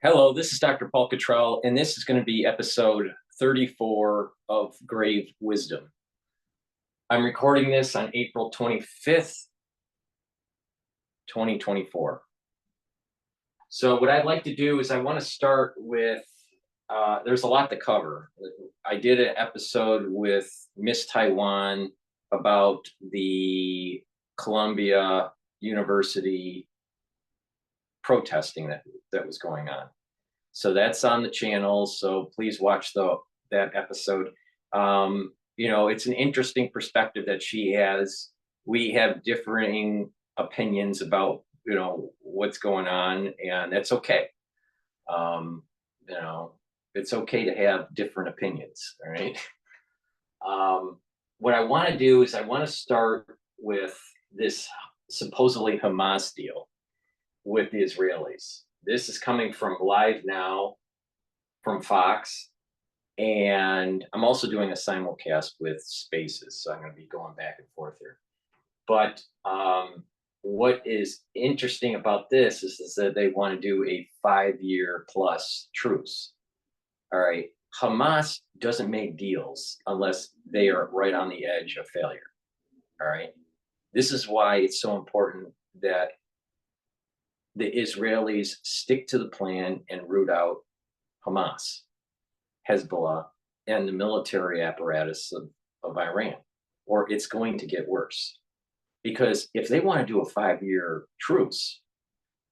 Hello, this is Dr. Paul Cottrell, and this is going to be episode 34 of Grave Wisdom. I'm recording this on April 25th, 2024. So what I'd like to do is I want to start with, there's a lot to cover. I did an episode with Miss Taiwan about the Columbia University protesting that was going on. So that's on the channel. So please watch that episode. It's an interesting perspective that she has. We have differing opinions about what's going on, and that's okay. It's okay to have different opinions. All right. What I want to do is I want to start with this supposedly Hamas deal with the Israelis. This is coming from Live Now from Fox. And I'm also doing a simulcast with Spaces. So I'm going to be going back and forth here. But what is interesting about this is that they want to do a 5-year plus truce. All right. Hamas doesn't make deals unless they are right on the edge of failure. All right. This is why it's so important that the Israelis stick to the plan and root out Hamas, Hezbollah, and the military apparatus of Iran, or it's going to get worse. Because if they want to do a 5-year truce,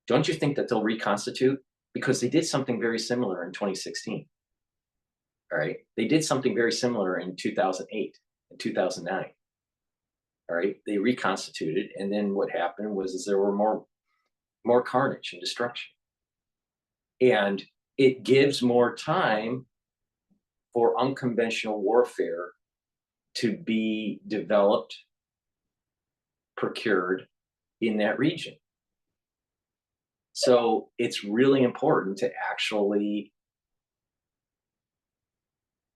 don't you think that they'll reconstitute? Because they did something very similar in 2016. All right. They did something very similar in 2008 and 2009. All right. They reconstituted. And then what happened was there were more carnage and destruction. And it gives more time for unconventional warfare to be developed, procured in that region. So it's really important to actually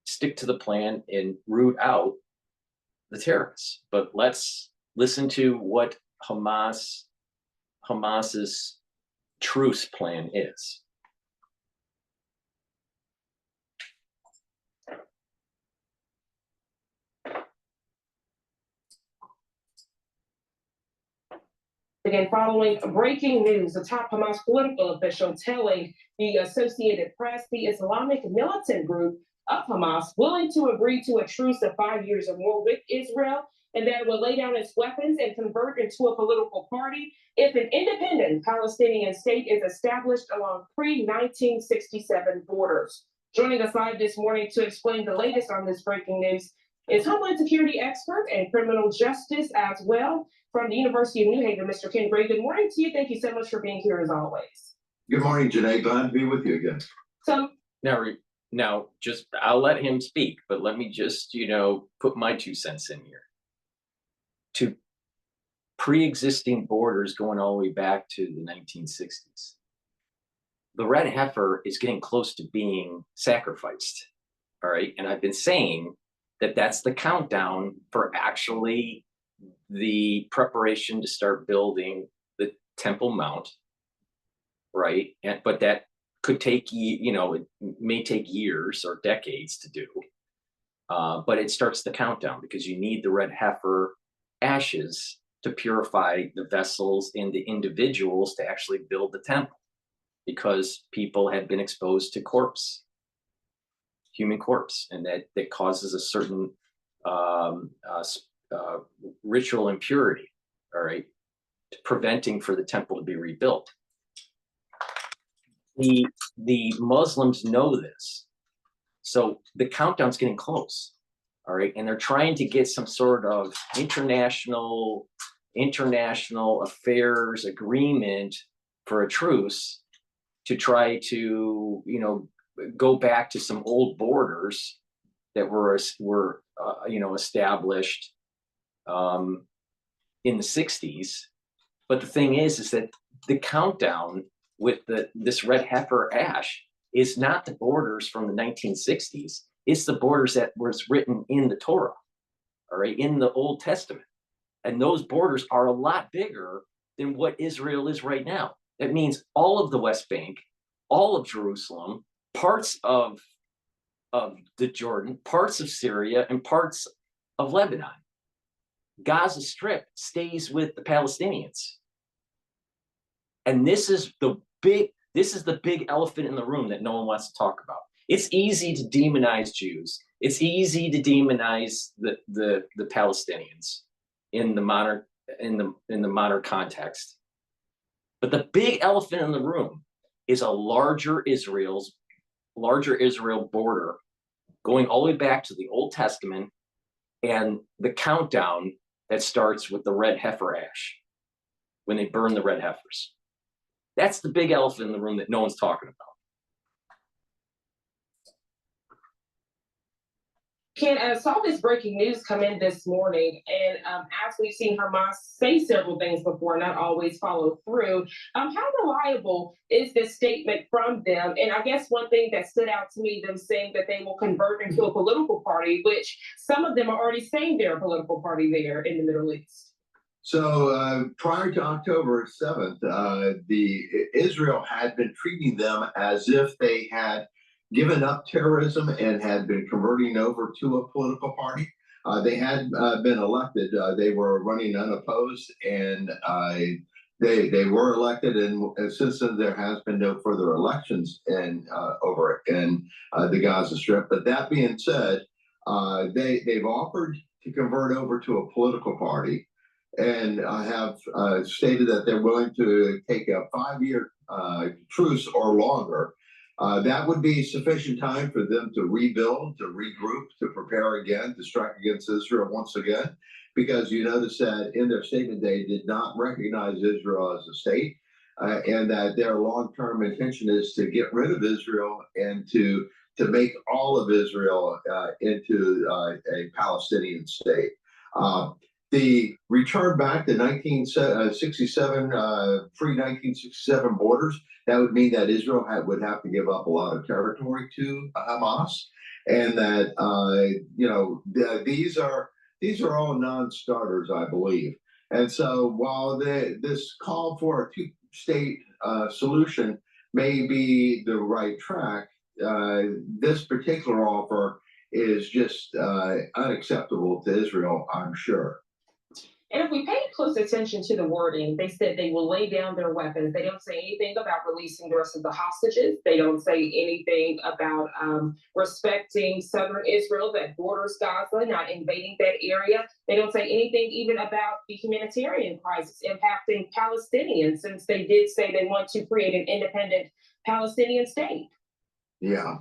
stick to the plan and root out the terrorists. But let's listen to what Hamas's truce plan is. Again, following breaking news, a top Hamas political official telling the Associated Press the Islamic militant group of Hamas willing to agree to a truce of 5 years or more with Israel, and that it will lay down its weapons and convert into a political party if an independent Palestinian state is established along pre-1967 borders. Joining us live this morning to explain the latest on this breaking news is Homeland Security expert and criminal justice as well from the University of New Haven, Mr. Ken Gray. Good morning to you. Thank you so much for being here as always. Good morning, Janae. Glad to be with you again. So now just I'll let him speak, but let me just, put my 2 cents in here. To pre-existing borders going all the way back to the 1960s. The red heifer is getting close to being sacrificed. All right. And I've been saying that that's the countdown for actually the preparation to start building the Temple Mount, right? But that could take, it may take years or decades to do. But it starts the countdown because you need the red heifer ashes to purify the vessels and the individuals to actually build the temple, because people had been exposed to human corpse, and that causes a certain ritual impurity, all right, preventing for the temple to be rebuilt. The Muslims know this, so the countdown's getting close, all right, and they're trying to get some sort of international affairs agreement for a truce to try to go back to some old borders that were established in the 60s. But the thing is that the countdown with this red heifer ash is not the borders from the 1960s. It's the borders that was written in the Torah, all right, in the Old Testament. And those borders are a lot bigger than what Israel is right now. That means all of the West Bank all of Jerusalem, parts of the Jordan, parts of Syria, and parts of Lebanon. Gaza Strip stays with the Palestinians. And this is the big elephant in the room that no one wants to talk about. It's easy to demonize Jews. It's easy to demonize the Palestinians in the modern context. But the big elephant in the room is a larger Israel border going all the way back to the Old Testament and the countdown that starts with the red heifer ash when they burn the red heifers. That's the big elephant in the room that no one's talking about. Ken, I saw this breaking news come in this morning, and as we've seen Hamas say several things before, not always follow through, how reliable is this statement from them? And I guess one thing that stood out to me, them saying that they will convert into a political party, which some of them are already saying they're a political party there in the Middle East. So prior to October 7th, Israel had been treating them as if they had given up terrorism and had been converting over to a political party. They had been elected. They were running unopposed, and they were elected. And since then, there has been no further elections over in the Gaza Strip. But that being said, they've offered to convert over to a political party, and have stated that they're willing to take a 5-year truce or longer. That would be sufficient time for them to rebuild, to regroup, to prepare again, to strike against Israel once again, because you notice that in their statement they did not recognize Israel as a state, and that their long-term intention is to get rid of Israel and to make all of Israel into a Palestinian state. The return back to 1967, pre-1967 borders, that would mean that Israel would have to give up a lot of territory to Hamas, and that these are all non-starters, I believe. And so while this call for a two-state solution may be the right track, this particular offer is just unacceptable to Israel, I'm sure. And if we pay close attention to the wording, they said they will lay down their weapons. They don't say anything about releasing the rest of the hostages. They don't say anything about respecting southern Israel that borders Gaza, not invading that area. They don't say anything even about the humanitarian crisis impacting Palestinians, since they did say they want to create an independent Palestinian state. Yeah,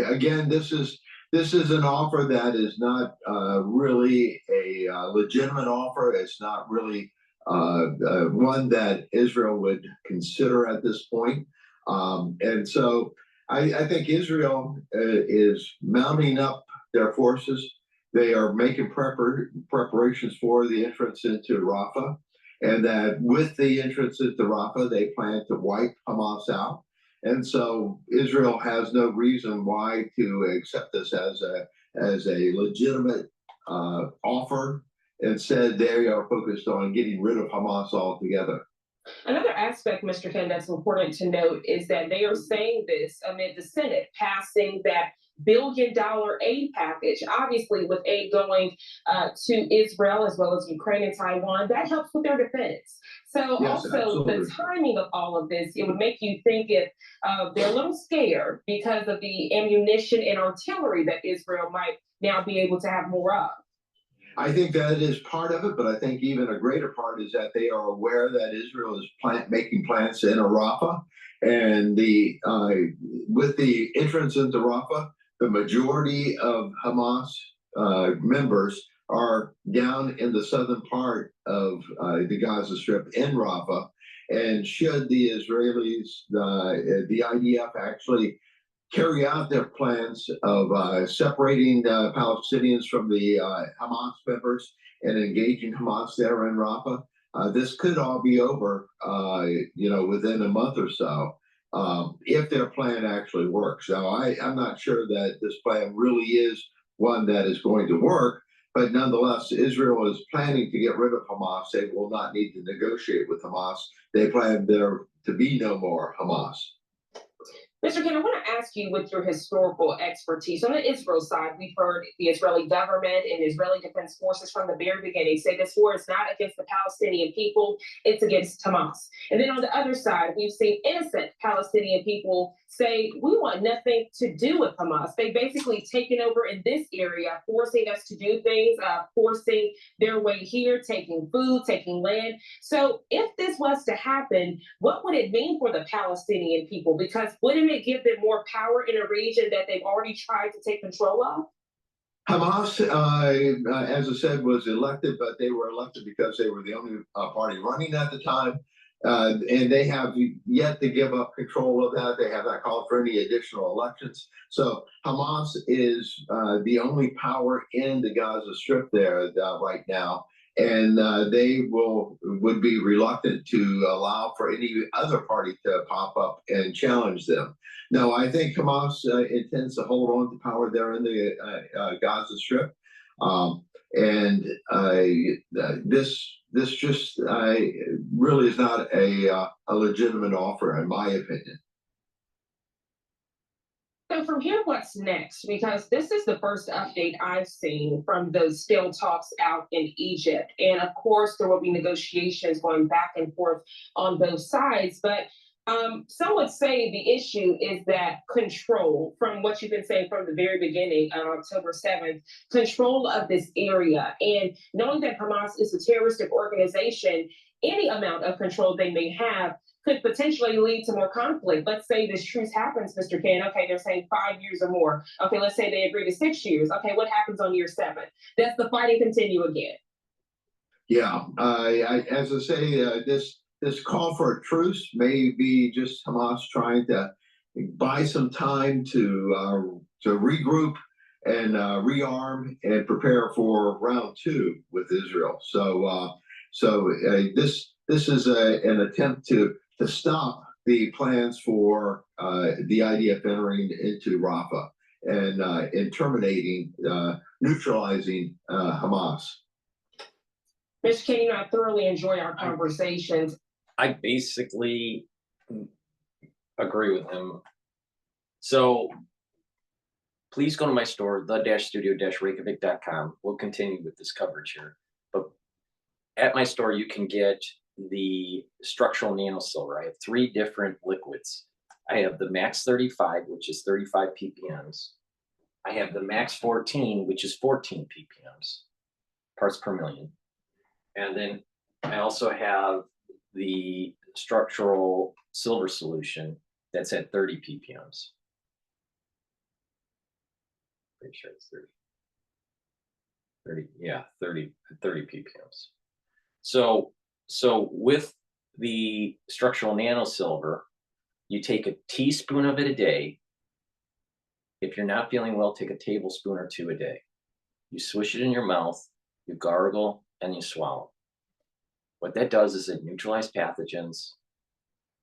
again, this is an offer that is not really a legitimate offer. It's not really one that Israel would consider at this point. And so I think Israel is mounting up their forces. They are making preparations for the entrance into Rafah, and that with the entrance into Rafah, they plan to wipe Hamas out. And so Israel has no reason why to accept this as a legitimate offer. Instead, they are focused on getting rid of Hamas altogether. Another aspect, Mr. Ken, that's important to note is that they are saying this amid the Senate passing that billion-dollar aid package, obviously with aid going to Israel as well as Ukraine and Taiwan. That helps with their defense. So yes, also absolutely. The timing of all of this, it would make you think if they're a little scared because of the ammunition and artillery that Israel might now be able to have more of. I think that is part of it, but I think even a greater part is that they are aware that Israel is making plans in Rafah, and with the entrance into Rafah, the majority of Hamas members are down in the southern part of the Gaza Strip in Rafah, and should the Israelis, the IDF actually carry out their plans of separating the Palestinians from the Hamas members and engaging Hamas there in Rafah, this could all be over, within a month or so, if their plan actually works. Now, I'm not sure that this plan really is one that is going to work, but nonetheless, Israel is planning to get rid of Hamas. They will not need to negotiate with Hamas. They plan there to be no more Hamas. Mr. Ken, I want to ask you with your historical expertise. On the Israel side, we've heard the Israeli government and Israeli Defense Forces from the very beginning say this war is not against the Palestinian people, it's against Hamas. And then on the other side, we've seen innocent Palestinian people say, we want nothing to do with Hamas. They basically taken over in this area, forcing us to do things, forcing their way here, taking food, taking land. So if this was to happen, what would it mean for the Palestinian people? Because wouldn't it give them more power in a region that they've already tried to take control of? Hamas, as I said, was elected, but they were elected because they were the only party running at the time. And they have yet to give up control of that. They have not called for any additional elections. So Hamas is the only power in the Gaza Strip there right now. And they would be reluctant to allow for any other party to pop up and challenge them. No, I think Hamas intends to hold on to power there in the Gaza Strip. And this just really is not a legitimate offer, in my opinion. So from here, what's next? Because this is the first update I've seen from those still talks out in Egypt. And of course, there will be negotiations going back and forth on both sides. But some would say the issue is that control, from what you've been saying from the very beginning on October 7th, control of this area. And knowing that Hamas is a terroristic organization, any amount of control they may have could potentially lead to more conflict. Let's say this truce happens, Mr. Ken. Okay, they're saying 5 years or more. Okay, let's say they agree to 6 years. Okay, what happens on year 7? Does the fighting continue again? Yeah, as I say, this call for a truce may be just Hamas trying to buy some time to regroup and rearm and prepare for round 2 with Israel. So this is an attempt to stop the plans for the IDF entering into Rafah and terminating, neutralizing Hamas. Mr. Ken, I thoroughly enjoy our conversations. I basically agree with him. So please go to my store, the-studio-reykjavik.com. We'll continue with this coverage here. But at my store, you can get the structural nano silver. I have 3 different liquids. I have the Max 35, which is 35 ppms. I have the Max 14, which is 14 ppms, parts per million. And then I also have the structural silver solution that's at 30 ppms. Pretty sure it's 30, yeah, 30 ppms. So with the structural nano silver, you take a teaspoon of it a day. If you're not feeling well, take a tablespoon or 2 a day. You swish it in your mouth, you gargle, and you swallow. What that does is it neutralizes pathogens.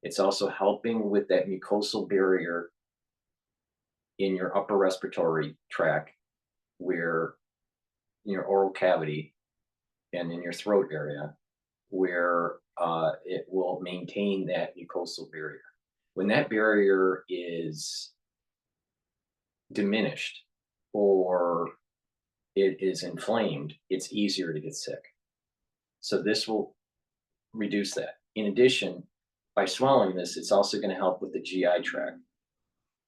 It's also helping with that mucosal barrier in your upper respiratory tract, where in your oral cavity and in your throat area, where it will maintain that mucosal barrier. When that barrier is diminished or it is inflamed, it's easier to get sick. So this will reduce that. In addition, by swallowing this, it's also going to help with the GI tract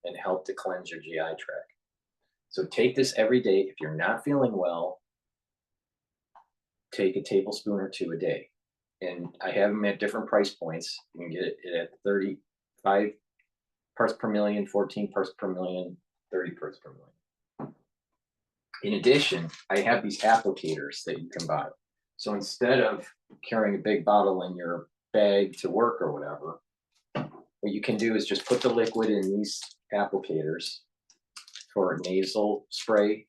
and help to cleanse your GI tract. So take this every day. If you're not feeling well, take a tablespoon or 2 a day. And I have them at different price points. You can get it at 35 parts per million, 14 parts per million, 30 parts per million. In addition, I have these applicators that you can buy. So instead of carrying a big bottle in your bag to work or whatever, what you can do is just put the liquid in these applicators for a nasal spray.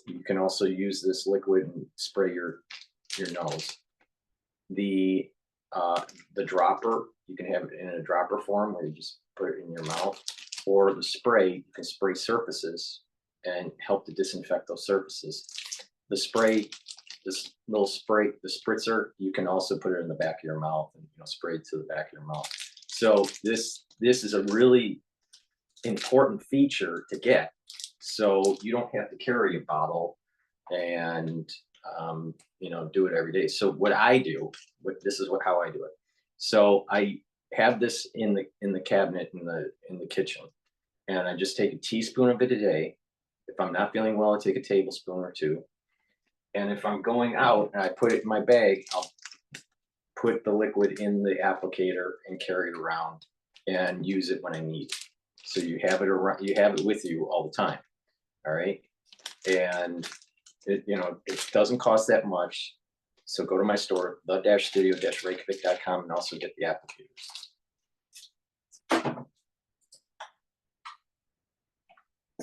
You can also use this liquid and spray your nose. The dropper, you can have it in a dropper form where you just put it in your mouth, or the spray, you can spray surfaces and help to disinfect those surfaces. The spray, this little spray, the spritzer, you can also put it in the back of your mouth and spray it to the back of your mouth. So this is a really important feature to get. So you don't have to carry a bottle and do it every day. So what I do, this is how I do it. So I have this in the cabinet in the kitchen, and I just take a teaspoon of it a day. If I'm not feeling well, I take a tablespoon or two. And if I'm going out and I put it in my bag, I'll put the liquid in the applicator and carry it around and use it when I need. So you have it around, you have it with you all the time. All right. And it doesn't cost that much. So go to my store, the-studio-reykjavik.com, and also get the applicators.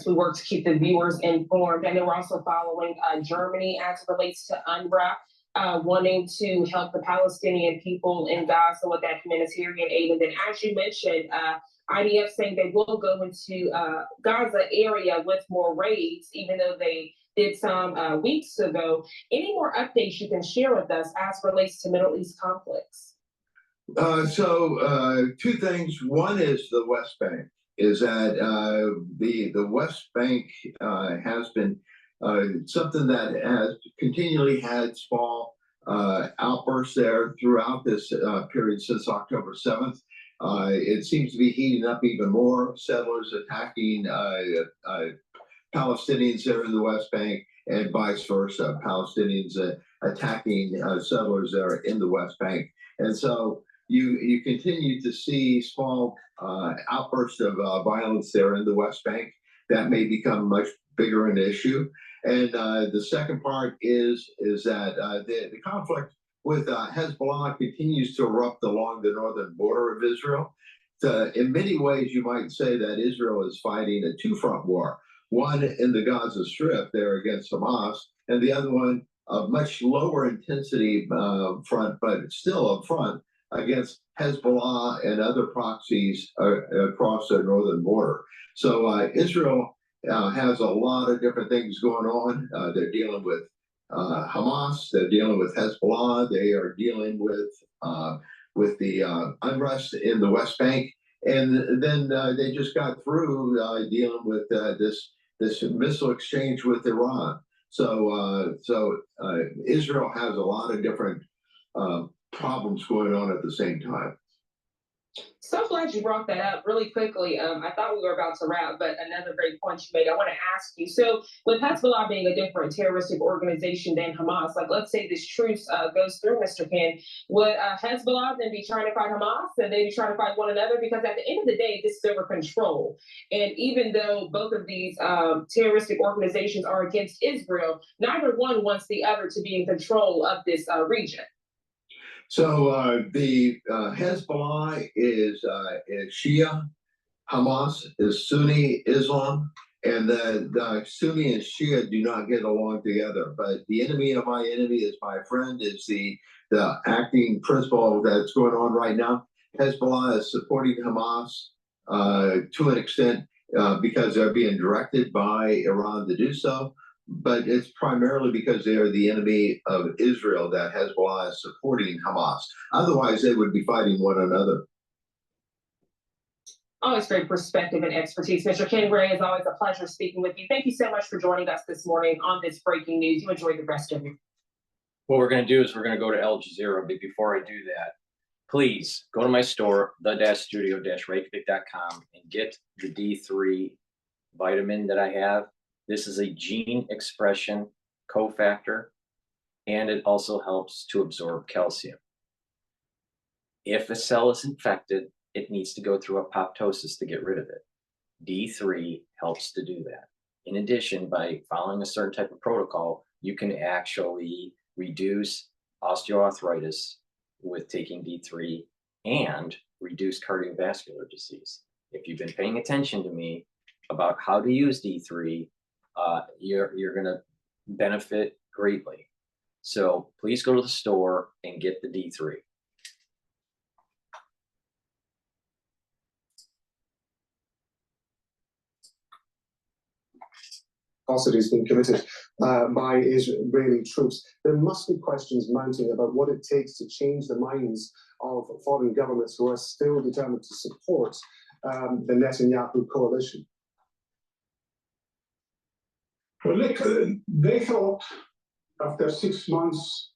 We work to keep the viewers informed. And then we're also following Germany as it relates to UNRWA, wanting to help the Palestinian people in Gaza with that humanitarian aid. And then, as you mentioned, IDF saying they will go into Gaza area with more raids, even though they did some weeks ago. Any more updates you can share with us as it relates to Middle East conflicts? Two things. One is the West Bank. Is that the West Bank has been something that has continually had small outbursts there throughout this period since October 7th. It seems to be heating up even more. Settlers attacking Palestinians there in the West Bank, and vice versa. Palestinians attacking settlers there in the West Bank. And so you continue to see small outbursts of violence there in the West Bank that may become much bigger an issue. And the second part is that the conflict with Hezbollah continues to erupt along the northern border of Israel. In many ways, you might say that Israel is fighting a two-front war. One in the Gaza Strip there against Hamas, and the other one a much lower intensity front, but still up front, against Hezbollah and other proxies across the northern border. So Israel has a lot of different things going on. They're dealing with Hamas, they're dealing with Hezbollah, they are dealing with the unrest in the West Bank, and then they just got through dealing with this missile exchange with Iran. So Israel has a lot of different problems going on at the same time. So glad you brought that up really quickly. I thought we were about to wrap, but another great point you made. I want to ask you. So, with Hezbollah being a different terroristic organization than Hamas, like let's say this truce goes through, Mr. Ken, would Hezbollah then be trying to fight Hamas and they be trying to fight one another? Because at the end of the day, this is over control. And even though both of these terroristic organizations are against Israel, neither one wants the other to be in control of this region. So the Hezbollah is Shia, Hamas is Sunni Islam, and the Sunni and Shia do not get along together. But the enemy of my enemy is my friend is the acting principle that's going on right now. Hezbollah is supporting Hamas to an extent because they're being directed by Iran to do so. But it's primarily because they are the enemy of Israel that Hezbollah is supporting Hamas. Otherwise, they would be fighting one another. Always great perspective and expertise. Mr. Ken Gray, it's always a pleasure speaking with you. Thank you so much for joining us this morning on this breaking news. You enjoy the rest of it. What we're going to do is we're going to go to Al Jazeera, but before I do that, please go to my store, the-studio-reykjavik.com, and get the D3 vitamin that I have. This is a gene expression cofactor, and it also helps to absorb calcium. If a cell is infected, it needs to go through apoptosis to get rid of it. D3 helps to do that. In addition, by following a certain type of protocol, you can actually reduce osteoarthritis with taking D3 and reduce cardiovascular disease. If you've been paying attention to me about how to use D3, you're going to benefit greatly. So please go to the store and get the D3. Atrocities being committed by Israeli troops. There must be questions mounting about what it takes to change the minds of foreign governments who are still determined to support the Netanyahu coalition? Well, look, they thought after 6 months,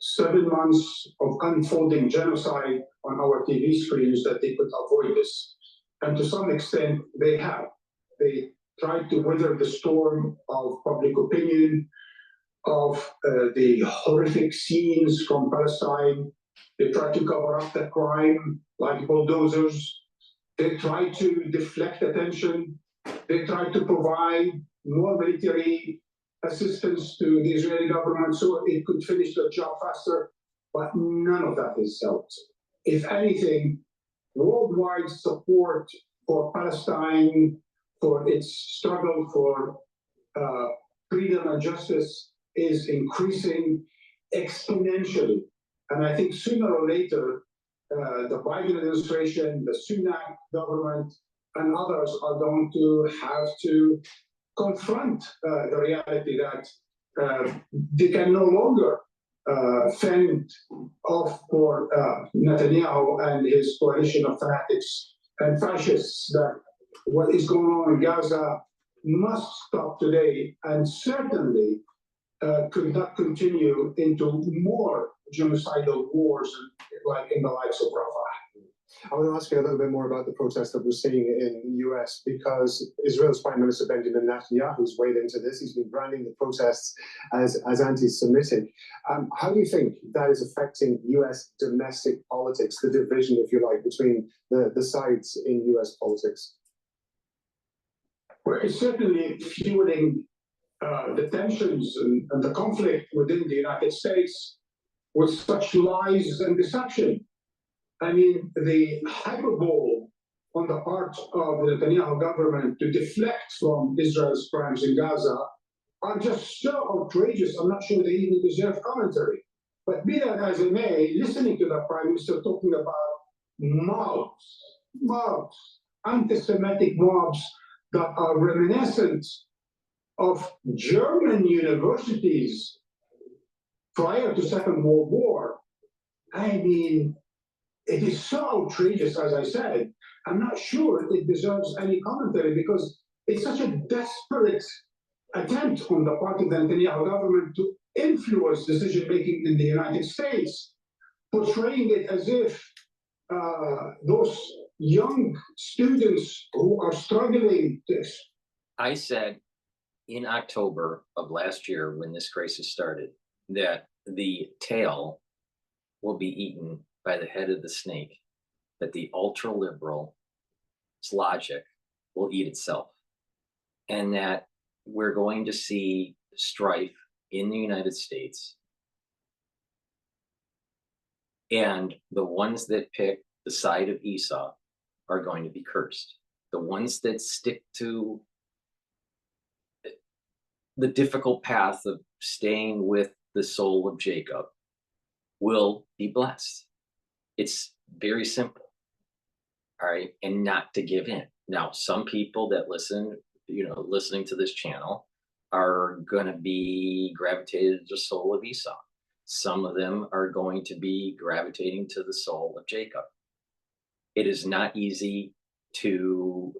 7 months of unfolding genocide on our TV screens that they could avoid this. And to some extent, they have. They tried to weather the storm of public opinion, of the horrific scenes from Palestine. They tried to cover up the crime like bulldozers. They tried to deflect attention. They tried to provide more military assistance to the Israeli government so it could finish the job faster, but none of that has helped. If anything, worldwide support for Palestine, for its struggle for freedom and justice is increasing exponentially. And I think sooner or later, the Biden administration, the Sunak government, and others are going to have to confront the reality that they can no longer fend off for Netanyahu and his coalition of fanatics and fascists, that what is going on in Gaza must stop today, and certainly could not continue into more genocidal wars like in the likes of Rafah. I want to ask you a little bit more about the protests that we're seeing in the US, because Israel's Prime Minister Benjamin Netanyahu's weighed into this. He's been branding the protests as anti-Semitic. How do you think that is affecting US domestic politics, the division, if you like, between the sides in US politics? Well, it's certainly fueling the tensions and the conflict within the United States with such lies and deception. I mean, the hyperbole on the part of the Netanyahu government to deflect from Israel's crimes in Gaza are just so outrageous. I'm not sure they even deserve commentary. But be that as it may, listening to the Prime Minister talking about mobs, anti-Semitic mobs that are reminiscent of German universities prior to Second World War. I mean, it is so outrageous, as I said. I'm not sure it deserves any commentary because it's such a desperate attempt on the part of the Netanyahu government to influence decision-making in the United States, portraying it as if those young students who are struggling to... I said in October of last year, when this crisis started, that the tail will be eaten by the head of the snake, that the ultra-liberal logic will eat itself, and that we're going to see strife in the United States. And the ones that pick the side of Esau are going to be cursed. The ones that stick to the difficult path of staying with the soul of Jacob will be blessed. It's very simple, all right? And not to give in. Now, some people that listen, listening to this channel are going to be gravitated to the soul of Esau. Some of them are going to be gravitating to the soul of Jacob. It is not easy to,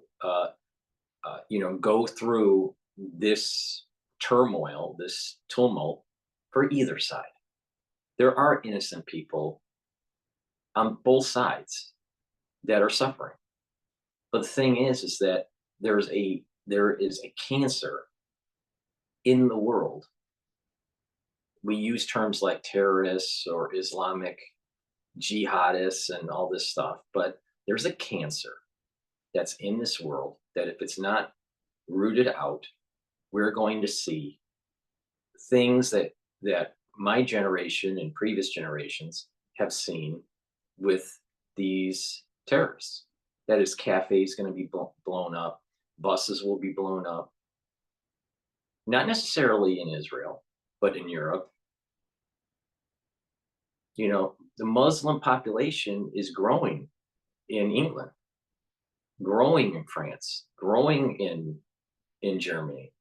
go through this turmoil, this tumult for either side. There are innocent people on both sides that are suffering. But the thing is that there is a cancer in the world. We use terms like terrorists or Islamic jihadists and all this stuff, but there's a cancer that's in this world that if it's not rooted out, we're going to see things that my generation and previous generations have seen with these terrorists. That is, cafes going to be blown up, buses will be blown up, not necessarily in Israel, but in Europe. The Muslim population is growing in England, growing in France, growing in Germany.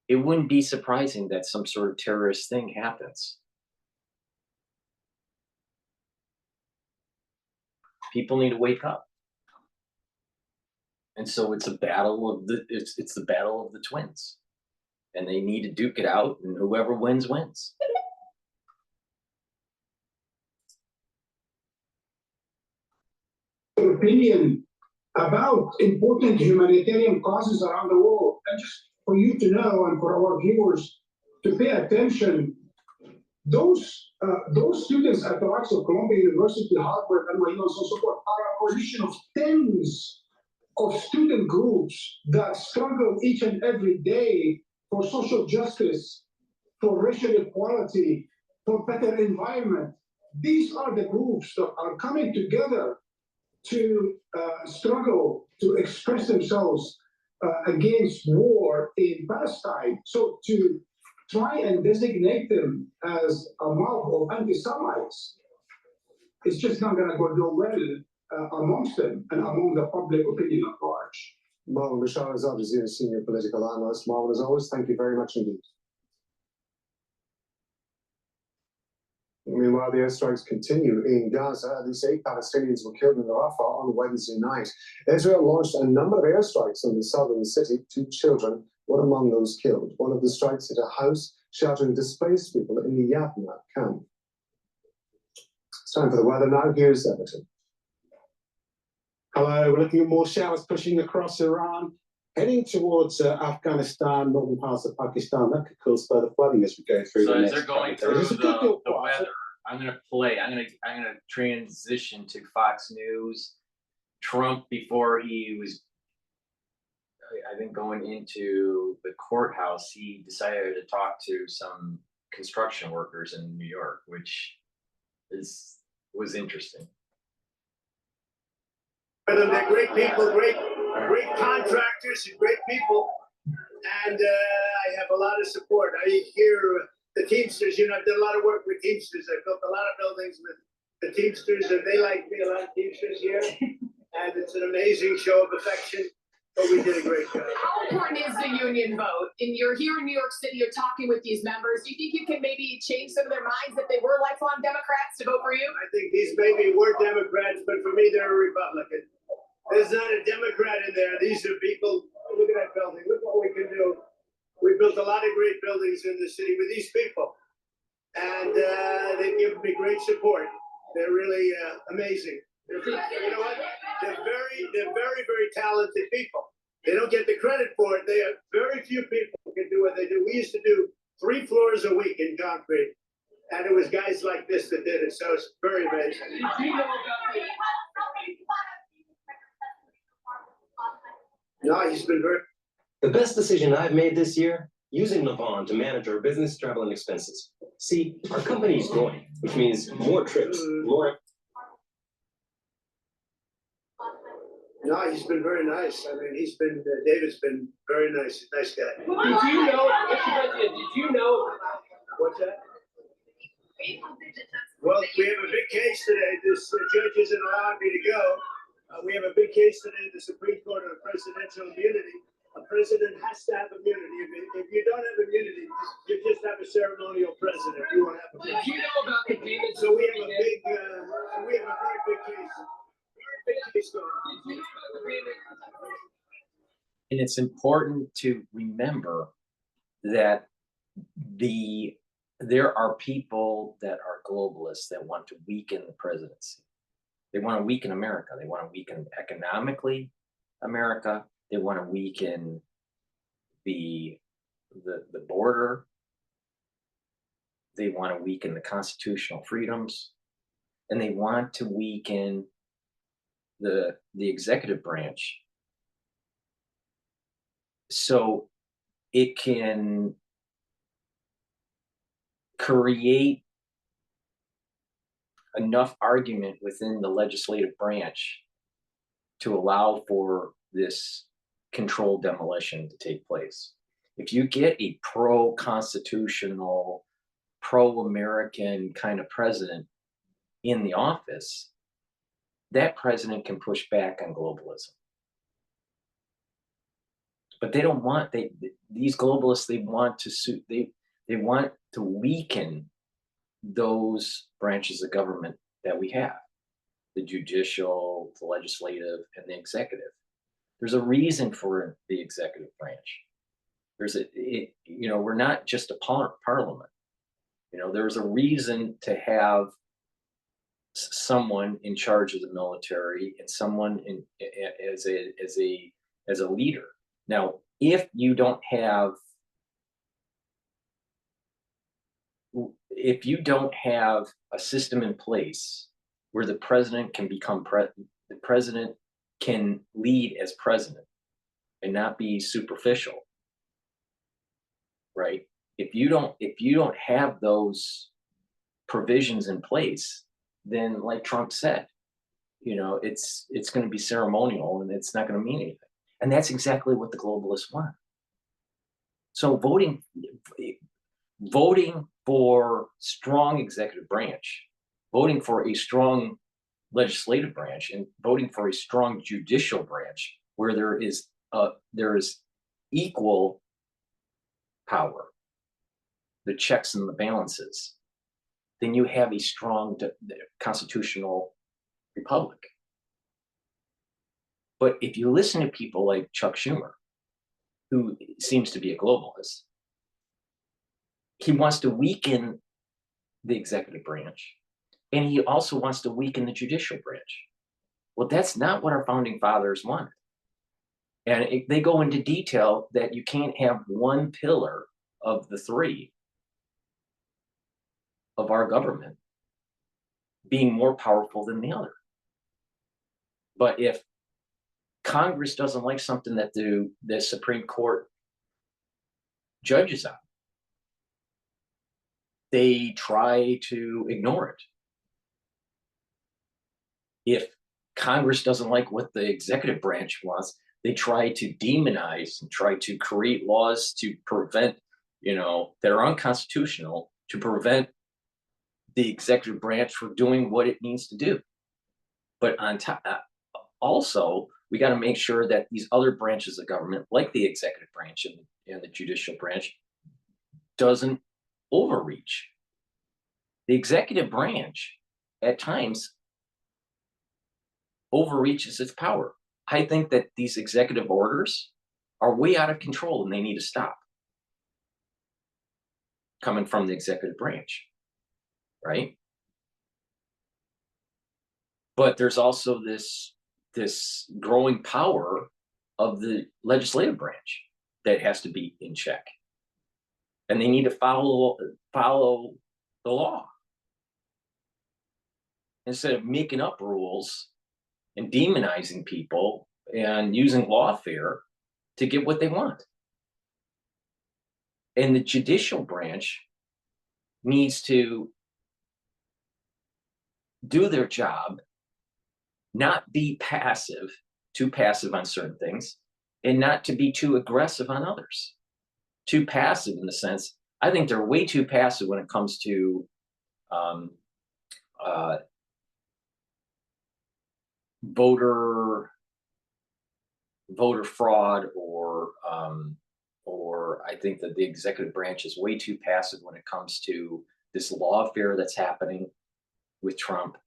It wouldn't be surprising that some sort of terrorist thing happens. People need to wake up. And so it's a battle of it's the battle of the twins. And they need to duke it out, and whoever wins, wins. Opinion about important humanitarian causes around the world, and just for you to know and for our viewers to pay attention, those students at the likes of Columbia University, Harvard, and so on and so forth are a coalition of tens of student groups that struggle each and every day for social justice, for racial equality, for better environment. These are the groups that are coming together to struggle to express themselves against war in Palestine. So to try and designate them as a mob of anti-Semites, it's just not going to go well amongst them and among the public opinion at large. Marwan Bashar is obviously a senior political analyst. Marwan, as always, thank you very much indeed. Meanwhile, the airstrikes continue in Gaza. At least 8 Palestinians were killed in Rafah on Wednesday night. Israel launched a number of airstrikes on the southern city. 2 children were among those killed. One of the strikes hit a house sheltering displaced people in the Yabna camp. It's time for the weather now. Here's Everton. Hello, we're looking at more showers pushing across Iran, heading towards Afghanistan, northern parts of Pakistan. That could cause further flooding as we go through. So the as next they're going couple of days. through It's a good deal the quiet. weather, I'm gonna transition to Fox News. Trump, before he was, I think, going into the courthouse, he decided to talk to some construction workers in New York, which was interesting. They're great people, great contractors, and great people, and I have a lot of support. I hear the Teamsters. You know, I've done a lot of work with Teamsters. I built a lot of buildings with the Teamsters, and they like me. A lot of Teamsters here, and it's an amazing show of affection. But we did a great job. How important is the union vote? And you're here in New York City, you're talking with these members. Do you think you can maybe change some of their minds if they were lifelong Democrats to vote for you? I think these maybe were Democrats, but for me, they're a Republican. There's not a Democrat in there. These are people. Look at that building. Look what we can do. We built a lot of great buildings in the city with these people, and they've given me great support. They're really amazing. You know what? They're very talented people. They don't get the credit for it. They have very few people who can do what they do. We used to do 3 floors a week in concrete, and it was guys like this that did it. So it's very amazing. No, he's been very. The best decision I've made this year, using Navan to manage our business travel and expenses. See, our company is growing, which means more trips, more. No, he's been very nice. I mean, David's been very nice. Nice guy. Did you know, Mr. President, did you know? What's that? Well, we have a big case today. This judge isn't allowing me to go. We have a big case today in the Supreme Court on presidential immunity. A president has to have immunity. If you don't have immunity, you just have a ceremonial president. You won't have a president. Did you know about the payments? So we have a big, we have a very big case. Very big case going on. And it's important to remember that there are people that are globalists that want to weaken the presidency. They want to weaken America. They want to weaken economically America. They want to weaken the border. They want to weaken the constitutional freedoms, and they want to weaken the executive branch. So it can create enough argument within the legislative branch to allow for this controlled demolition to take place. If you get a pro-constitutional, pro-American kind of president in the office, that president can push back on globalism. But they don't want, these globalists, they want to weaken those branches of government that we have. the judicial, the legislative, and the executive. There's a reason for the executive branch. We're not just a parliament. There's a reason to have someone in charge of the military and someone as a leader. Now, if you don't have a system in place where the president can the president can lead as president and not be superficial, right? If you don't have those provisions in place, then like Trump said, it's going to be ceremonial and it's not going to mean anything. And that's exactly what the globalists want. So voting for strong executive branch, voting for a strong legislative branch, and voting for a strong judicial branch where there is equal power, the checks and the balances, then you have a strong constitutional republic. But if you listen to people like Chuck Schumer, who seems to be a globalist, he wants to weaken the executive branch, and he also wants to weaken the judicial branch. Well, that's not what our founding fathers wanted. And they go into detail that you can't have one pillar of the three of our government being more powerful than the other. But if Congress doesn't like something that the Supreme Court judges on, they try to ignore it. If Congress doesn't like what the executive branch wants, they try to demonize and try to create laws to prevent, that are unconstitutional, to prevent the executive branch from doing what it needs to do. But on top, also, we got to make sure that these other branches of government, like the executive branch and the judicial branch, doesn't overreach. The executive branch, at times, overreaches its power. I think that these executive orders are way out of control and they need to stop coming from the executive branch, right? But there's also this growing power of the legislative branch that has to be in check, and they need to follow the law instead of making up rules and demonizing people and using lawfare to get what they want. And the judicial branch needs to do their job, not be too passive on certain things, and not to be too aggressive on others. Too passive in the sense, I think they're way too passive when it comes to voter fraud, or I think that the executive branch is way too passive when it comes to this lawfare that's happening with Trump.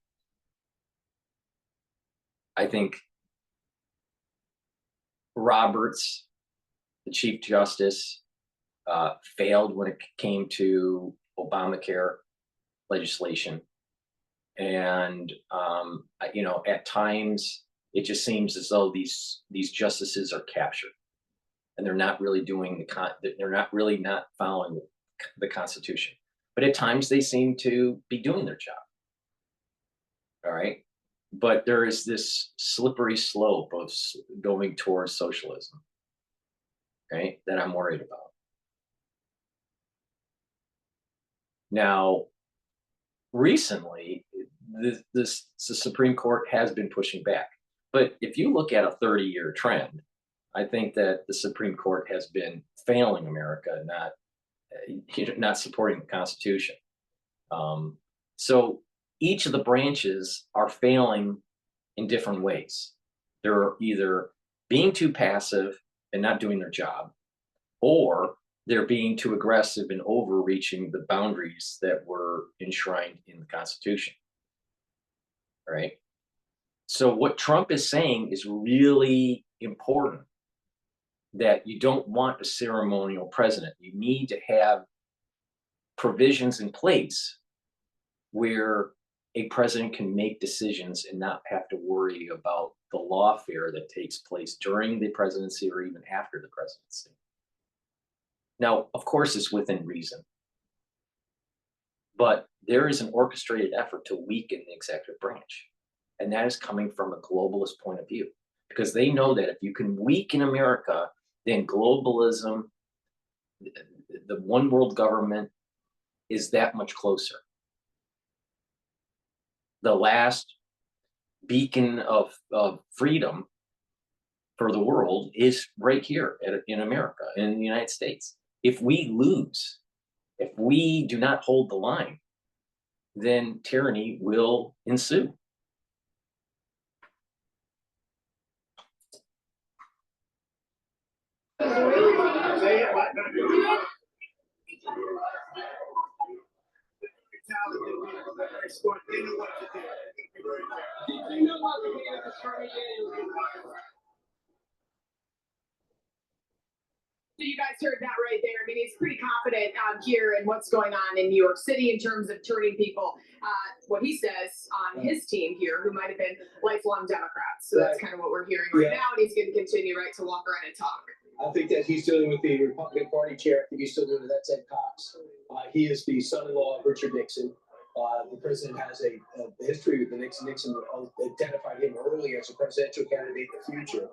I think Roberts, the Chief Justice, failed when it came to Obamacare legislation. And, at times it just seems as though these justices are captured and they're not really doing not following the Constitution. But at times they seem to be doing their job. All right. But there is this slippery slope of going towards socialism, right, that I'm worried about. Now, recently, the Supreme Court has been pushing back. But if you look at a 30-year trend, I think that the Supreme Court has been failing America, not supporting the Constitution. So each of the branches are failing in different ways. They're either being too passive and not doing their job, or they're being too aggressive and overreaching the boundaries that were enshrined in the Constitution. Right? So what Trump is saying is really important, that you don't want a ceremonial president. You need to have provisions in place where a president can make decisions and not have to worry about the lawfare that takes place during the presidency or even after the presidency. Now, of course, it's within reason, but there is an orchestrated effort to weaken the executive branch. And that is coming from a globalist point of view, because they know that if you can weaken America, then globalism, the one world government, is that much closer. The last beacon of freedom for the world is right here in America, in the United States. If we lose, if we do not hold the line, then tyranny will ensue. So you guys heard that right there. I mean, he's pretty confident here in what's going on in New York City in terms of turning people, what he says on his team here, who might have been lifelong Democrats. So that's kind of what we're hearing right now. And he's going to continue, right, to walk around and talk. I think that he's dealing with the Republican Party chair. I think he's still doing it. That's Ed Cox. He is the son-in-law of Richard Nixon. The president has a history with the Nixon. Nixon identified him early as a presidential candidate in the future.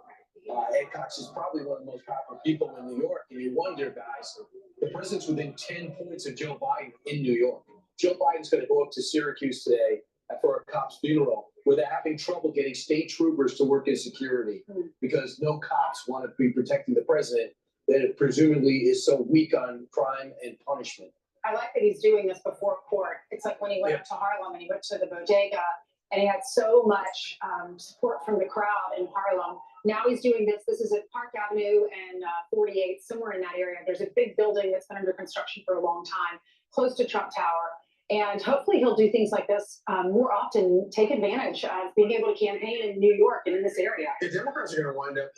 Ed Cox is probably one of the most powerful people in New York. And you wonder, guys, the president's within 10 points of Joe Biden in New York. Joe Biden's going to go up to Syracuse today for a cop's funeral, where they're having trouble getting state troopers to work in security because no cops want to be protecting the president that presumably is so weak on crime and punishment. I like that he's doing this before court. It's like when he went up to Harlem and he went to the bodega and he had so much support from the crowd in Harlem. Now he's doing this. This is at Park Avenue and 48, somewhere in that area. There's a big building that's been under construction for a long time, close to Trump Tower. And hopefully he'll do things like this more often, take advantage of being able to campaign in New York and in this area. The Democrats are going to wind up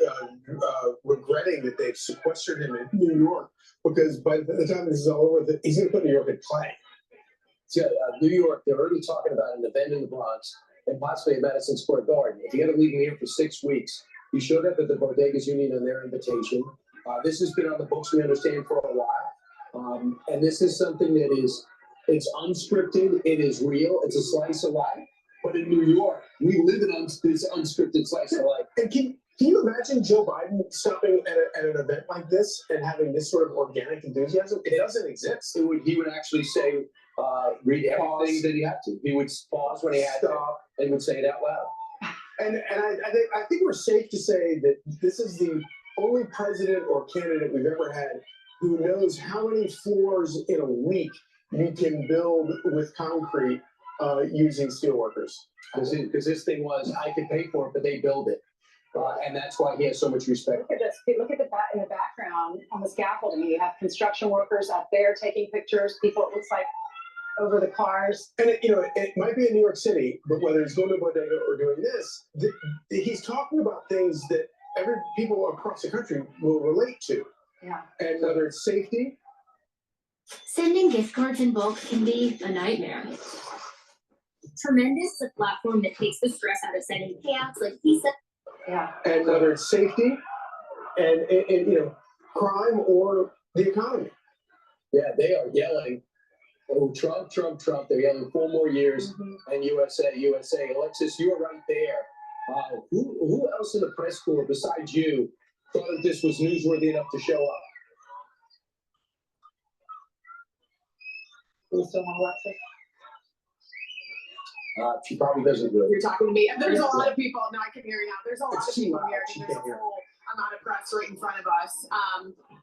regretting that they've sequestered him in New York, because by the time this is all over, he's going to put New York in play. So, New York, they're already talking about an event in the Bronx and possibly at Madison Square Garden. If you got to leave him here for 6 weeks, he showed up at the Bodegas Union on their invitation. This has been on the books, we understand, for a while. And this is something that is, it's unscripted, it is real, it's a slice of life. But in New York, we live in this unscripted slice of life. And can you imagine Joe Biden stopping at an event like this and having this sort of organic enthusiasm? It doesn't exist. He would actually say, read everything that he had to. He would pause when he had to, and he would say it out loud. And I think we're safe to say that this is the only president or candidate we've ever had who knows how many floors in a week you can build with concrete using steelworkers. Because this thing was, I could pay for it, but they build it. And that's why he has so much respect. Look at this. Look at in the background on the scaffolding. You have construction workers out there taking pictures. People, it looks like, over the cars. And it might be in New York City, but whether it's going to bodega or doing this, he's talking about things that people across the country will relate to. Yeah. And whether it's safety. Sending gift cards in bulk can be a nightmare. Tremendous, a platform that takes the stress out of sending payouts like Visa. Yeah. And whether it's safety and crime or the economy. Yeah, they are yelling, oh, Trump, Trump, Trump. They're yelling 4 more years and USA, USA. Alexis, you're right there. Who else in the press corps besides you thought that this was newsworthy enough to show up? You still want Alexis? She probably doesn't do it. You're talking to me. There's a lot of people. No, I can hear you now. There's a lot of people here. There's a whole amount of press right in front of us.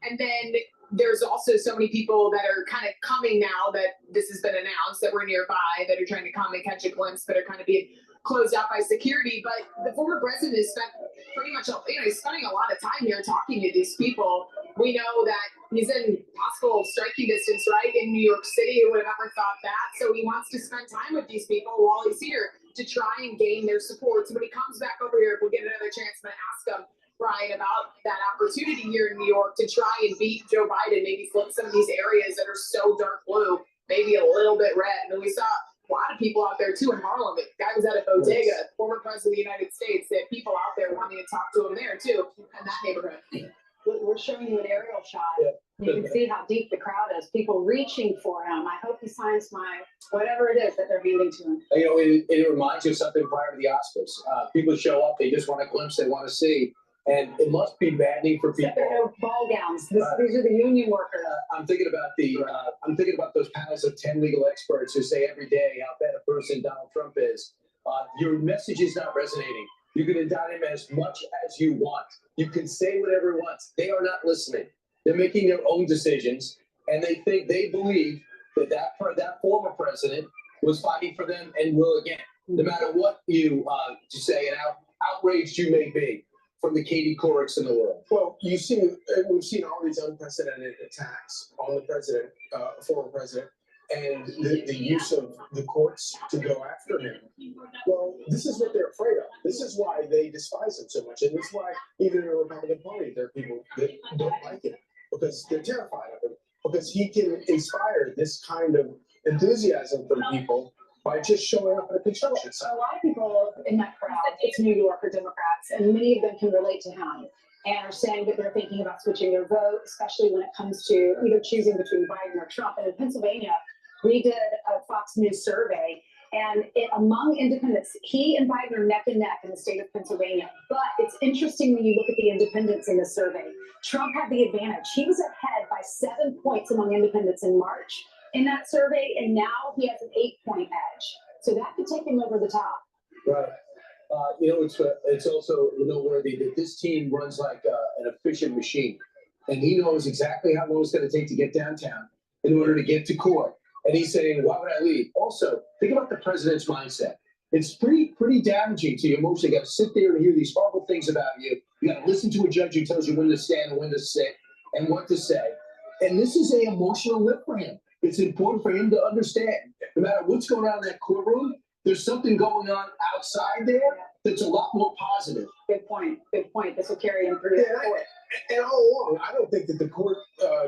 And then there's also so many people that are kind of coming now that this has been announced that we're nearby, that are trying to come and catch a glimpse, but are kind of being closed out by security. But the former president has spent pretty much, he's spending a lot of time here talking to these people. We know that he's in possible striking distance, right, in New York City. Who would have ever thought that? So he wants to spend time with these people while he's here. to try and gain their support. So when he comes back over here, if we get another chance, I'm gonna ask him, Brian, about that opportunity here in New York to try and beat Joe Biden, maybe flip some of these areas that are so dark blue, maybe a little bit red. And we saw a lot of people out there too in Harlem. The guy was at a bodega, former president of the United States. They had people out there wanting to talk to him there too, in that neighborhood. We're showing you an aerial shot. You can see how deep the crowd is. People reaching for him. I hope he signs my whatever it is that they're handing to him. You know, it reminds you of something prior to the Oscars. People show up, they just want a glimpse, they want to see. And it must be maddening for people. There are no ball gowns. These are the union workers. I'm thinking about those panels of 10 legal experts who say every day how bad a person Donald Trump is. Your message is not resonating. You can indict him as much as you want. You can say whatever he wants. They are not listening. They're making their own decisions, and they believe that former president was fighting for them and will again, no matter what you say and how outraged you may be from the Katie Courics in the world. Well, we've seen all these unprecedented attacks on the president, former president, and the use of the courts to go after him. Well, this is what they're afraid of. This is why they despise him so much. And this is why even in the Republican Party, there are people that don't like him because they're terrified of him, because he can inspire this kind of enthusiasm from people by just showing up at a construction site. A lot of people in that crowd, it's New York or Democrats, and many of them can relate to him and are saying that they're thinking about switching their vote, especially when it comes to either choosing between Biden or Trump. And in Pennsylvania, we did a Fox News survey, and among independents, he and Biden are neck and neck in the state of Pennsylvania. But it's interesting when you look at the independents in the survey. Trump had the advantage. He was ahead by 7 points among independents in March in that survey, and now he has an 8-point edge. So that could take him over the top. Right. You know, it's also noteworthy that this team runs like an efficient machine, and he knows exactly how long it's going to take to get downtown in order to get to court. And he's saying, why would I leave? Also, think about the president's mindset. It's pretty damaging to your emotion. You got to sit there and hear these horrible things about you. You got to listen to a judge who tells you when to stand and when to sit and what to say. And this is an emotional lift for him. It's important for him to understand, no matter what's going on in that courtroom, there's something going on outside there that's a lot more positive. Good point. Good point. This will carry him through the court. And all along, I don't think that the court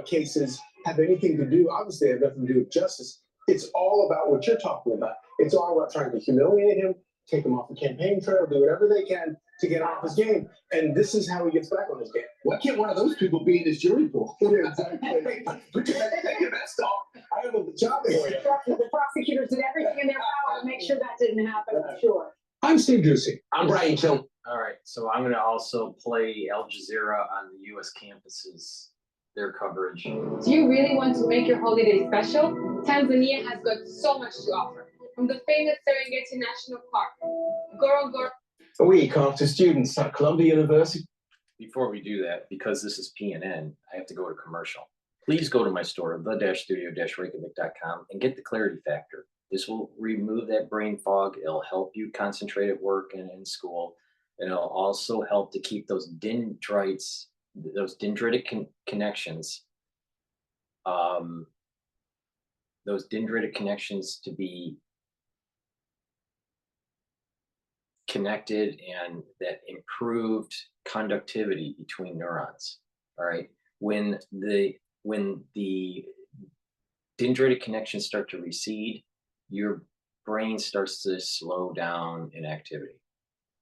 cases have anything to do, obviously, they have nothing to do with justice. It's all about what you're talking about. It's all about trying to humiliate him, take him off the campaign trail, do whatever they can to get off his game. And this is how he gets back on his game. Why can't one of those people be in his jury pool? Exactly. Put your best on. I have a job for you. The prosecutors did everything in their power to make sure that didn't happen, I'm sure. I'm Steve Ducey. I'm Brighteon Channel. All right, so I'm going to also play Al Jazeera on the U.S. campuses, their coverage. Do you really want to make your holiday special? Tanzania has got so much to offer. From the famous Serengeti National Park, Ngorongoro. A week after students at Columbia University. Before we do that, because this is PNN, I have to go to commercial. Please go to my store, the-studio-reykjavik.com, and get the Clarity Factor. This will remove that brain fog. It'll help you concentrate at work and in school. And it'll also help to keep those dendritic connections, to be connected, and that improved conductivity between neurons. All right. When the dendritic connections start to recede, your brain starts to slow down in activity.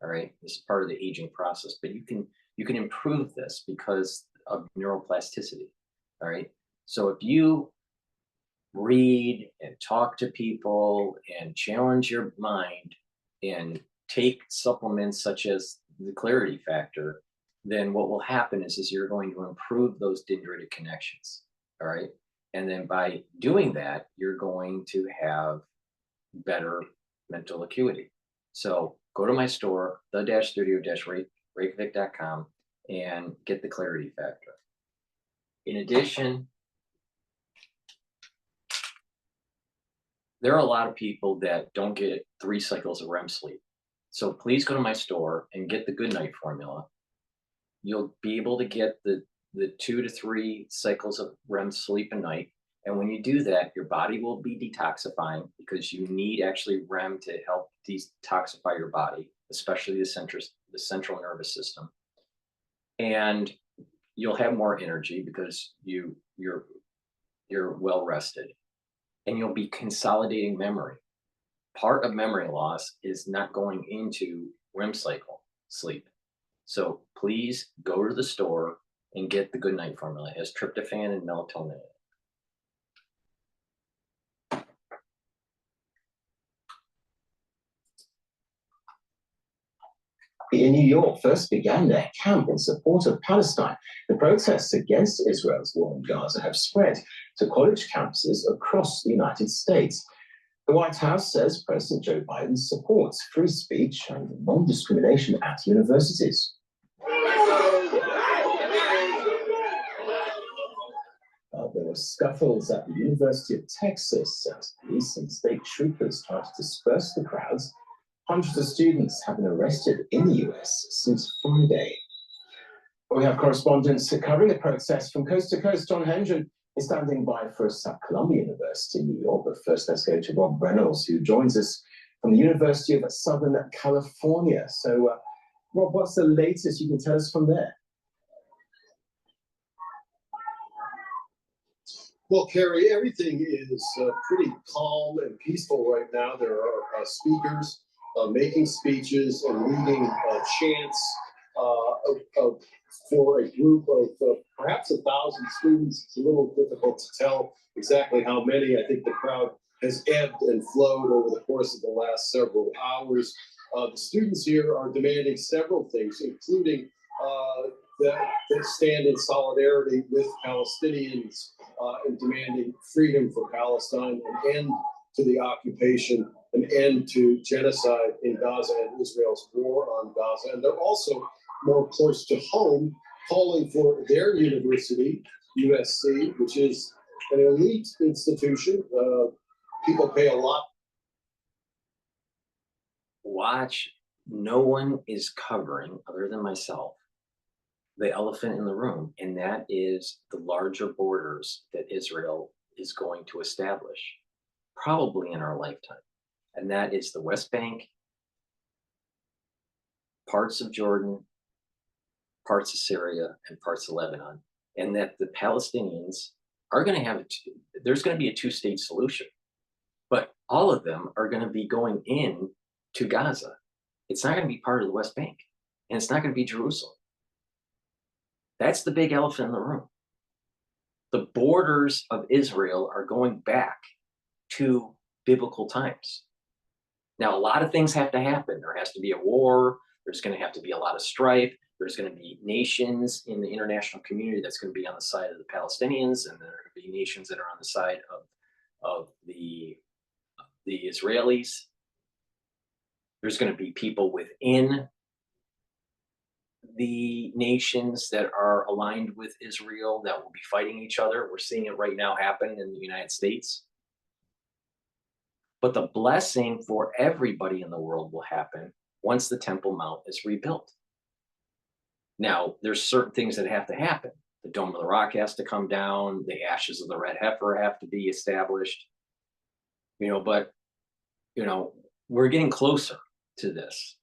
All right. This is part of the aging process, but you can improve this because of neuroplasticity. All right. So if you read and talk to people and challenge your mind and take supplements such as the Clarity Factor, then what will happen is you're going to improve those dendritic connections. All right. And then by doing that, you're going to have better mental acuity. So go to my store, the-studio-reykjavik.com, and get the Clarity Factor. In addition, there are a lot of people that don't get 3 cycles of REM sleep. So please go to my store and get the Good Night formula. You'll be able to get the 2 to 3 cycles of REM sleep a night. And when you do that, your body will be detoxifying because you need actually REM to help detoxify your body, especially the central nervous system. And you'll have more energy because you're well rested, and you'll be consolidating memory. Part of memory loss is not going into REM cycle sleep. So please go to the store and get the Good Night formula. It has tryptophan and melatonin in it. In New York first began their camp in support of Palestine. The protests against Israel's war in Gaza have spread to college campuses across the United States. The White House says President Joe Biden supports free speech and non-discrimination at universities. There were scuffles at the University of Texas as police and state troopers tried to disperse the crowds. Hundreds of students have been arrested in the US since Friday. We have correspondents covering the protests from coast to coast. John Hendren is standing by for us at Columbia University in New York. But first, let's go to Rob Reynolds, who joins us from the University of Southern California. So, Rob, what's the latest you can tell us from there? Well, Carrie, everything is pretty calm and peaceful right now. There are speakers making speeches and leading chants for a group of perhaps 1,000 students. It's a little difficult to tell exactly how many. I think the crowd has ebbed and flowed over the course of the last several hours. The students here are demanding several things, including that stand in solidarity with Palestinians and demanding freedom for Palestine, an end to the occupation, an end to genocide in Gaza and Israel's war on Gaza. And they're also more close to home, calling for their university, USC, which is an elite institution. People pay a lot. Watch, no one is covering, other than myself, the elephant in the room, and that is the larger borders that Israel is going to establish, probably in our lifetime. And that is the West Bank, parts of Jordan, parts of Syria, and parts of Lebanon. And that the Palestinians are going to have, there's going to be a two-state solution, but all of them are going to be going in to Gaza. It's not going to be part of the West Bank, and it's not going to be Jerusalem. That's the big elephant in the room. The borders of Israel are going back to biblical times. Now, a lot of things have to happen. There has to be a war. There's going to have to be a lot of strife. There's going to be nations in the international community that's going to be on the side of the Palestinians, and there are going to be nations that are on the side of the Israelis. There's going to be people within the nations that are aligned with Israel that will be fighting each other. We're seeing it right now happen in the United States. But the blessing for everybody in the world will happen once the Temple Mount is rebuilt. Now, there's certain things that have to happen. The Dome of the Rock has to come down. The ashes of the red heifer have to be established. But we're getting closer to this.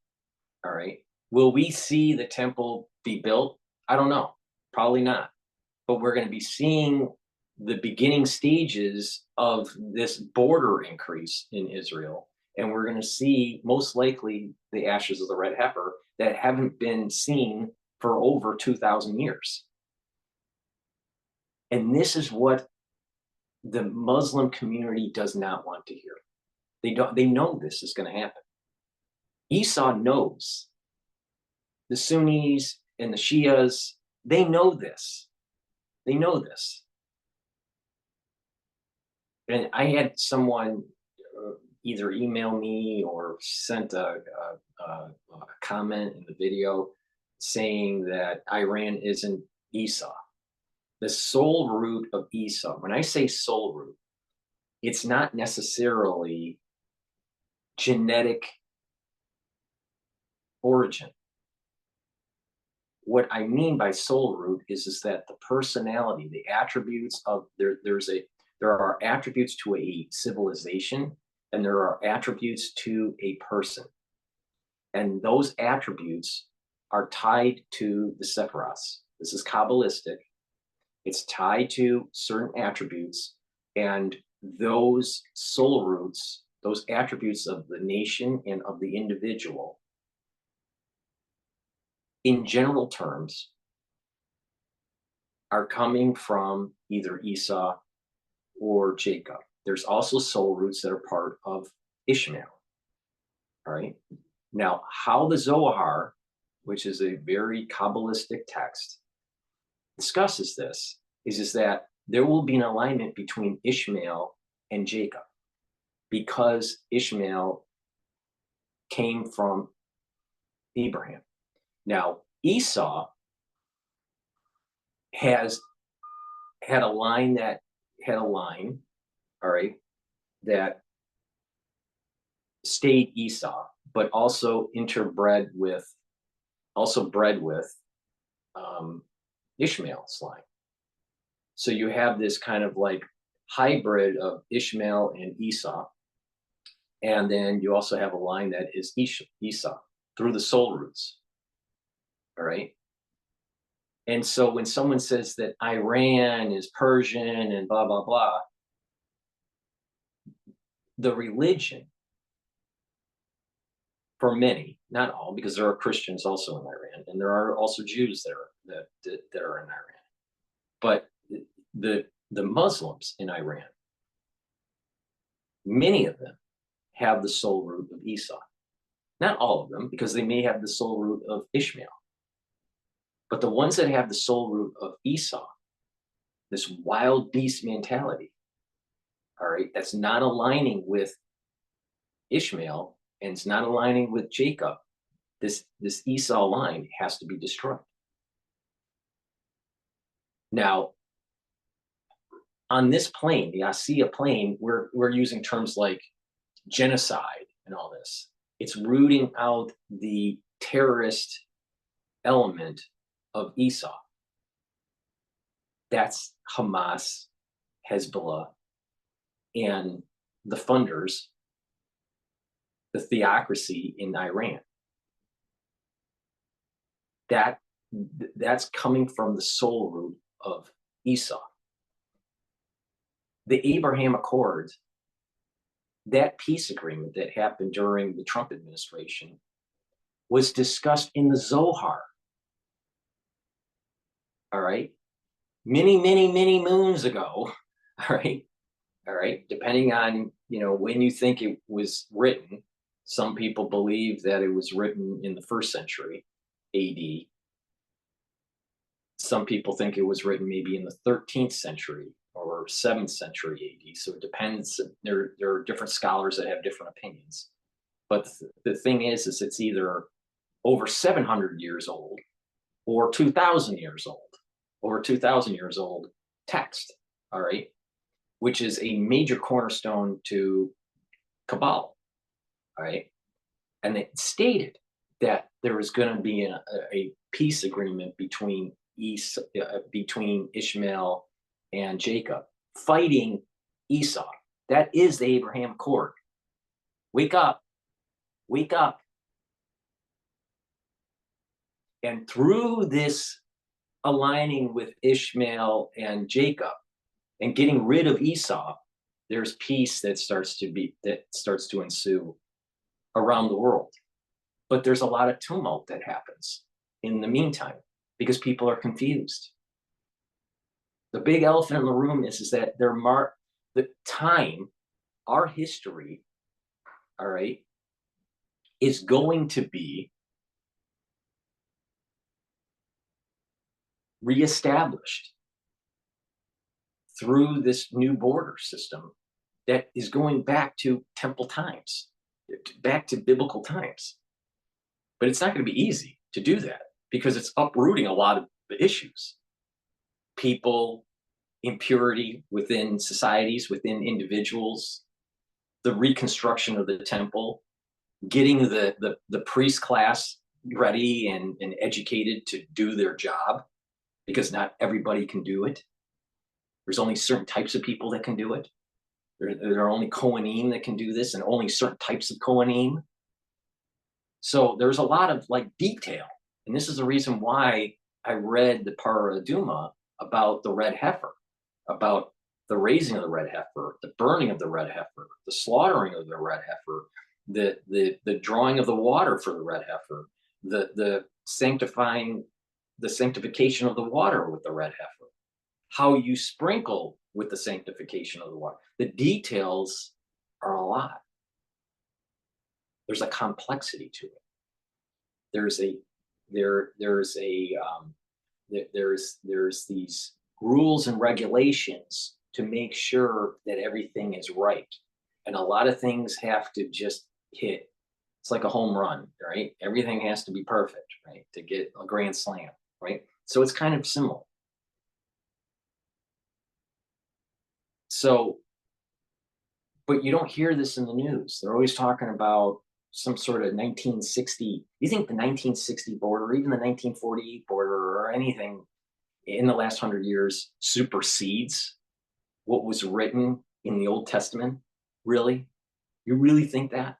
All right. Will we see the temple be built? I don't know. Probably not. But we're going to be seeing the beginning stages of this border increase in Israel. And we're going to see most likely the ashes of the red heifer that haven't been seen for over 2,000 years. And this is what the Muslim community does not want to hear. They know this is going to happen. Esau knows. The Sunnis and the Shias, they know this. They know this. And I had someone either email me or sent a comment in the video saying that Iran isn't Esau. The soul root of Esau, when I say soul root, it's not necessarily genetic origin. What I mean by soul root is that the personality, the attributes of there are attributes to a civilization and there are attributes to a person. And those attributes are tied to the Sephiroths. This is Kabbalistic. It's tied to certain attributes, and those soul roots, those attributes of the nation and of the individual, in general terms, are coming from either Esau or Jacob. There's also soul roots that are part of Ishmael. All right. Now, how the Zohar, which is a very Kabbalistic text, discusses this is that there will be an alignment between Ishmael and Jacob, because Ishmael came from Abraham. Now, Esau had a line, all right, that stayed Esau, but also bred with Ishmael's line. So you have this kind of like hybrid of Ishmael and Esau. And then you also have a line that is Esau through the soul roots. All right. And so when someone says that Iran is Persian and blah, blah, blah, the religion, for many, not all, because there are Christians also in Iran, and there are also Jews that are in Iran. But the Muslims in Iran, many of them have the soul root of Esau. Not all of them, because they may have the soul root of Ishmael. But the ones that have the soul root of Esau, this wild beast mentality, all right, that's not aligning with Ishmael and it's not aligning with Jacob, this Esau line has to be destroyed. Now, on this plane, the ASEA plane, we're using terms like genocide and all this. It's rooting out the terrorist element of Esau. That's Hamas, Hezbollah, and the funders, the theocracy in Iran. That's coming from the soul root of Esau. The Abraham Accords, that peace agreement that happened during the Trump administration, was discussed in the Zohar. All right. Many, many, many moons ago. All right. All right. Depending on, when you think it was written, some people believe that it was written in the 1st century AD. Some people think it was written maybe in the 13th century or 7th century AD. So it depends. There are different scholars that have different opinions. But the thing is it's either over 700 years old or 2,000 years old, over 2,000 years old text, all right, which is a major cornerstone to Kabbalah, all right? And it stated that there was going to be a peace agreement between Ishmael and Jacob, fighting Esau. That is the Abraham Accord. Wake up. Wake up. And through this aligning with Ishmael and Jacob and getting rid of Esau, there's peace that starts to ensue around the world. But there's a lot of tumult that happens in the meantime because people are confused. The big elephant in the room is that the time, our history, all right, is going to be reestablished through this new border system that is going back to temple times, back to biblical times. But it's not going to be easy to do that because it's uprooting a lot of the issues. People, impurity within societies, within individuals, the reconstruction of the temple, getting the priest class ready and educated to do their job, because not everybody can do it. There's only certain types of people that can do it. There are only Kohanim that can do this, and only certain types of Kohanim. So there's a lot of like detail, and this is the reason why I read the Paraduma about the red heifer, about the raising of the red heifer, the burning of the red heifer, the slaughtering of the red heifer, the drawing of the water for the red heifer, the sanctification of the water with the red heifer, how you sprinkle with the sanctification of the water. The details are a lot. There's a complexity to it. There's these rules and regulations to make sure that everything is right. And a lot of things have to just hit. It's like a home run, right? Everything has to be perfect, right? To get a grand slam, right? So it's kind of similar. So, but you don't hear this in the news. They're always talking about some sort of 1960. You think the 1960 border, or even the 1948 border, or anything in the last 100 years supersedes what was written in the Old Testament? Really? You really think that?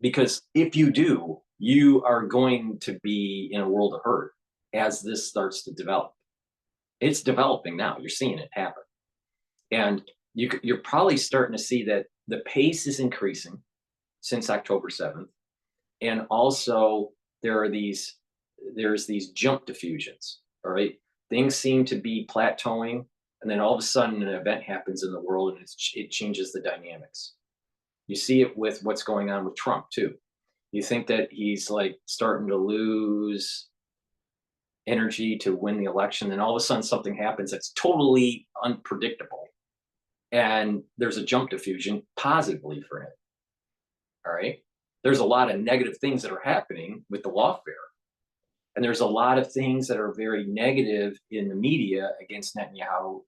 Because if you do, you are going to be in a world of hurt as this starts to develop. It's developing now. You're seeing it happen. And you're probably starting to see that the pace is increasing since October 7th. And also there's these jump diffusions, all right? Things seem to be plateauing, and then all of a sudden an event happens in the world and it changes the dynamics. You see it with what's going on with Trump too. You think that he's like starting to lose energy to win the election, then all of a sudden something happens that's totally unpredictable. And there's a jump diffusion positively for him. All right. There's a lot of negative things that are happening with the lawfare. And there's a lot of things that are very negative in the media against Netanyahu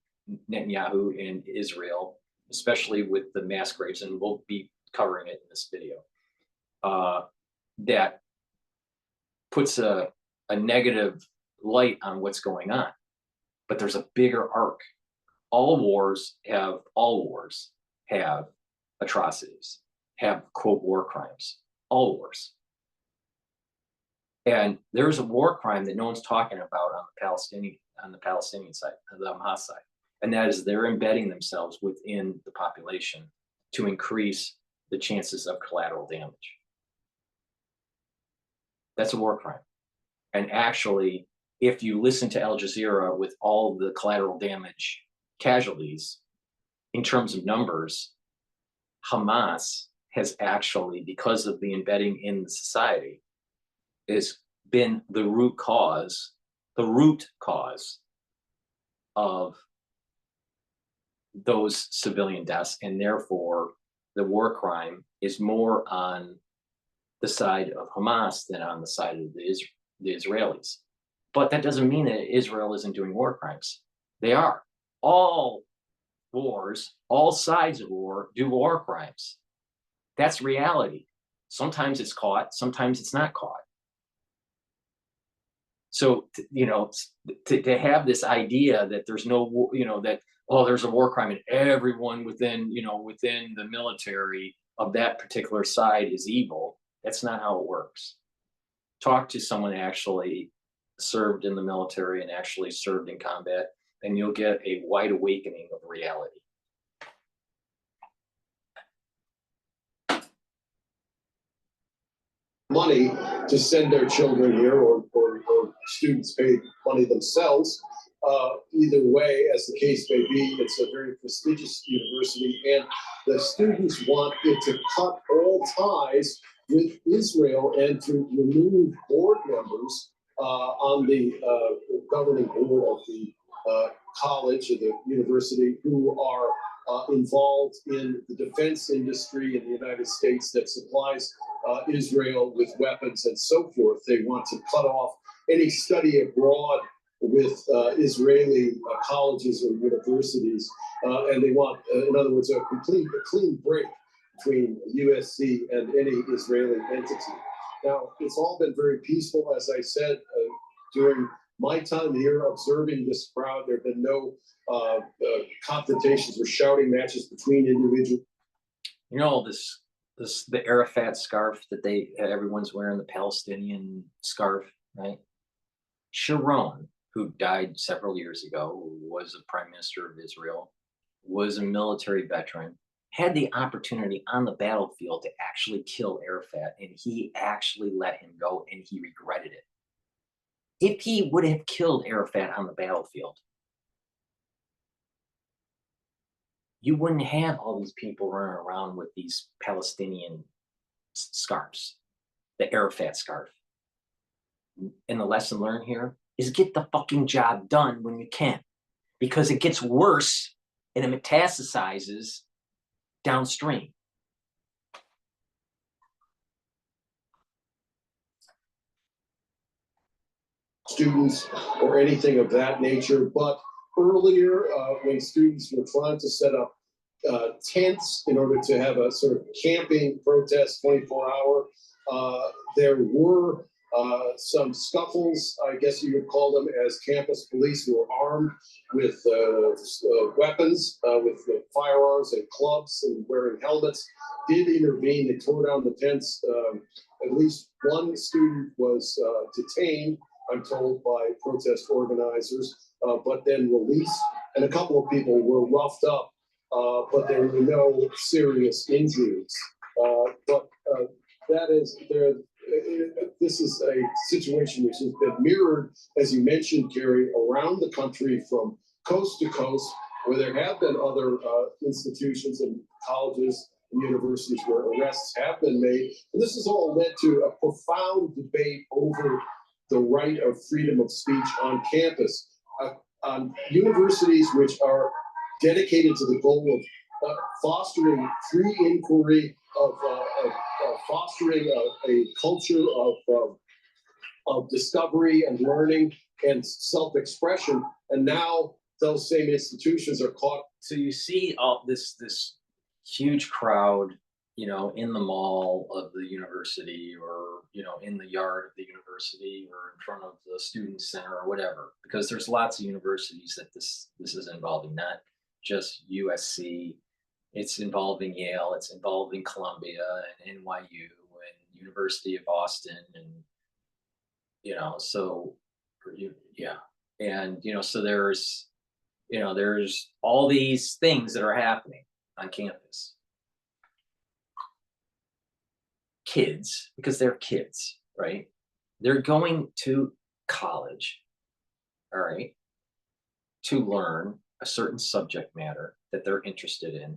and Israel, especially with the mass graves, and we'll be covering it in this video, that puts a negative light on what's going on. But there's a bigger arc. All wars have atrocities, have, quote, war crimes. All wars. And there's a war crime that no one's talking about on the Palestinian side, the Hamas side. And that is they're embedding themselves within the population to increase the chances of collateral damage. That's a war crime. And actually, if you listen to Al Jazeera with all the collateral damage casualties, in terms of numbers, Hamas has actually, because of the embedding in the society, has been the root cause of those civilian deaths, and therefore the war crime is more on the side of Hamas than on the side of the Israelis. But that doesn't mean that Israel isn't doing war crimes. They are. All wars, all sides of war do war crimes. That's reality. Sometimes it's caught, sometimes it's not caught. So, to have this idea that there's no, that, oh, there's a war crime and everyone within the military of that particular side is evil, that's not how it works. Talk to someone who actually served in the military and actually served in combat, and you'll get a wide awakening of reality. Money to send their children here, or students pay money themselves. Either way, as the case may be, it's a very prestigious university, and the students want it to cut all ties with Israel and to remove board members on the governing board of the college or the university who are involved in the defense industry in the United States that supplies Israel with weapons and so forth. They want to cut off any study abroad with Israeli colleges or universities, and they want, in other words, a clean break between USC and any Israeli entity. Now, it's all been very peaceful, as I said, during my time here observing this crowd, there have been no confrontations or shouting matches between individuals. You know, the Arafat scarf that everyone's wearing, the Palestinian scarf, right? Sharon, who died several years ago, who was the prime minister of Israel, was a military veteran, had the opportunity on the battlefield to actually kill Arafat, and he actually let him go, and he regretted it. If he would have killed Arafat on the battlefield, you wouldn't have all these people running around with these Palestinian scarves, the Arafat scarf. And the lesson learned here is get the fucking job done when you can, because it gets worse and it metastasizes downstream. Students or anything of that nature, but earlier when students were trying to set up tents in order to have a sort of camping protest 24-hour, there were some scuffles, I guess you would call them, as campus police who were armed with weapons, with firearms and clubs and wearing helmets, did intervene. They tore down the tents. At least one student was detained, I'm told, by protest organizers, but then released. And a couple of people were roughed up, but there were no serious injuries. But that is there. This is a situation which has been mirrored, as you mentioned, Gary, around the country from coast to coast, where there have been other institutions and colleges and universities where arrests have been made. And this has all led to a profound debate over the right of freedom of speech on campus. Universities which are dedicated to the goal of fostering free inquiry, of fostering a culture of discovery and learning and self-expression, and now those same institutions are caught. So you see all this huge crowd, you know, in the mall of the university, or, you know, in the yard of the university, or in front of the student center, or whatever, because there's lots of universities that this is involving, not just USC. It's involving Yale, it's involving Columbia and NYU and University of Austin, and, you know, so, yeah. And, you know, so there's all these things that are happening on campus. Kids, because they're kids, right? They're going to college, all right, to learn a certain subject matter that they're interested in.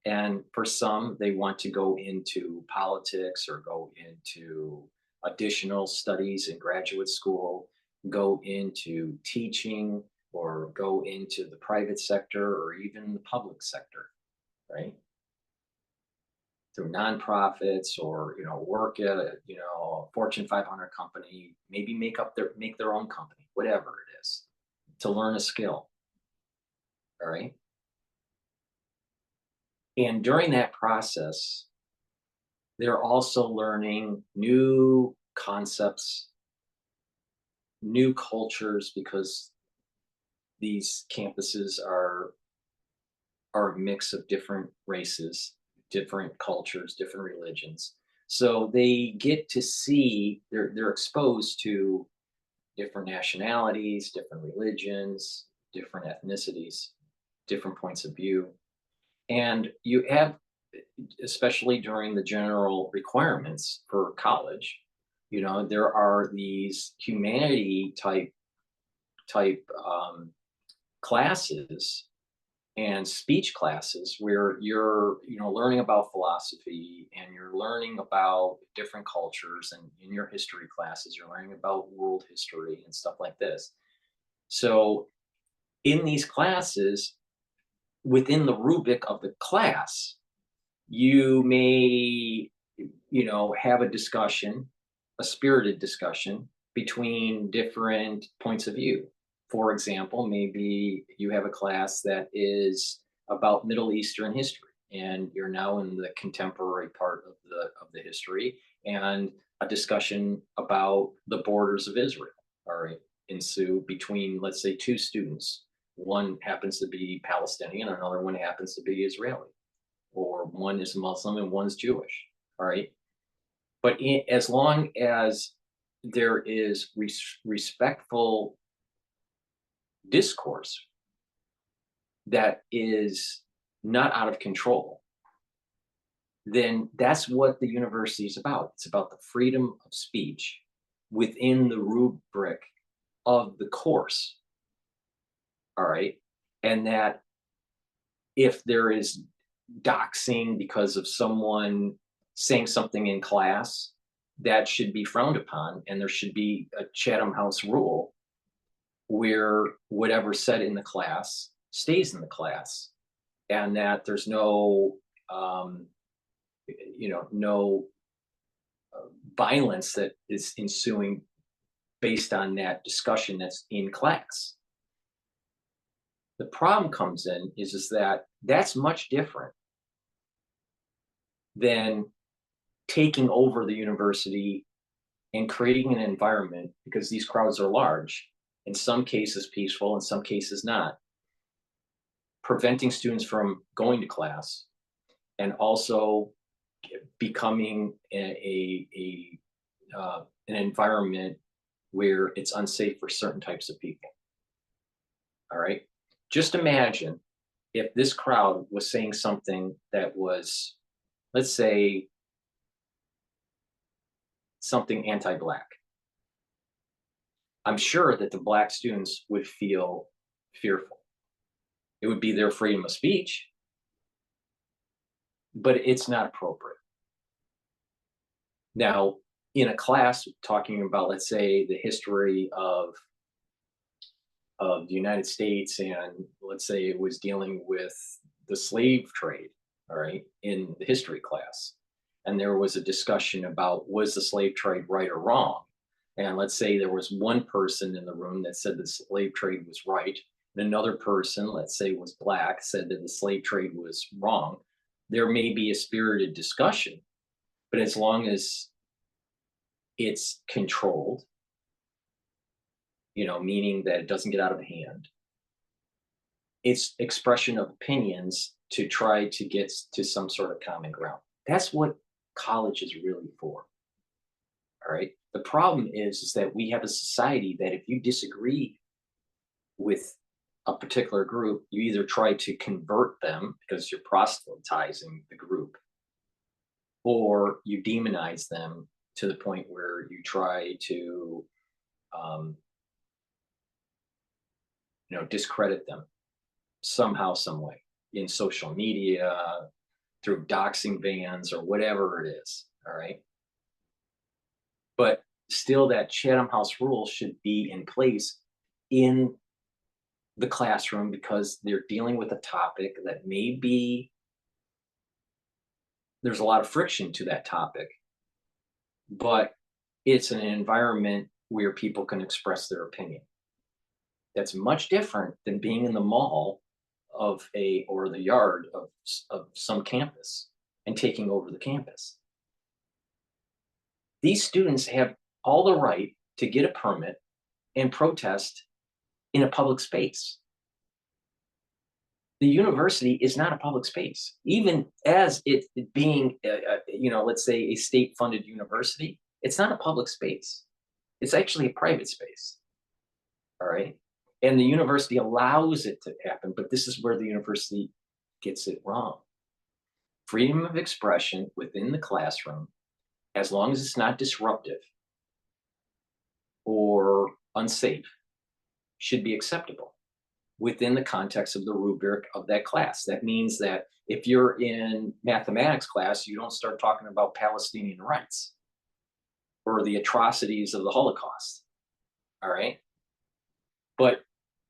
And for some, they want to go into politics or go into additional studies in graduate school, go into teaching, or go into the private sector or even the public sector, right? Through nonprofits, or, you know, work at a, you know, Fortune 500 company, maybe make their own company, whatever it is, to learn a skill, all right? And during that process, they're also learning new concepts, new cultures, because these campuses are a mix of different races, different cultures, different religions. So they get to see, they're exposed to different nationalities, different religions, different ethnicities, different points of view. And you have, especially during the general requirements for college, you know, there are these humanity type classes and speech classes where you're, you know, learning about philosophy, and you're learning about different cultures, and in your history classes, you're learning about world history and stuff like this. So in these classes, within the rubric of the class, you may, you know, have a discussion, a spirited discussion between different points of view. For example, maybe you have a class that is about Middle Eastern history, and you're now in the contemporary part of the history, and a discussion about the borders of Israel. All right. ensue between, let's say, two students. One happens to be Palestinian, another one happens to be Israeli, or one is Muslim and one's Jewish. All right. But as long as there is respectful discourse that is not out of control, then that's what the university is about. It's about the freedom of speech within the rubric of the course. All right. And that if there is doxing because of someone saying something in class, that should be frowned upon. And there should be a Chatham House rule where whatever's said in the class stays in the class, and that there's no, no violence that is ensuing based on that discussion that's in class. The problem comes in is that that's much different than taking over the university and creating an environment, because these crowds are large, in some cases peaceful, in some cases not, preventing students from going to class, and also becoming an environment where it's unsafe for certain types of people. All right. Just imagine if this crowd was saying something that was, let's say, something anti-Black. I'm sure that the Black students would feel fearful. It would be their freedom of speech, but it's not appropriate. Now, in a class talking about, let's say, the history of the United States, and let's say it was dealing with the slave trade, all right, in the history class, and there was a discussion about, was the slave trade right or wrong? And let's say there was one person in the room that said the slave trade was right, and another person, let's say was Black, said that the slave trade was wrong. There may be a spirited discussion, but as long as it's controlled, meaning that it doesn't get out of hand, it's expression of opinions to try to get to some sort of common ground. That's what college is really for. All right. The problem is that we have a society that if you disagree with a particular group, you either try to convert them because you're proselytizing the group, or you demonize them to the point where you try to discredit them somehow, some way, in social media, through doxing bans or whatever it is. All right. But still, that Chatham House rule should be in place in the classroom, because they're dealing with a topic that there's a lot of friction to that topic, but it's an environment where people can express their opinion. That's much different than being in the mall or the yard of some campus and taking over the campus. These students have all the right to get a permit and protest in a public space. The university is not a public space, even as it being, let's say a state-funded university. It's not a public space. It's actually a private space. All right. And the university allows it to happen, but this is where the university gets it wrong. Freedom of expression within the classroom, as long as it's not disruptive or unsafe, should be acceptable within the context of the rubric of that class. That means that if you're in mathematics class, you don't start talking about Palestinian rights or the atrocities of the Holocaust. All right. But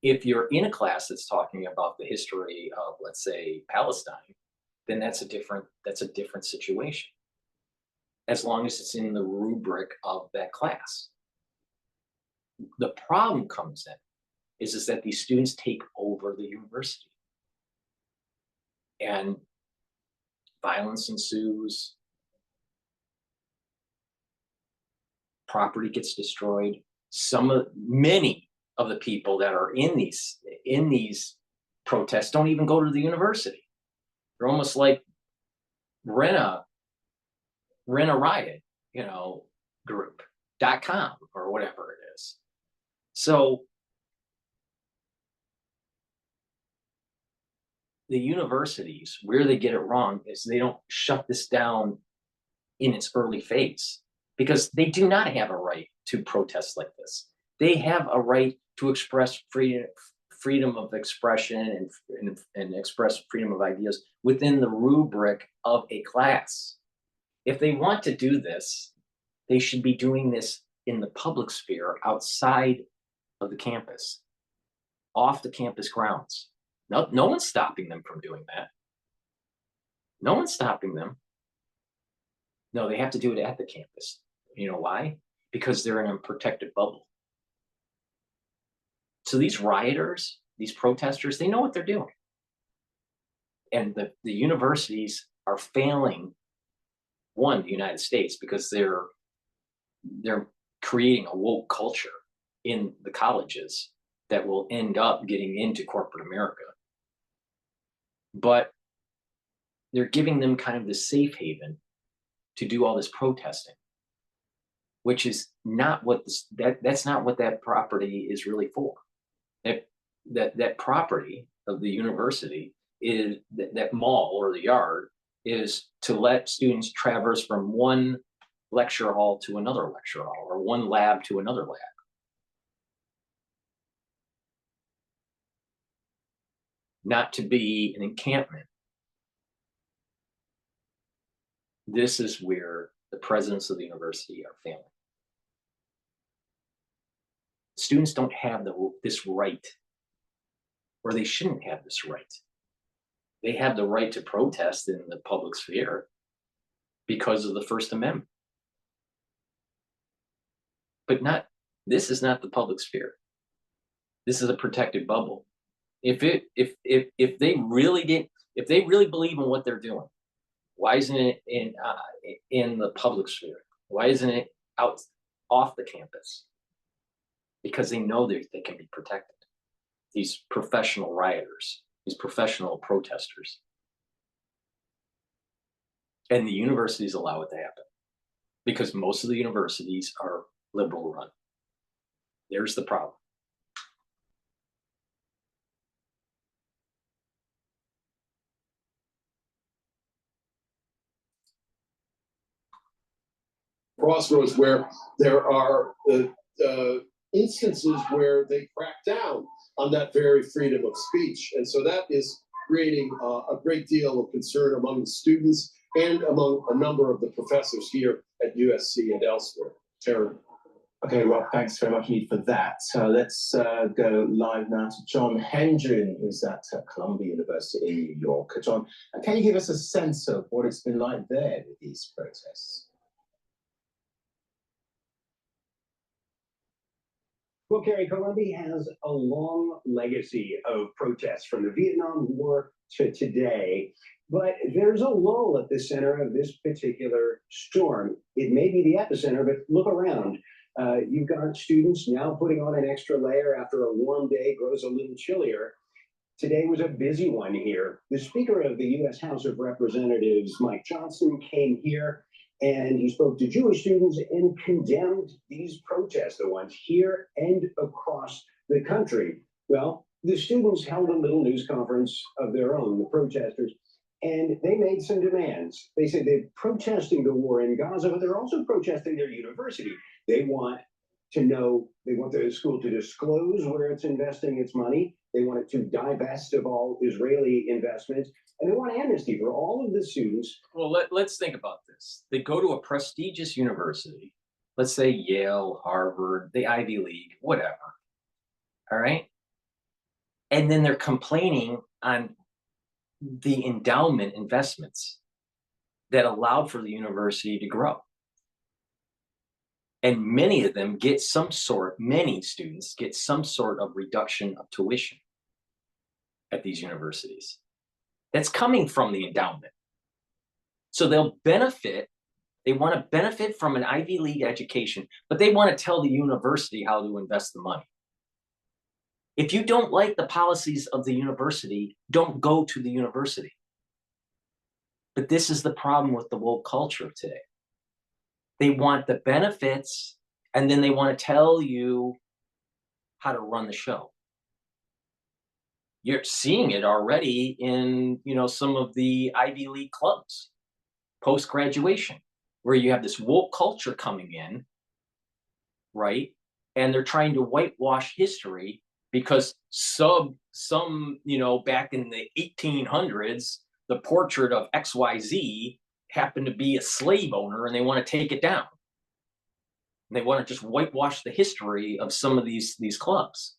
if you're in a class that's talking about the history of, let's say, Palestine, then that's a different situation, as long as it's in the rubric of that class. The problem comes in is that these students take over the university, and violence ensues, property gets destroyed. Many of the people that are in these protests don't even go to the university. They're almost like rent a riot, group.com or whatever it is. So the universities, where they get it wrong is they don't shut this down in its early phase, because they do not have a right to protest like this. They have a right to express freedom of expression and express freedom of ideas within the rubric of a class. If they want to do this, they should be doing this in the public sphere outside of the campus, off the campus grounds. No one's stopping them from doing that. No one's stopping them. No, they have to do it at the campus. You know why? Because they're in a protected bubble. So these rioters, these protesters, they know what they're doing. And the universities are failing, one, the United States, because they're creating a woke culture in the colleges that will end up getting into corporate America. But they're giving them kind of this safe haven to do all this protesting, which is not what that's not what that property is really for. That property of the university is that mall or the yard is to let students traverse from one lecture hall to another lecture hall, or one lab to another lab. Not to be an encampment. This is where the presidents of the university are failing. Students don't have this right, or they shouldn't have this right. They have the right to protest in the public sphere because of the First Amendment. But this is not the public sphere. This is a protected bubble. If they really believe in what they're doing, why isn't it in the public sphere? Why isn't it off the campus? Because they know they can be protected. These professional rioters, these professional protesters. And the universities allow it to happen, because most of the universities are liberal run. There's the problem. Crossroads where there are instances where they crack down on that very freedom of speech. And so that is creating a great deal of concern among the students and among a number of the professors here at USC and elsewhere. Terry. Okay, well, thanks very much, Need, for that. Let's go live now to John Hendren, who's at Columbia University in New York. John, can you give us a sense of what it's been like there with these protests? Well, Kerry, Columbia has a long legacy of protests from the Vietnam War to today, but there's a lull at the center of this particular storm. It may be the epicenter, but look around. You've got students now putting on an extra layer after a warm day grows a little chillier. Today was a busy one here. The Speaker of the U.S. House of Representatives, Mike Johnson, came here and he spoke to Jewish students and condemned these protests, the ones here and across the country. Well, the students held a little news conference of their own, the protesters, and they made some demands. They said they're protesting the war in Gaza, but they're also protesting their university. They want to know, they want the school to disclose where it's investing its money. They want it to divest of all Israeli investments. And they want amnesty for all of the students. Well, let's think about this. They go to a prestigious university, let's say Yale, Harvard, the Ivy League, whatever. All right. And then they're complaining on the endowment investments that allowed for the university to grow. And many of them get many students get some sort of reduction of tuition at these universities. That's coming from the endowment. So they'll benefit, they want to benefit from an Ivy League education, but they want to tell the university how to invest the money. If you don't like the policies of the university, don't go to the university. But this is the problem with the woke culture today. They want the benefits, and then they want to tell you how to run the show. You're seeing it already in, some of the Ivy League clubs post-graduation, where you have this woke culture coming in, right? And they're trying to whitewash history because some, back in the 1800s, the portrait of XYZ happened to be a slave owner, and they want to take it down. And they want to just whitewash the history of some of these clubs.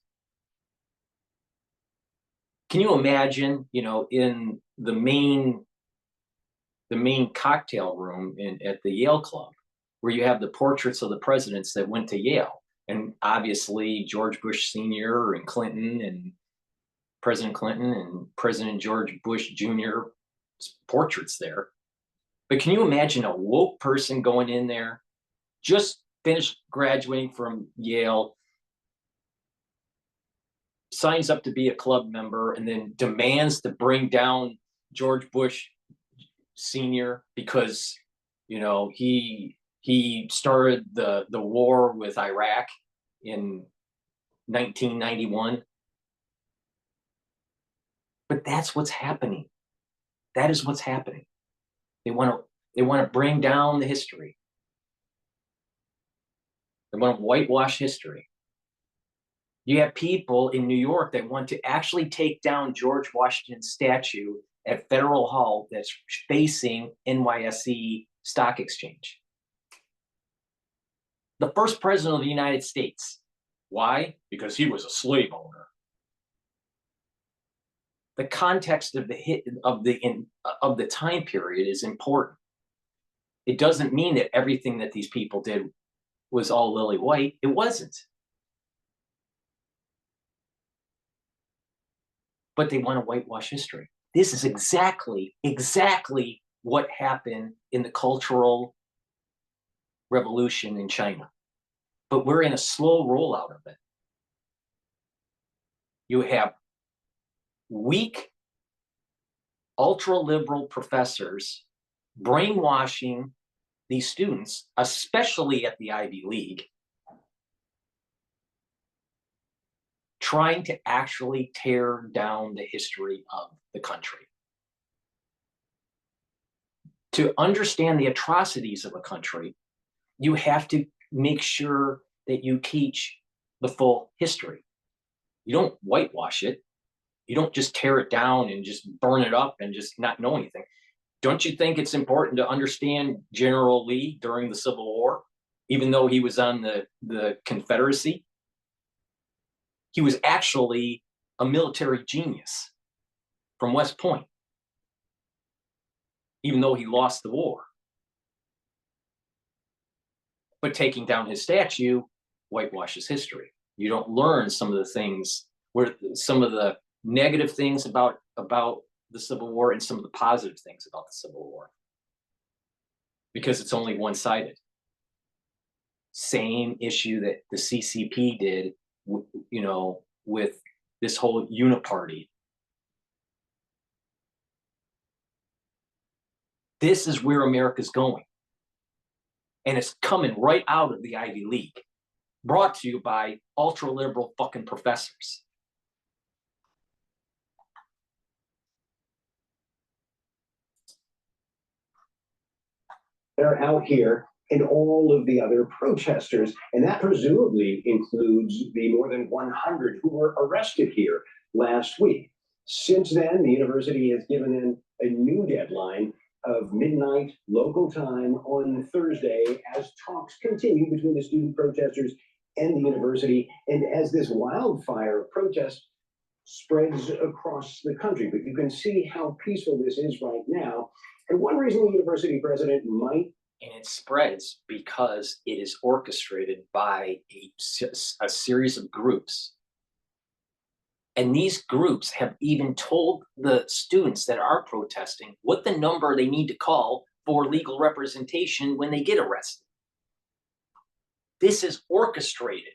Can you imagine, in the main cocktail room at the Yale Club, where you have the portraits of the presidents that went to Yale, and obviously George Bush Sr. and Clinton and President Clinton and President George Bush Jr. portraits there. But can you imagine a woke person going in there, just finished graduating from Yale, signs up to be a club member, and then demands to bring down George Bush Sr. because, he started the war with Iraq in 1991. But that's what's happening. That is what's happening. They want to bring down the history. They want to whitewash history. You have people in New York that want to actually take down George Washington's statue at Federal Hall that's facing NYSE Stock Exchange. The first president of the United States. Why? Because he was a slave owner. The context of the time period is important. It doesn't mean that everything that these people did was all lily white. It wasn't. But they want to whitewash history. This is exactly what happened in the Cultural Revolution in China. But we're in a slow rollout of it. You have weak, ultra-liberal professors brainwashing these students, especially at the Ivy League, trying to actually tear down the history of the country. To understand the atrocities of a country, you have to make sure that you teach the full history. You don't whitewash it. You don't just tear it down and just burn it up and just not know anything. Don't you think it's important to understand General Lee during the Civil War, even though he was on the Confederacy? He was actually a military genius from West Point, even though he lost the war. But taking down his statue whitewashes history. You don't learn some of the things, where some of the negative things about the Civil War and some of the positive things about the Civil War, because it's only one-sided. Same issue that the CCP did, with this whole uniparty. This is where America's going. And it's coming right out of the Ivy League, brought to you by ultra-liberal fucking professors. They're out here and all of the other protesters, and that presumably includes the more than 100 who were arrested here last week. Since then, the university has given in a new deadline of midnight local time on Thursday as talks continue between the student protesters and the university, and as this wildfire of protest spreads across the country. But you can see how peaceful this is right now. And one reason the university president might... And it spreads because it is orchestrated by a series of groups. And these groups have even told the students that are protesting what the number they need to call for legal representation when they get arrested. This is orchestrated.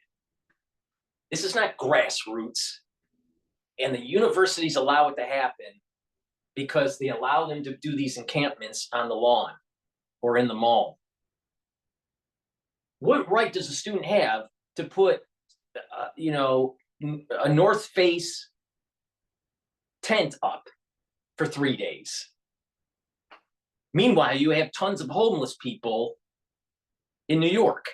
This is not grassroots. And the universities allow it to happen because they allow them to do these encampments on the lawn or in the mall. What right does a student have to put, you know, a North Face tent up for 3 days? Meanwhile, you have tons of homeless people in New York.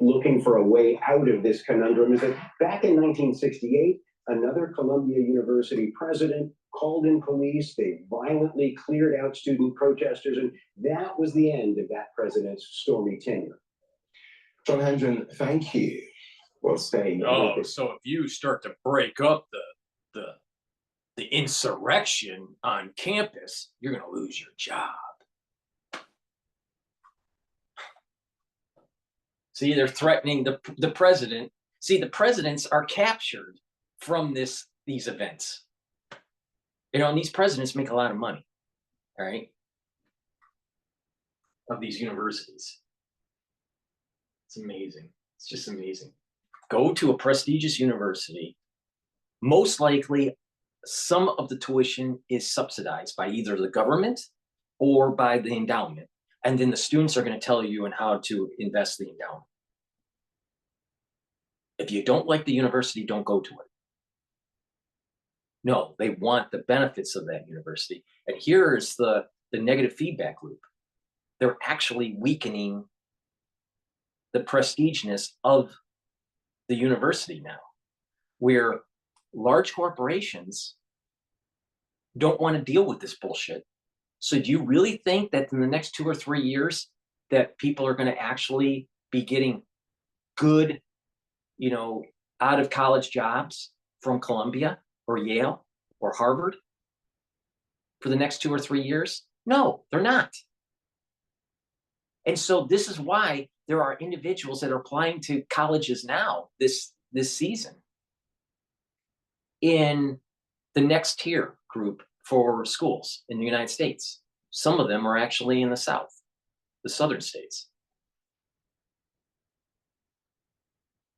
Looking for a way out of this conundrum is that back in 1968, another Columbia University president called in police. They violently cleared out student protesters, and that was the end of that president's stormy tenure. John Hendren, thank you. Well, staying. Oh, so if you start to break up the insurrection on campus, you're going to lose your job. See, they're threatening the president. See, the presidents are captured from these events. You know, and these presidents make a lot of money, all right, of these universities. It's amazing. It's just amazing. Go to a prestigious university. Most likely, some of the tuition is subsidized by either the government or by the endowment. And then the students are going to tell you on how to invest the endowment. If you don't like the university, don't go to it. No, they want the benefits of that university. And here's the negative feedback loop. They're actually weakening the prestigeness of the university now, where large corporations don't want to deal with this bullshit. So do you really think that in the next 2 or 3 years that people are going to actually be getting good, you know, out of college jobs from Columbia or Yale or Harvard for the next 2 or 3 years? No, they're not. And so this is why there are individuals that are applying to colleges now this season in the next tier group for schools in the United States. Some of them are actually in the South, the southern states.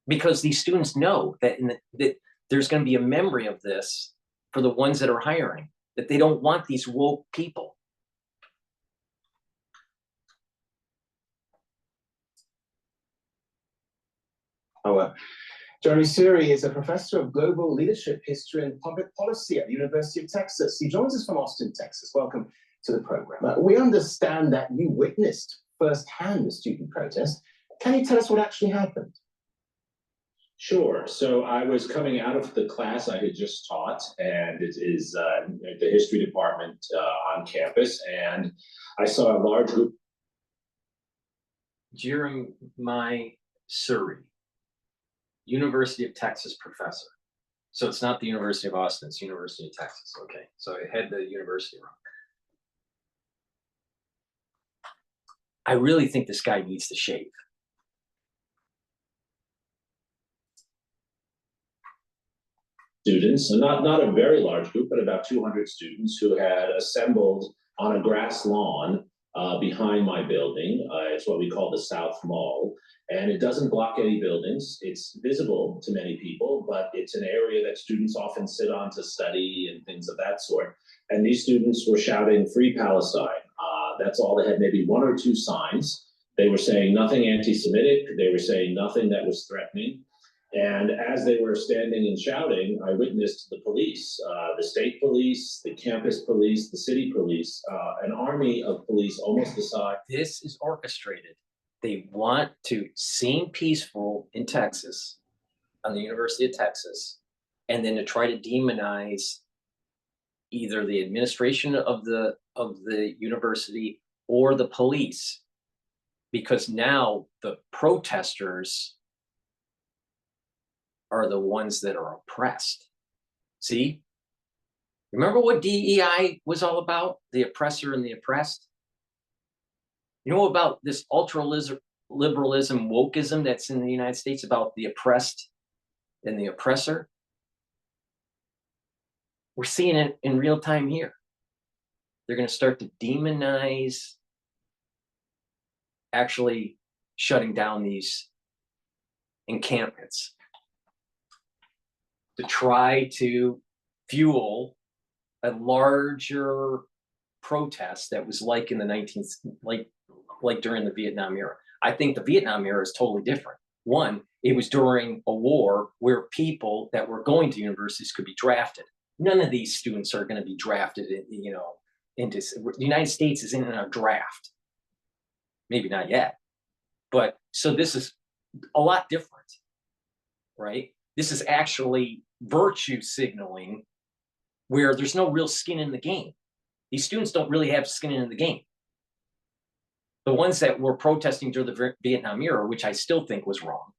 Because these students know that, that there's going to be a memory of this for the ones that are hiring, that they don't want these woke people. Jeremy Suri is a professor of global leadership history and public policy at the University of Texas. He joins us from Austin, Texas. Welcome to the program. We understand that you witnessed firsthand the student protest. Can you tell us what actually happened? Sure. So I was coming out of the class I had just taught, and it is the history department on campus, and I saw a large group. Jeremy Suri, University of Texas professor. So it's not the University of Austin, it's University of Texas. Okay, so I had the university wrong. I really think this guy needs to shave. Students, and not a very large group, but about 200 students who had assembled on a grass lawn behind my building. It's what we call the South Mall, and it doesn't block any buildings. It's visible to many people, but it's an area that students often sit on to study and things of that sort. And these students were shouting "Free Palestine." That's all. They had maybe 1 or 2 signs. They were saying nothing anti-Semitic. They were saying nothing that was threatening. And as they were standing and shouting, I witnessed the police, the state police, the campus police, the city police, an army of police almost the size. This is orchestrated. They want to seem peaceful in Texas, on the University of Texas, and then to try to demonize either the administration of the university or the police, because now the protesters are the ones that are oppressed. See? Remember what DEI was all about? The oppressor and the oppressed? You know about this ultra-liberalism, wokeism that's in the United States about the oppressed and the oppressor? We're seeing it in real time here. They're going to start to demonize actually shutting down these encampments to try to fuel a larger protest that was like in the 19th, like during the Vietnam era. I think the Vietnam era is totally different. One, it was during a war where people that were going to universities could be drafted. None of these students are going to be drafted, into the United States isn't in a draft. Maybe not yet, but so this is a lot different, right? This is actually virtue signaling where there's no real skin in the game. These students don't really have skin in the game. The ones that were protesting during the Vietnam era, which I still think was wrong,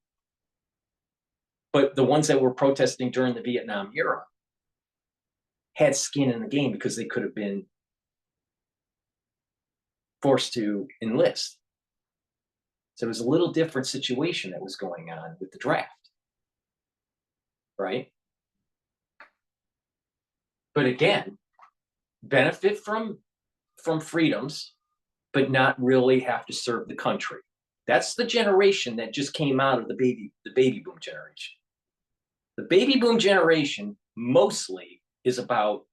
but the ones that were protesting during the Vietnam era had skin in the game because they could have been forced to enlist. So it was a little different situation that was going on with the draft, right? But again, benefit from freedoms, but not really have to serve the country. That's the generation that just came out of the baby boom generation. The baby boom generation mostly is about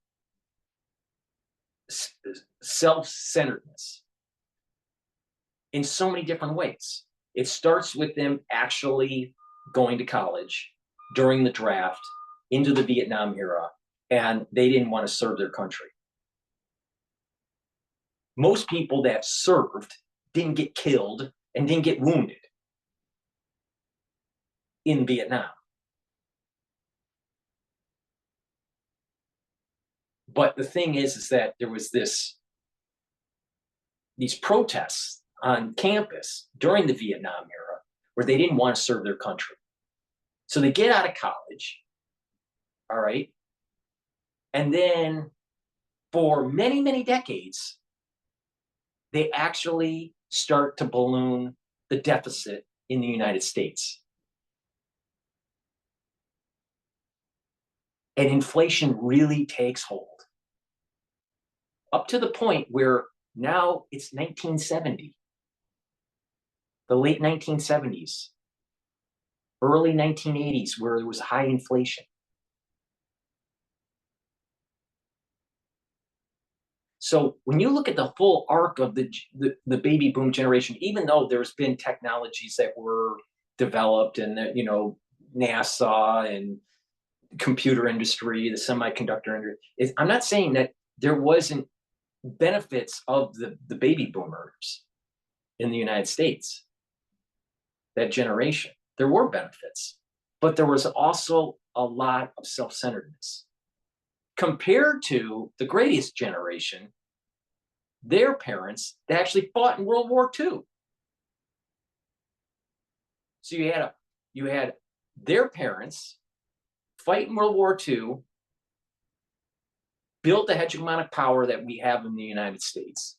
self-centeredness in so many different ways. It starts with them actually going to college during the draft into the Vietnam era, and they didn't want to serve their country. Most people that served didn't get killed and didn't get wounded in Vietnam. But the thing is that there was these protests on campus during the Vietnam era where they didn't want to serve their country. So they get out of college, all right? And then for many, many decades, they actually start to balloon the deficit in the United States. And inflation really takes hold. Up to the point where now it's 1970, the late 1970s, early 1980s, where there was high inflation. So when you look at the full arc of the baby boom generation, even though there's been technologies that were developed and NASA and computer industry, the semiconductor industry, I'm not saying that there wasn't benefits of the baby boomers in the United States, that generation. There were benefits, but there was also a lot of self-centeredness. Compared to the greatest generation, their parents, they actually fought in World War II. So you had their parents fight in World War II, built the hegemonic power that we have in the United States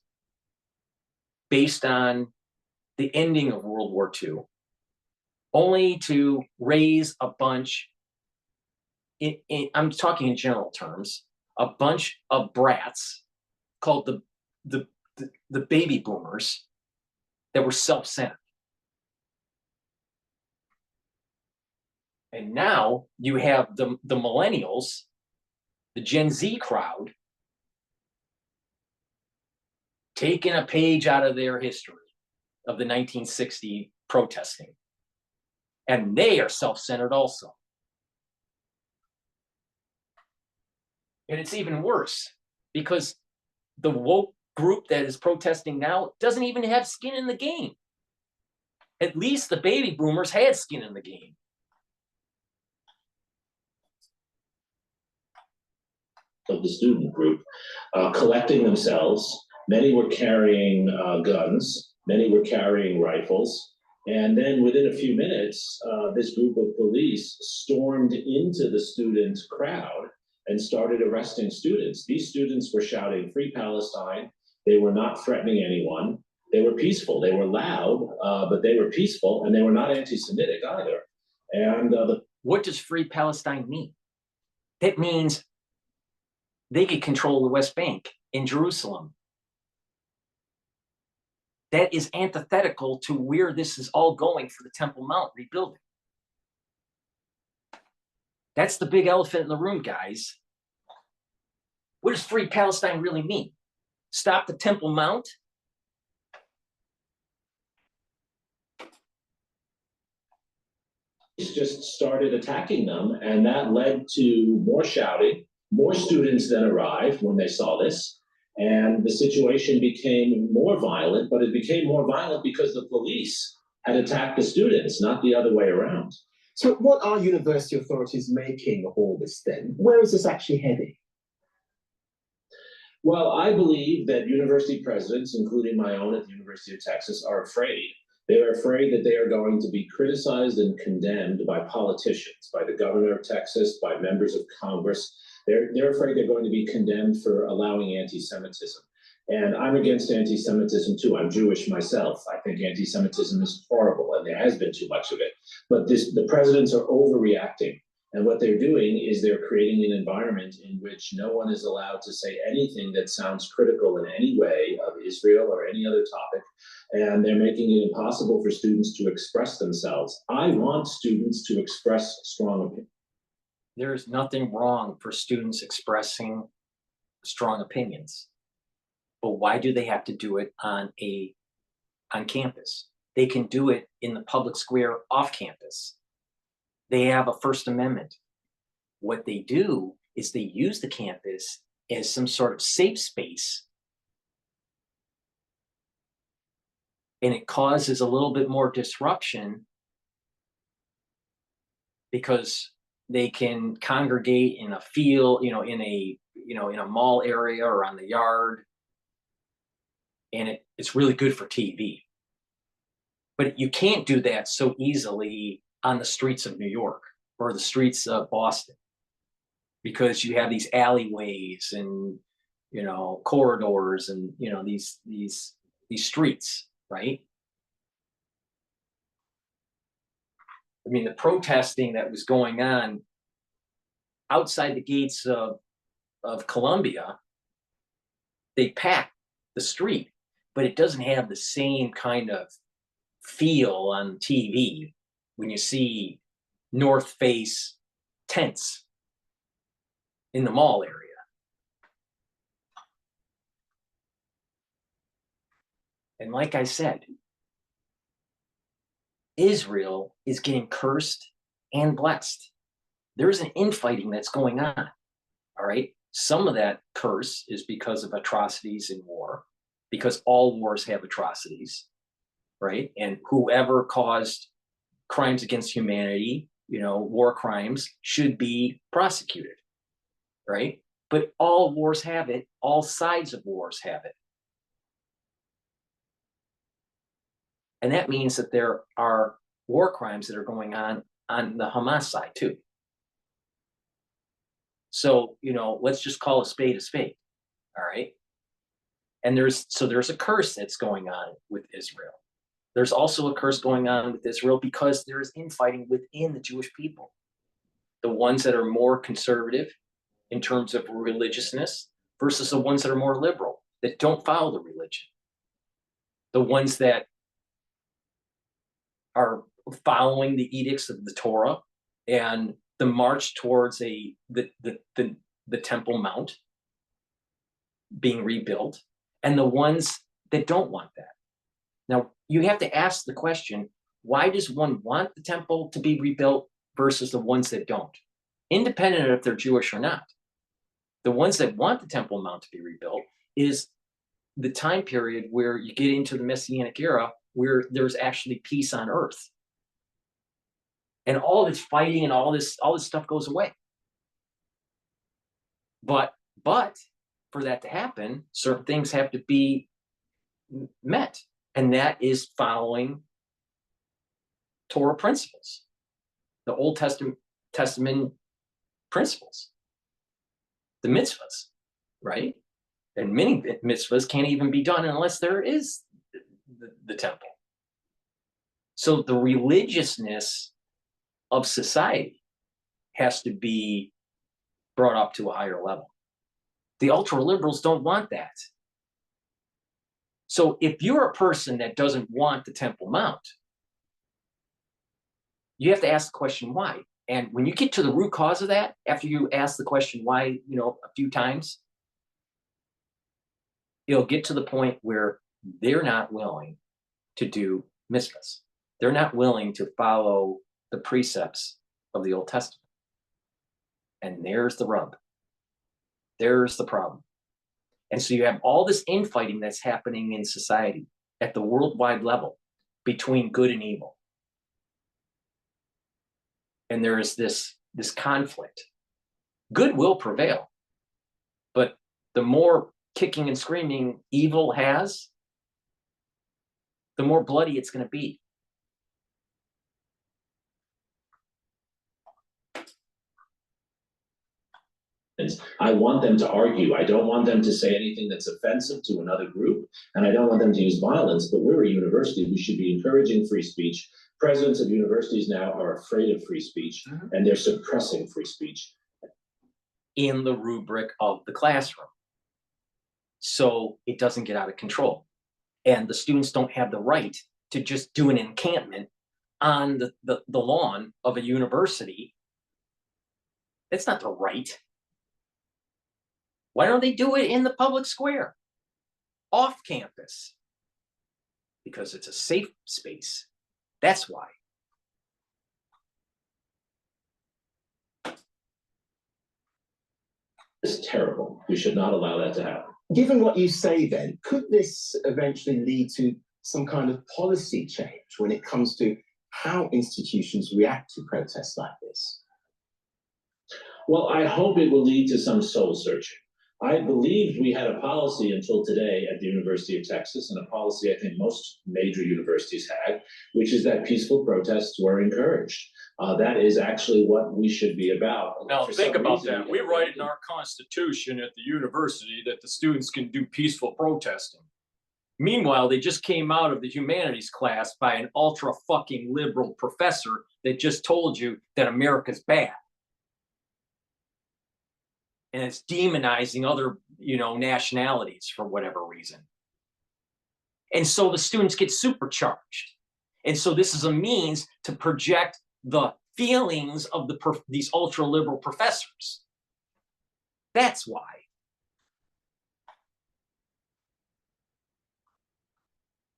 based on the ending of World War II, only to raise a bunch, I'm talking in general terms, a bunch of brats called the baby boomers that were self-centered. And now you have the millennials, the Gen Z crowd, taking a page out of their history of the 1960 protesting. And they are self-centered also. And it's even worse because the woke group that is protesting now doesn't even have skin in the game. At least the baby boomers had skin in the game. Of the student group, collecting themselves. Many were carrying guns, many were carrying rifles. And then within a few minutes, this group of police stormed into the student crowd and started arresting students. These students were shouting, "Free Palestine." They were not threatening anyone. They were peaceful. They were loud, but they were peaceful, and they were not anti-Semitic either. And what does Free Palestine mean? It means they could control the West Bank in Jerusalem. that is antithetical to where this is all going for the Temple Mount rebuilding. That's the big elephant in the room, guys. What does free Palestine really mean? Stop the Temple Mount? Just started attacking them, and that led to more shouting. More students then arrived when they saw this, and the situation became more violent, but it became more violent because the police had attacked the students, not the other way around. So what are university authorities making of all this then? Where is this actually heading? Well, I believe that university presidents, including my own at the University of Texas, are afraid. They're afraid that they are going to be criticized and condemned by politicians, by the governor of Texas, by members of Congress. They're afraid they're going to be condemned for allowing anti-Semitism. And I'm against anti-Semitism too. I'm Jewish myself. I think anti-Semitism is horrible, and there has been too much of it. But the presidents are overreacting. And what they're doing is they're creating an environment in which no one is allowed to say anything that sounds critical in any way of Israel or any other topic. And they're making it impossible for students to express themselves. I want students to express strong opinions. There is nothing wrong for students expressing strong opinions. But why do they have to do it on campus? They can do it in the public square off campus. They have a First Amendment. What they do is they use the campus as some sort of safe space, and it causes a little bit more disruption because they can congregate in a field, in a mall area or on the yard, and it's really good for TV. But you can't do that so easily on the streets of New York or the streets of Boston, because you have these alleyways and corridors and these streets, right? I mean, the protesting that was going on outside the gates of Columbia, they packed the street, but it doesn't have the same kind of feel on TV when you see North Face tents in the mall area. And like I said, Israel is getting cursed and blessed. There's an infighting that's going on, all right? Some of that curse is because of atrocities in war, because all wars have atrocities, right? And whoever caused crimes against humanity, war crimes, should be prosecuted, right? But all wars have it. All sides of wars have it. And that means that there are war crimes that are going on the Hamas side too. So, let's just call a spade, all right? And there's a curse that's going on with Israel. There's also a curse going on with Israel because there's infighting within the Jewish people. The ones that are more conservative in terms of religiousness versus the ones that are more liberal, that don't follow the religion. The ones that are following the edicts of the Torah and the march towards the Temple Mount being rebuilt, and the ones that don't want that. Now, you have to ask the question, why does one want the temple to be rebuilt versus the ones that don't? Independent of if they're Jewish or not. The ones that want the Temple Mount to be rebuilt is the time period where you get into the Messianic era where there's actually peace on earth. And all this fighting and all this stuff goes away. But for that to happen, certain things have to be met. And that is following Torah principles, the Old Testament principles, the mitzvahs, right? And many mitzvahs can't even be done unless there is the temple. So the religiousness of society has to be brought up to a higher level. The ultra liberals don't want that. So if you're a person that doesn't want the Temple Mount, you have to ask the question why. And when you get to the root cause of that, after you ask the question why, a few times, it'll get to the point where they're not willing to do mitzvahs. They're not willing to follow the precepts of the Old Testament. And there's the rub. There's the problem. And so you have all this infighting that's happening in society at the worldwide level between good and evil. And there is this conflict. Good will prevail. But the more kicking and screaming evil has, the more bloody it's going to be. I want them to argue. I don't want them to say anything that's offensive to another group, and I don't want them to use violence, but we're a university. We should be encouraging free speech. Presidents of universities now are afraid of free speech, and they're suppressing free speech. In the rubric of the classroom. So it doesn't get out of control. And the students don't have the right to just do an encampment on the lawn of a university. That's not the right. Why don't they do it in the public square, off campus? Because it's a safe space. That's why. It's terrible. We should not allow that to happen. Given what you say then, could this eventually lead to some kind of policy change when it comes to how institutions react to protests like this? Well, I hope it will lead to some soul searching. I believed we had a policy until today at the University of Texas, and a policy I think most major universities had, which is that peaceful protests were encouraged. That is actually what we should be about. Now think about that. We write in our Constitution at the university that the students can do peaceful protesting. Meanwhile, they just came out of the humanities class by an ultra fucking liberal professor that just told you that America's bad. And it's demonizing other, nationalities for whatever reason. And so the students get supercharged. And so this is a means to project the feelings of these ultra-liberal professors. That's why.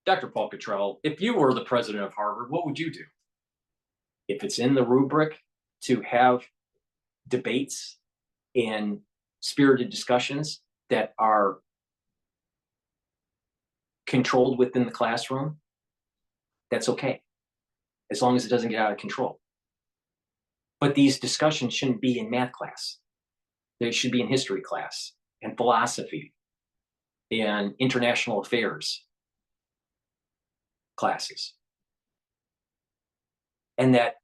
Dr. Paul Cottrell, if you were the president of Harvard, what would you do? If it's in the rubric to have debates and spirited discussions that are controlled within the classroom, that's okay, as long as it doesn't get out of control. But these discussions shouldn't be in math class. They should be in history class and philosophy and international affairs classes. And that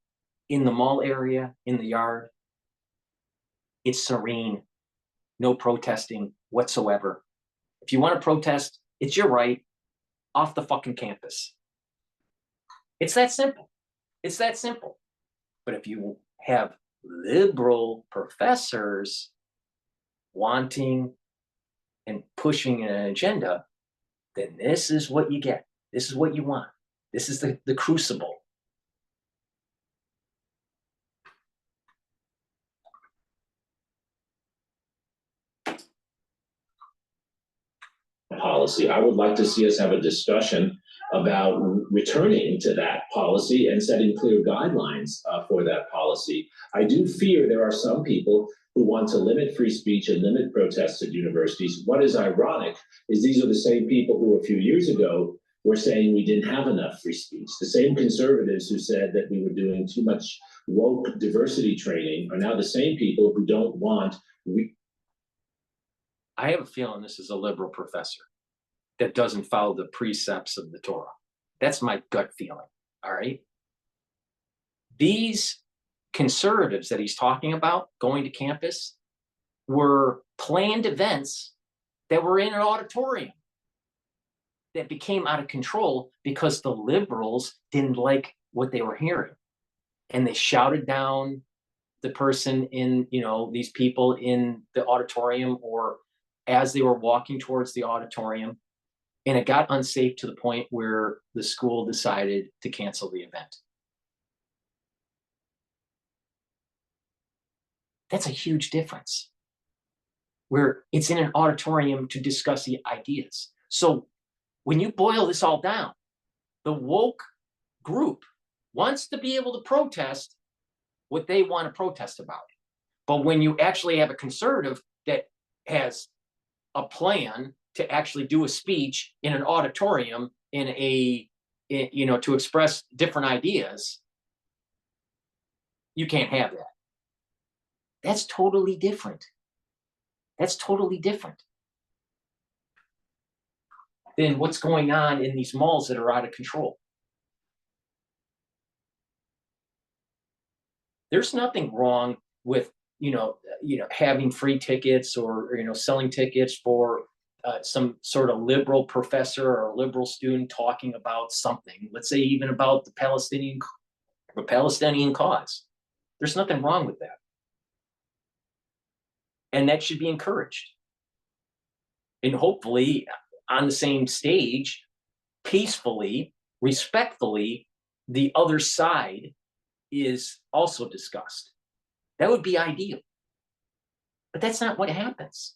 in the mall area, in the yard, it's serene, no protesting whatsoever. If you want to protest, it's your right, off the fucking campus. It's that simple. It's that simple. But if you have liberal professors wanting and pushing an agenda, then this is what you get. This is what you want. This is the crucible. Policy. I would like to see us have a discussion about returning to that policy and setting clear guidelines for that policy. I do fear there are some people who want to limit free speech and limit protests at universities. What is ironic is these are the same people who a few years ago were saying we didn't have enough free speech. The same conservatives who said that we were doing too much woke diversity training are now the same people who don't want. I have a feeling this is a liberal professor that doesn't follow the precepts of the Torah. That's my gut feeling, all right? These conservatives that he's talking about going to campus were planned events that were in an auditorium that became out of control because the liberals didn't like what they were hearing. And they shouted down the person in, these people in the auditorium, or as they were walking towards the auditorium. And it got unsafe to the point where the school decided to cancel the event. That's a huge difference. Where it's in an auditorium to discuss the ideas. So when you boil this all down, the woke group wants to be able to protest what they want to protest about. But when you actually have a conservative that has a plan to actually do a speech in an auditorium to express different ideas, you can't have that. That's totally different. That's totally different than what's going on in these malls that are out of control. There's nothing wrong with having free tickets or selling tickets for some sort of liberal professor or liberal student talking about something. Let's say even about the Palestinian cause. There's nothing wrong with that, and that should be encouraged. And hopefully, on the same stage, peacefully, respectfully, the other side is also discussed. That would be ideal. But that's not what happens.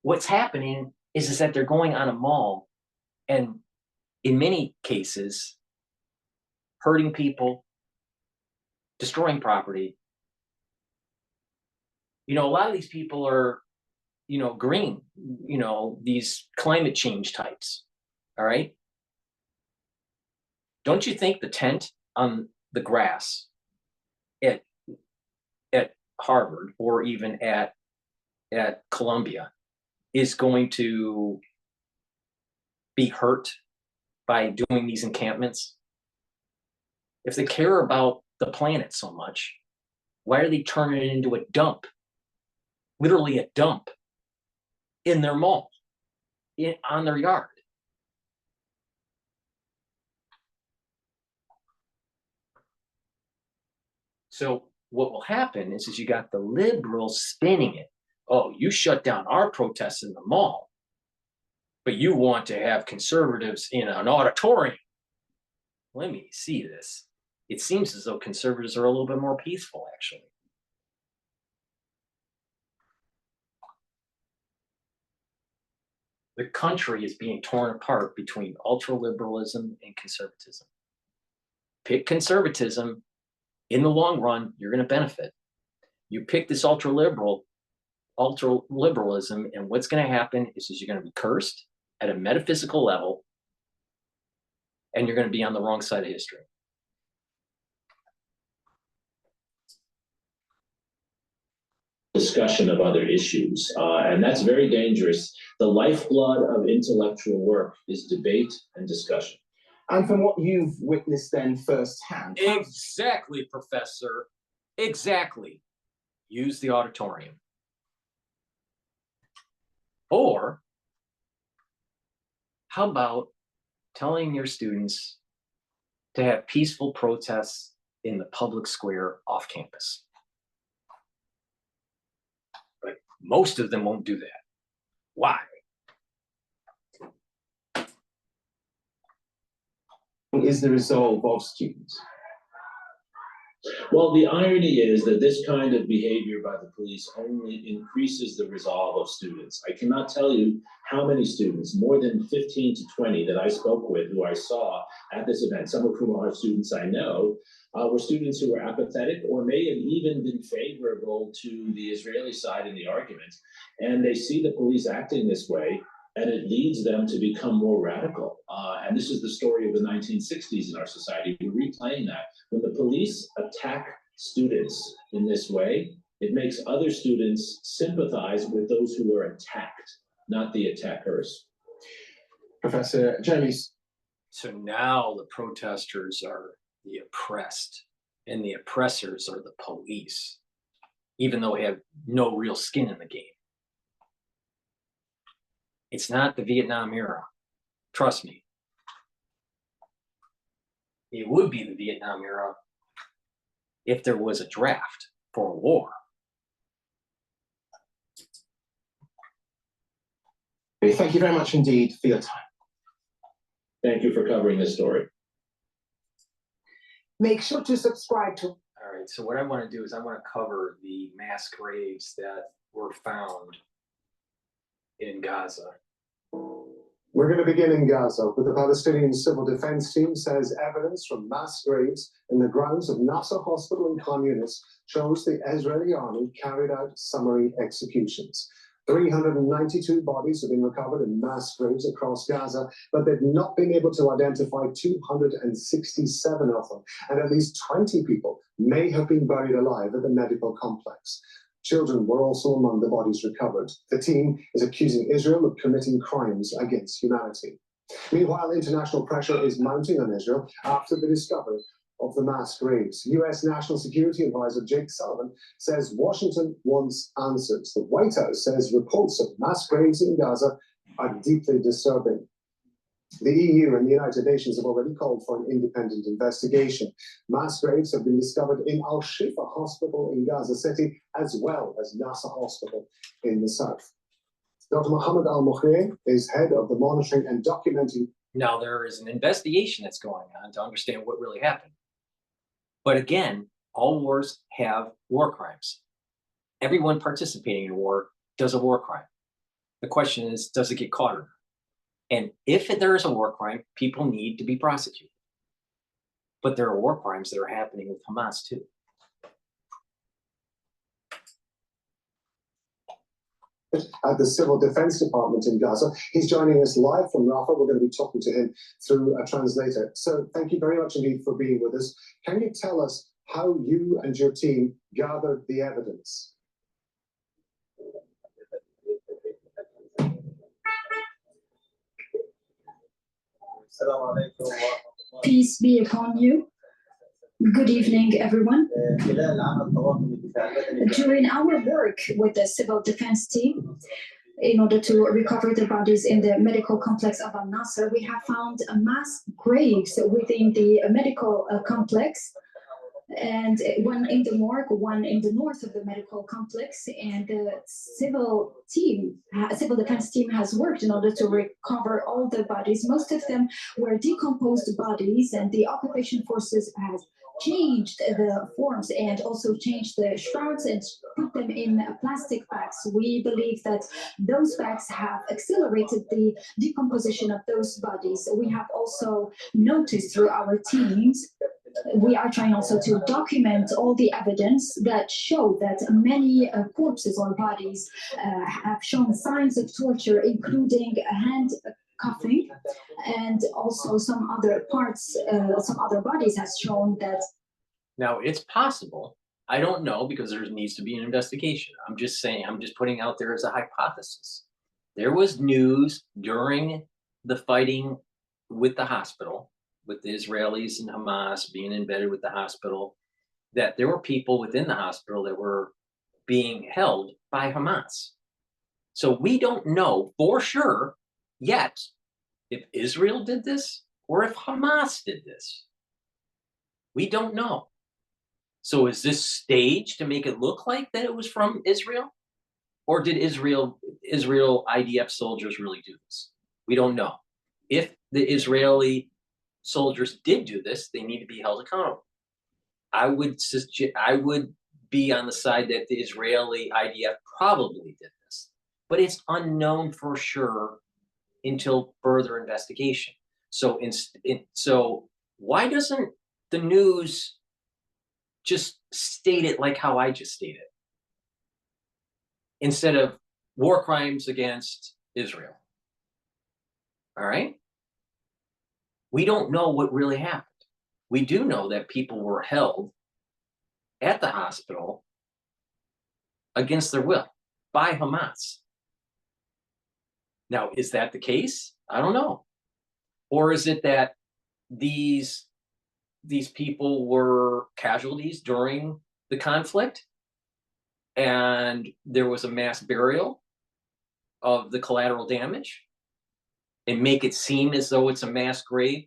What's happening is that they're going on a mall and in many cases, hurting people, destroying property. A lot of these people are, green, these climate change types. All right. Don't you think the tent on the grass at Harvard or even at Columbia is going to be hurt by doing these encampments? If they care about the planet so much, why are they turning it into a dump? Literally a dump in their mall, on their yard. So what will happen is you got the liberals spinning it. Oh, you shut down our protests in the mall, but you want to have conservatives in an auditorium. Let me see this. It seems as though conservatives are a little bit more peaceful, actually. The country is being torn apart between ultra-liberalism and conservatism. Pick conservatism. In the long run, you're going to benefit. You pick this ultra-liberalism, and what's going to happen is you're going to be cursed at a metaphysical level, and you're going to be on the wrong side of history. Discussion of other issues, and that's very dangerous. The lifeblood of intellectual work is debate and discussion. And from what you've witnessed then firsthand. Exactly, Professor. Exactly. Use the auditorium. Or how about telling your students to have peaceful protests in the public square off campus? But most of them won't do that. Why? Is the resolve of students? Well, the irony is that this kind of behavior by the police only increases the resolve of students. I cannot tell you how many students, more than 15 to 20 that I spoke with, who I saw at this event, some of whom are students I know, were students who were apathetic or may have even been favorable to the Israeli side in the argument. And they see the police acting this way, and it leads them to become more radical. And this is the story of the 1960s in our society. We're replaying that. When the police attack students in this way, it makes other students sympathize with those who are attacked, not the attackers. Professor Jeremy. So now the protesters are the oppressed, and the oppressors are the police, even though they have no real skin in the game. It's not the Vietnam era. Trust me. It would be the Vietnam era if there was a draft for a war. Thank you very much indeed for your time. Thank you for covering this story. Make sure to subscribe to. All right, so what I want to do is I want to cover the mass graves that were found in Gaza. We're going to begin in Gaza, where the Palestinian Civil Defense Team says evidence from mass graves in the grounds of Nasser Hospital in Khan Yunis shows the Israeli army carried out summary executions. 392 bodies have been recovered in mass graves across Gaza, but they've not been able to identify 267 of them, and at least 20 people may have been buried alive at the medical complex. Children were also among the bodies recovered. The team is accusing Israel of committing crimes against humanity. Meanwhile, international pressure is mounting on Israel after the discovery of the mass graves. U.S. National Security Advisor Jake Sullivan says Washington wants answers. The White House says reports of mass graves in Gaza are deeply disturbing. The EU and the United Nations have already called for an independent investigation. Mass graves have been discovered in Al-Shifa Hospital in Gaza City, as well as Nasser Hospital in the south. Dr. Mohammed Al-Mukhreh is head of the monitoring and documenting. Now, there is an investigation that's going on to understand what really happened. But again, all wars have war crimes. Everyone participating in a war does a war crime. The question is, does it get caught or not? And if there is a war crime, people need to be prosecuted. But there are war crimes that are happening with Hamas too. At the Civil Defense Department in Gaza. He's joining us live from Rafah. We're going to be talking to him through a translator. So thank you very much indeed for being with us. Can you tell us how you and your team gathered the evidence? Peace be upon you. Good evening, everyone. During our work with the Civil Defense Team, in order to recover the bodies in the medical complex of Al-Nasser, we have found mass graves within the medical complex, and one in the morgue, one in the north of the medical complex. And the civil defense team has worked in order to recover all the bodies. Most of them were decomposed bodies, and the occupation forces has changed the forms and also changed the shrouds and put them in plastic bags. We believe that those bags have accelerated the decomposition of those bodies. We have also noticed through our teams, we are trying also to document all the evidence that show that many corpses or bodies have shown signs of torture, including handcuffing, and also some other parts, some other bodies has shown that. Now, it's possible. I don't know, because there needs to be an investigation. I'm just saying, I'm just putting out there as a hypothesis. There was news during the fighting with the hospital, with the Israelis and Hamas being embedded with the hospital, that there were people within the hospital that were being held by Hamas. So we don't know for sure yet if Israel did this or if Hamas did this. We don't know. So is this staged to make it look like that it was from Israel? Or did Israel IDF soldiers really do this? We don't know. If the Israeli soldiers did do this, they need to be held accountable. I would be on the side that the Israeli IDF probably did this, but it's unknown for sure until further investigation. So, so why doesn't the news just state it like how I just stated, instead of war crimes against Israel? All right. We don't know what really happened. We do know that people were held at the hospital against their will by Hamas. Now, is that the case? I don't know. Or is it that these people were casualties during the conflict and there was a mass burial of the collateral damage, and make it seem as though it's a mass grave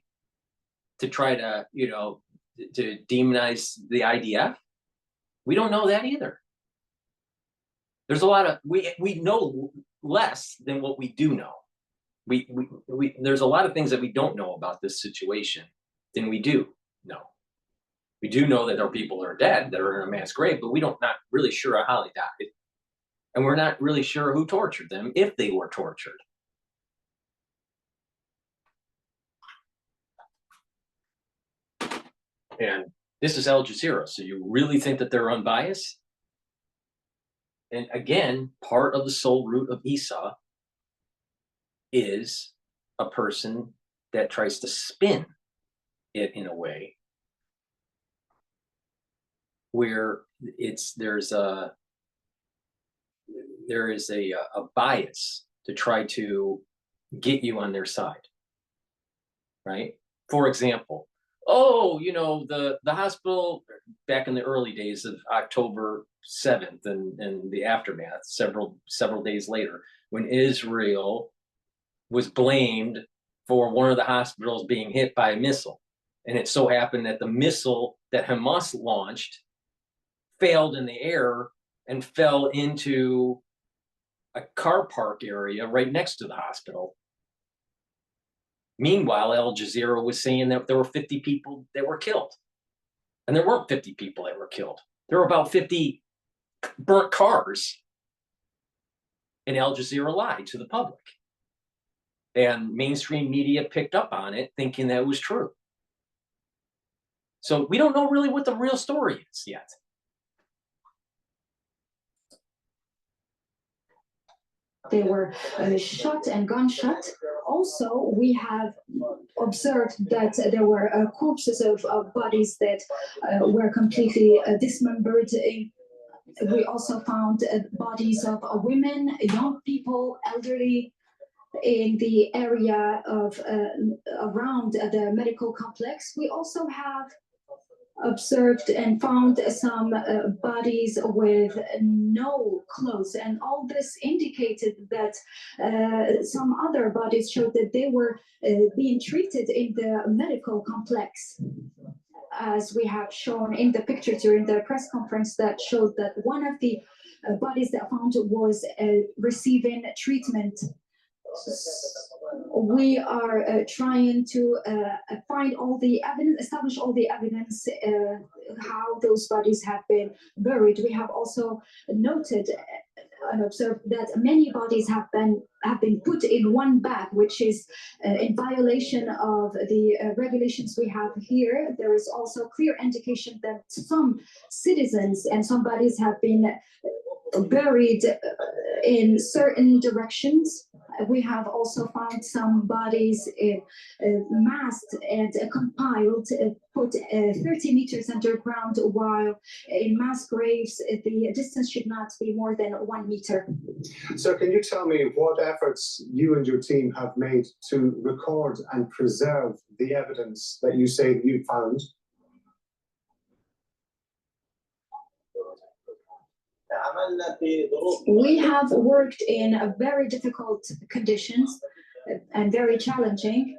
to try to, to demonize the IDF? We don't know that either. There's a lot of, we know less than what we do know. There's a lot of things that we don't know about this situation than we do know. We do know that there are people that are dead, that are in a mass grave, but we don't not really sure how they died. And we're not really sure who tortured them, if they were tortured. And this is Al Jazeera, so you really think that they're unbiased? And again, part of the soul root of Esau is a person that tries to spin it in a way where there is a bias to try to get you on their side, right? For example, oh, the hospital back in the early days of October 7th and the aftermath, several days later, when Israel was blamed for one of the hospitals being hit by a missile. And it so happened that the missile that Hamas launched failed in the air and fell into a car park area right next to the hospital. Meanwhile, Al Jazeera was saying that there were 50 people that were killed. And there weren't 50 people that were killed. There were about 50 burnt cars. And Al Jazeera lied to the public. And mainstream media picked up on it, thinking that it was true. So we don't know really what the real story is yet. They were shot and gunshot. Also, we have observed that there were corpses of bodies that were completely dismembered. We also found bodies of women, young people, elderly, in the area of around the medical complex. We also have observed and found some bodies with no clothes, and all this indicated that some other bodies showed that they were being treated in the medical complex, as we have shown in the picture during the press conference that showed that one of the bodies that found was receiving treatment. We are trying to find all the evidence, establish all the evidence, how those bodies have been buried. We have also noted and observed that many bodies have been put in one bag, which is in violation of the regulations we have here. There is also clear indication that some citizens and some bodies have been buried in certain directions. We have also found some bodies masked and compiled, put 30 meters underground, while in mass graves, the distance should not be more than 1 meter. So can you tell me what efforts you and your team have made to record and preserve the evidence that you say you found? We have worked in very difficult conditions and very challenging.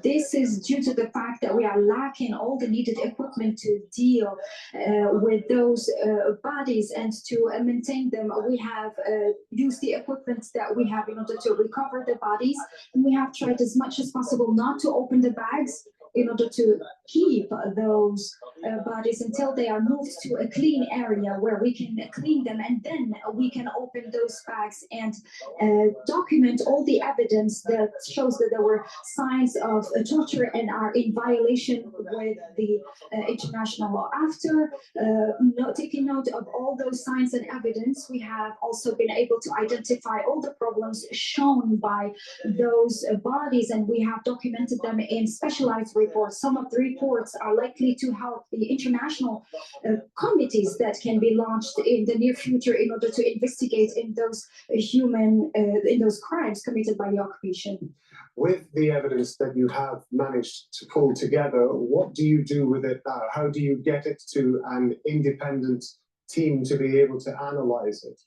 This is due to the fact that we are lacking all the needed equipment to deal with those bodies and to maintain them. We have used the equipment that we have in order to recover the bodies, and we have tried as much as possible not to open the bags in order to keep those bodies until they are moved to a clean area where we can clean them, and then we can open those bags and document all the evidence that shows that there were signs of torture and are in violation with the international law. After taking note of all those signs and evidence, we have also been able to identify all the problems shown by those bodies, and we have documented them in specialized reports. Some of the reports are likely to help the international committees that can be launched in the near future in order to investigate in those in those crimes committed by the occupation. With the evidence that you have managed to pull together, what do you do with it now? How do you get it to an independent team to be able to analyze it?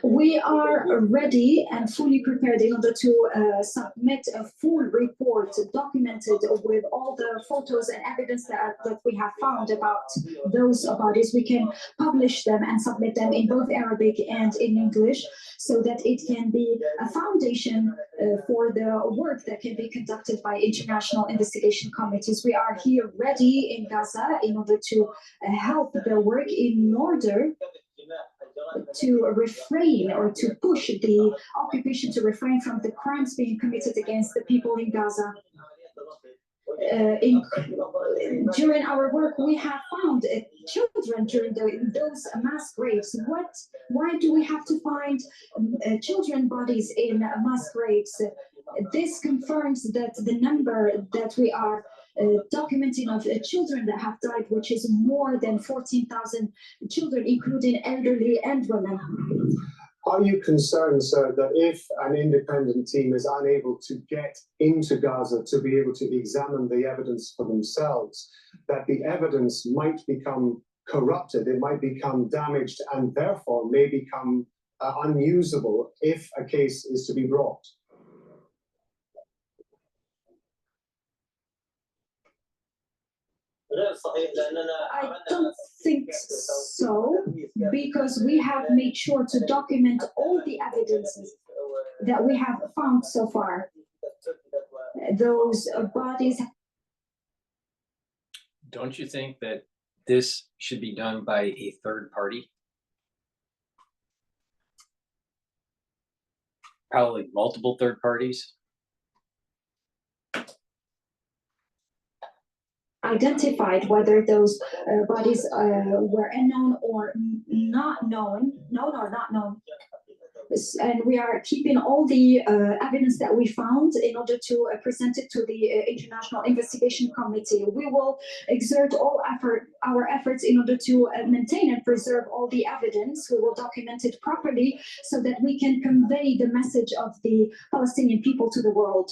We are ready and fully prepared in order to submit a full report documented with all the photos and evidence that we have found about those bodies. We can publish them and submit them in both Arabic and in English so that it can be a foundation for the work that can be conducted by international investigation committees. We are here ready in Gaza in order to help the work in order to refrain or to push the occupation to refrain from the crimes being committed against the people in Gaza. During our work, we have found children during those mass graves. Why do we have to find children bodies in mass graves? This confirms that the number that we are documenting of children that have died, which is more than 14,000 children, including elderly and women. Are you concerned, sir, that if an independent team is unable to get into Gaza to be able to examine the evidence for themselves, that the evidence might become corrupted, it might become damaged, and therefore may become unusable if a case is to be brought? I don't think so, because we have made sure to document all the evidences that we have found so far. Those bodies. Don't you think that this should be done by a third party? Probably multiple third parties. Identified whether those bodies were unknown or not known, known or not known. And we are keeping all the evidence that we found in order to present it to the International Investigation Committee. We will exert all our efforts in order to maintain and preserve all the evidence. We will document it properly so that we can convey the message of the Palestinian people to the world.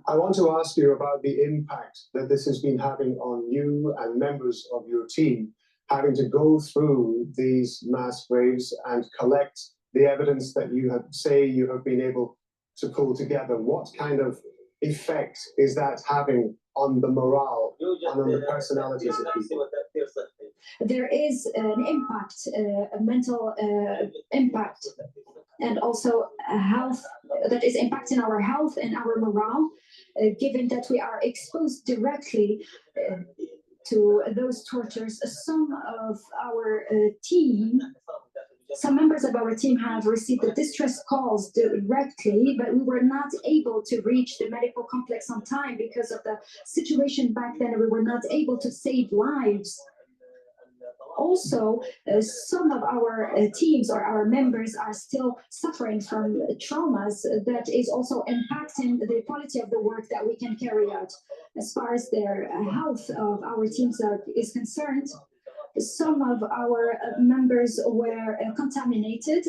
I want to ask you about the impact that this has been having on you and members of your team, having to go through these mass graves and collect the evidence that you have been able to pull together. What kind of effect is that having on the morale and on the personalities of people? There is an impact, a mental impact, and also a health that is impacting our health and our morale, given that we are exposed directly to those tortures. Some members of our team have received the distress calls directly, but we were not able to reach the medical complex on time because of the situation back then. We were not able to save lives. Also, some of our teams or our members are still suffering from traumas that is also impacting the quality of the work that we can carry out. As far as their health of our teams is concerned, some of our members were contaminated,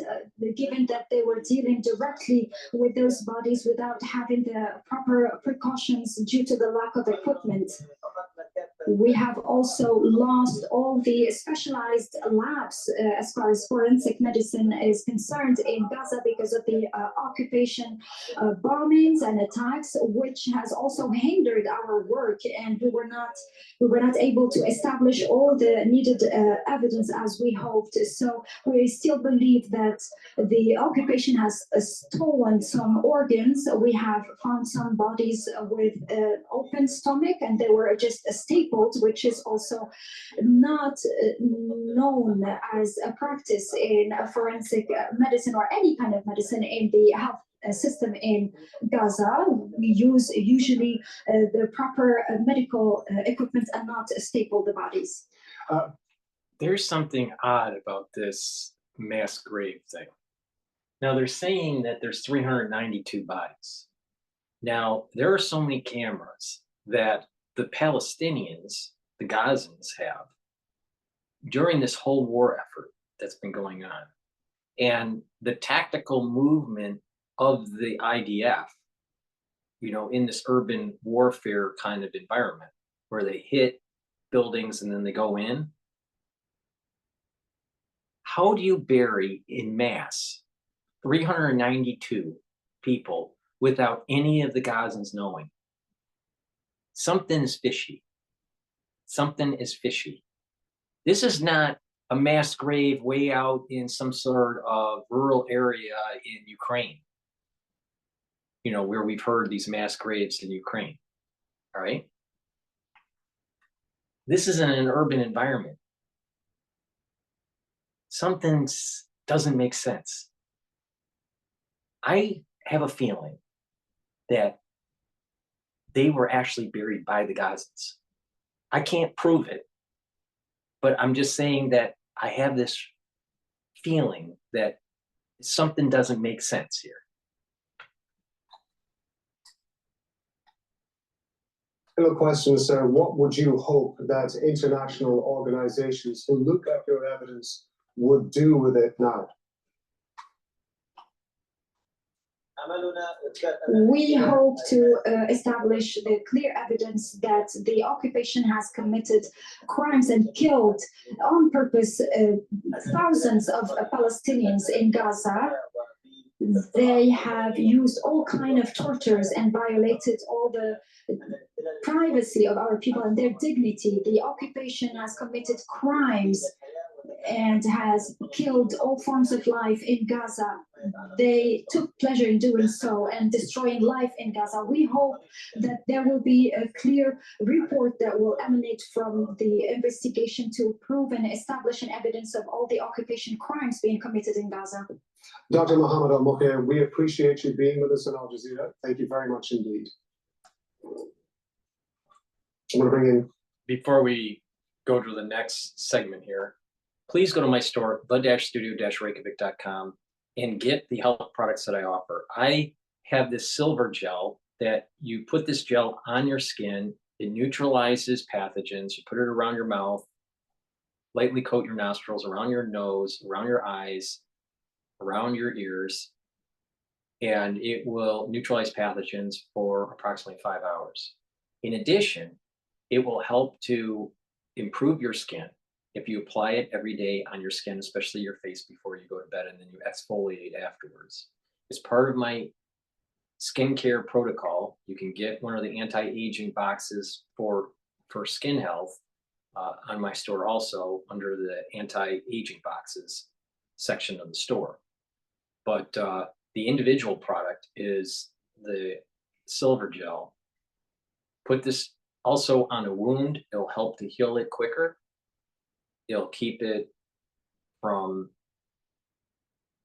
given that they were dealing directly with those bodies without having the proper precautions due to the lack of equipment. We have also lost all the specialized labs as far as forensic medicine is concerned in Gaza because of the occupation bombings and attacks, which has also hindered our work, and we were not able to establish all the needed evidence as we hoped. So we still believe that the occupation has stolen some organs. We have found some bodies with open stomach, and they were just stapled, which is also not known as a practice in forensic medicine or any kind of medicine in the health system in Gaza. We use usually the proper medical equipment and not staple the bodies. There's something odd about this mass grave thing. Now they're saying that there's 392 bodies. Now there are so many cameras that the Palestinians, the Gazans, have during this whole war effort that's been going on. And the tactical movement of the IDF, in this urban warfare kind of environment where they hit buildings and then they go in. How do you bury in mass 392 people without any of the Gazans knowing? Something is fishy. Something is fishy. This is not a mass grave way out in some sort of rural area in Ukraine, you know, where we've heard these mass graves in Ukraine. All right. This is in an urban environment. Something doesn't make sense. I have a feeling that they were actually buried by the Gazans. I can't prove it, but I'm just saying that I have this feeling that something doesn't make sense here. Final question, sir. What would you hope that international organizations who look at your evidence would do with it now? We hope to establish the clear evidence that the occupation has committed crimes and killed on purpose thousands of Palestinians in Gaza. They have used all kinds of tortures and violated all the privacy of our people and their dignity. The occupation has committed crimes and has killed all forms of life in Gaza. They took pleasure in doing so and destroying life in Gaza. We hope that there will be a clear report that will emanate from the investigation to prove and establish an evidence of all the occupation crimes being committed in Gaza. Dr. Mohammed Al-Mukher, we appreciate you being with us on Al Jazeera. Thank you very much indeed. I'm going to bring in... Before we go to the next segment here, please go to my store, the-studio-reykjavik.com, and get the health products that I offer. I have this silver gel that you put this gel on your skin. It neutralizes pathogens. You put it around your mouth, lightly coat your nostrils, around your nose, around your eyes, around your ears, and it will neutralize pathogens for approximately 5 hours. In addition, it will help to improve your skin if you apply it every day on your skin, especially your face before you go to bed, and then you exfoliate afterwards. It's part of my skincare protocol. You can get one of the anti-aging boxes for skin health on my store, also under the anti-aging boxes section of the store. But the individual product is the silver gel. Put this also on a wound. It'll help to heal it quicker. It'll keep it from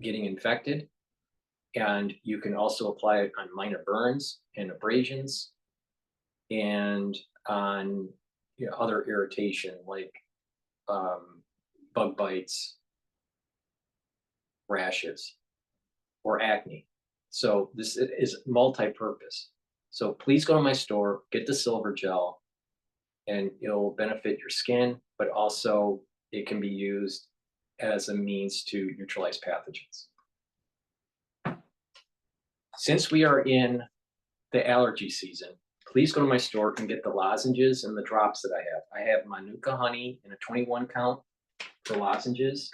getting infected. And you can also apply it on minor burns and abrasions and on other irritation like bug bites, rashes, or acne. So this is multi-purpose. So please go to my store, get the silver gel, and it'll benefit your skin, but also it can be used as a means to neutralize pathogens. Since we are in the allergy season, please go to my store and get the lozenges and the drops that I have. I have Manuka honey in a 21 count for lozenges.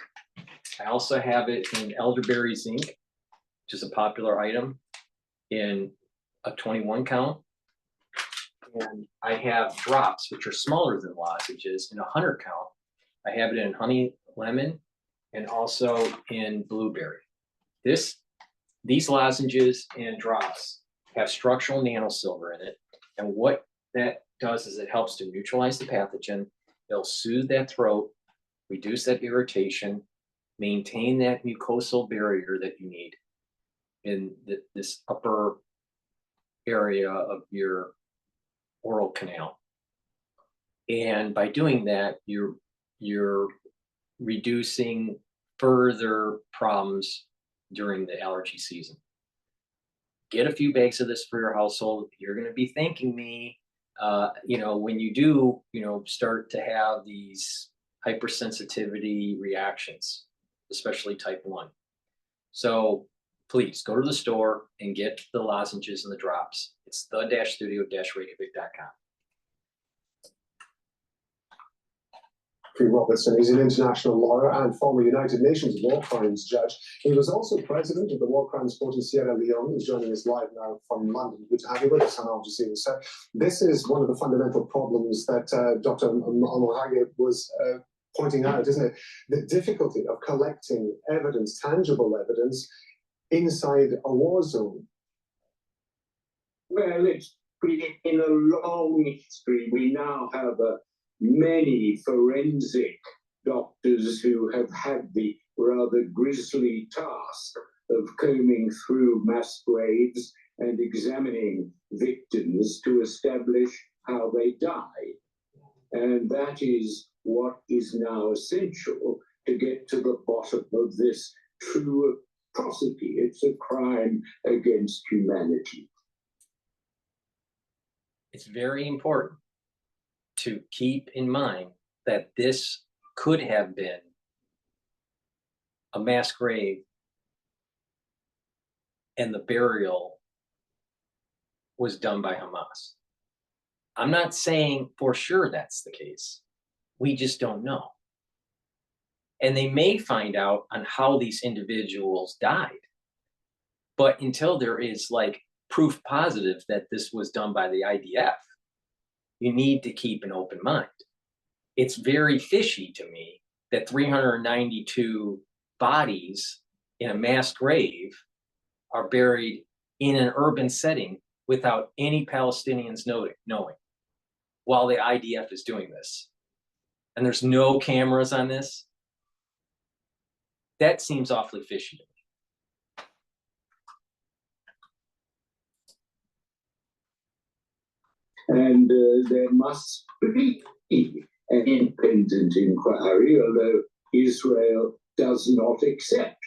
I also have it in elderberry zinc, which is a popular item, in a 21 count. And I have drops, which are smaller than lozenges, in a 100 count. I have it in honey lemon and also in blueberry. These lozenges and drops have structural nanosilver in it. And what that does is it helps to neutralize the pathogen. It'll soothe that throat, reduce that irritation, maintain that mucosal barrier that you need in this upper area of your oral canal. And by doing that, you're reducing further problems during the allergy season. Get a few bags of this for your household. You're going to be thanking me, when you do, start to have these hypersensitivity reactions, especially type 1. So please go to the store and get the lozenges and the drops. It's the-studio-reykjavik.com. Jeffrey Robertson. He's an international lawyer and former United Nations war crimes judge. He was also president of the War Crimes Court in Sierra Leone. He's joining us live now from London. Good to have you with us on Al Jazeera. So this is one of the fundamental problems that Dr. Omohage was pointing out, isn't it? The difficulty of collecting evidence, tangible evidence, inside a war zone. Well, it's been in a long history. We now have many forensic doctors who have had the rather grisly task of combing through mass graves and examining victims to establish how they died. And that is what is now essential to get to the bottom of this true atrocity. It's a crime against humanity. It's very important to keep in mind that this could have been a mass grave and the burial was done by Hamas. I'm not saying for sure that's the case. We just don't know. And they may find out on how these individuals died. But until there is like proof positive that this was done by the IDF, you need to keep an open mind. It's very fishy to me that 392 bodies in a mass grave are buried in an urban setting without any Palestinians knowing while the IDF is doing this. And there's no cameras on this. That seems awfully fishy to me. And there must be an independent inquiry, although Israel does not accept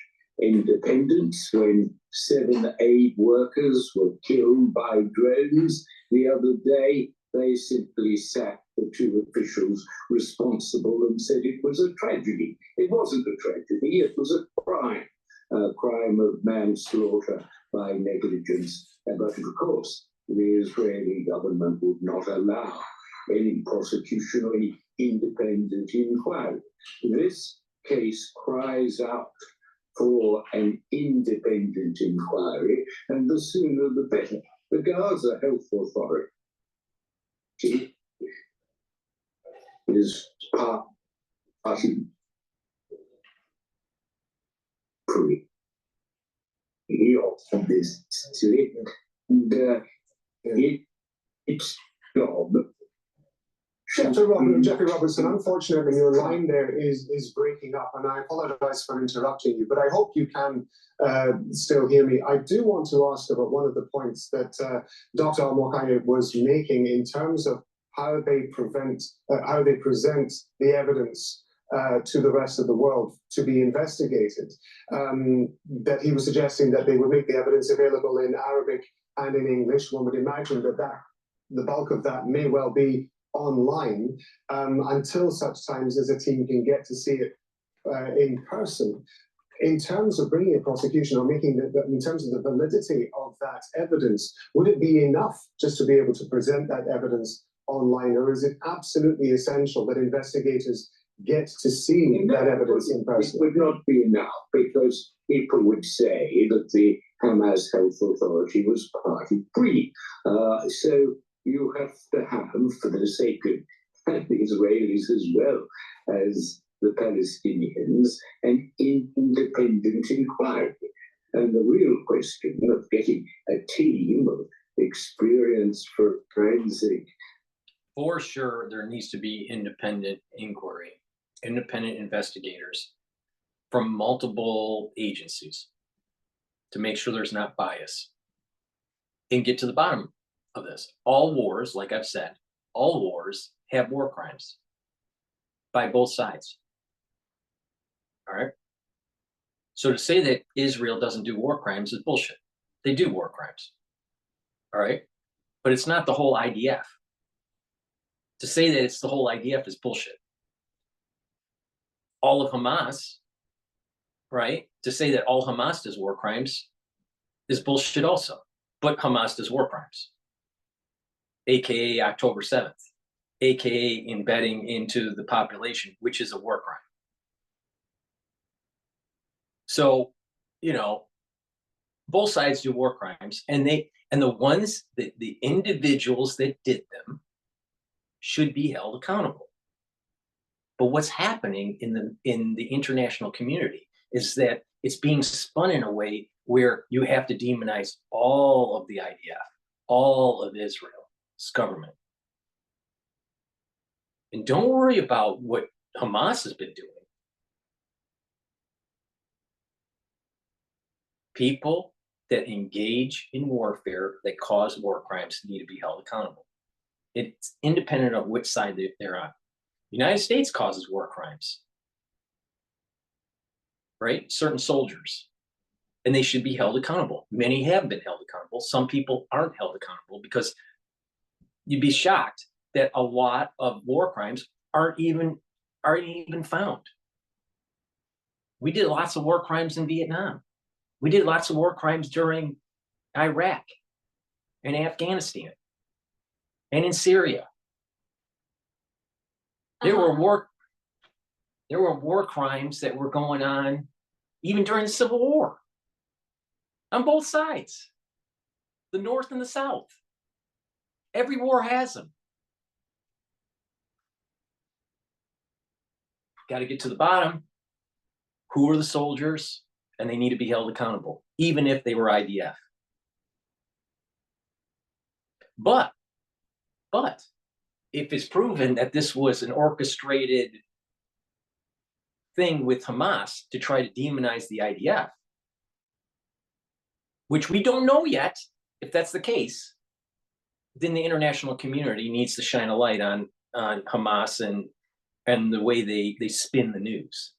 independence. When 7 aid workers were killed by drones the other day, they simply sacked the 2 officials responsible and said it was a tragedy. It wasn't a tragedy, it was a crime of manslaughter by negligence. But of course, the Israeli government would not allow any prosecution or any independent inquiry. This case cries out for an independent inquiry, and the sooner the better. The Gaza Health Authority is party free of this slip, and it's job. Jeffrey Robertson, unfortunately, your line there is breaking up, and I apologize for interrupting you, but I hope you can still hear me. I do want to ask about one of the points that Dr. Omohage was making in terms of how they present the evidence to the rest of the world to be investigated. That he was suggesting that they would make the evidence available in Arabic and in English. One would imagine that the bulk of that may well be online until such times as a team can get to see it in person. In terms of bringing a prosecution or making in terms of the validity of that evidence, would it be enough just to be able to present that evidence online, or is it absolutely essential that investigators get to see that evidence in person? It would not be enough, because people would say that the Hamas Health Authority was party free. So you have to have, for the sake of the Israelis as well as the Palestinians, an independent inquiry. And the real question of getting a team of experienced forensic. For sure, there needs to be independent inquiry, independent investigators from multiple agencies to make sure there's not bias and get to the bottom of this. All wars, like I've said, all wars have war crimes by both sides. All right. So to say that Israel doesn't do war crimes is bullshit. They do war crimes. All right. But it's not the whole IDF. To say that it's the whole IDF is bullshit. All of Hamas, right? To say that all Hamas does war crimes is bullshit also. But Hamas does war crimes, AKA October 7th. AKA embedding into the population, which is a war crime. So, you know, both sides do war crimes, and the ones that the individuals that did them should be held accountable. But what's happening in the international community is that it's being spun in a way where you have to demonize all of the IDF, all of Israel's government. And don't worry about what Hamas has been doing. People that engage in warfare that cause war crimes need to be held accountable. It's independent of which side they're on. The United States causes war crimes, right? Certain soldiers, and they should be held accountable. Many have been held accountable. Some people aren't held accountable because you'd be shocked that a lot of war crimes aren't even found. We did lots of war crimes in Vietnam. We did lots of war crimes during Iraq and Afghanistan and in Syria. There were war crimes that were going on even during the Civil War on both sides, the North and the South. Every war has them. Got to get to the bottom. Who are the soldiers? And they need to be held accountable, even if they were IDF. But if it's proven that this was an orchestrated thing with Hamas to try to demonize the IDF, which we don't know yet, if that's the case, then the international community needs to shine a light on Hamas and the way they spin the news.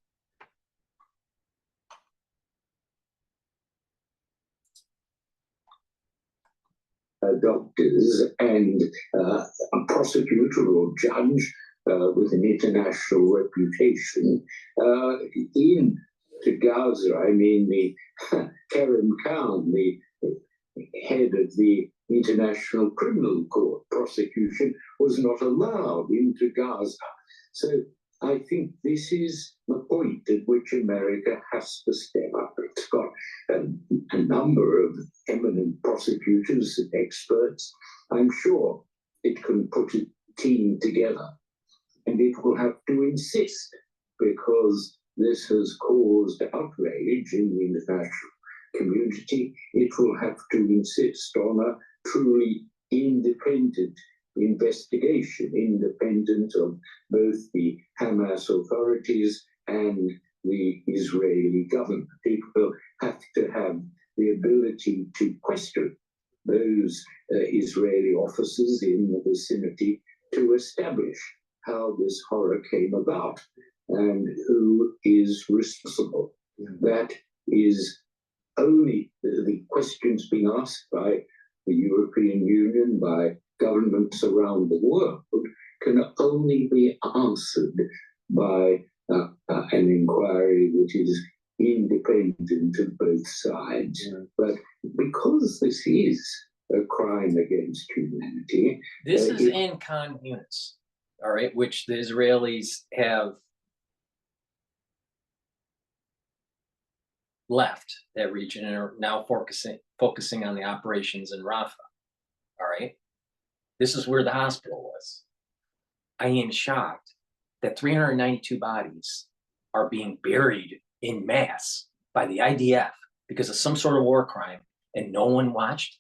Doctors and a prosecutor or judge with an international reputation into Gaza. I mean, the Kerem Khan, the head of the International Criminal Court prosecution, was not allowed into Gaza. So I think this is the point at which America has to step up. It's got a number of eminent prosecutors and experts. I'm sure it can put a team together, and it will have to insist, because this has caused outrage in the international community. It will have to insist on a truly independent investigation, independent of both the Hamas authorities and the Israeli government. It will have to have the ability to question those Israeli officers in the vicinity to establish how this horror came about and who is responsible. That is only the questions being asked by the European Union, by governments around the world, can only be answered by an inquiry that is independent of both sides. But because this is a crime against humanity, this is in Khan Yunis, all right, which the Israelis have left that region and are now focusing on the operations in Rafah. All right. This is where the hospital was. I am shocked that 392 bodies are being buried in mass by the IDF because of some sort of war crime, and no one watched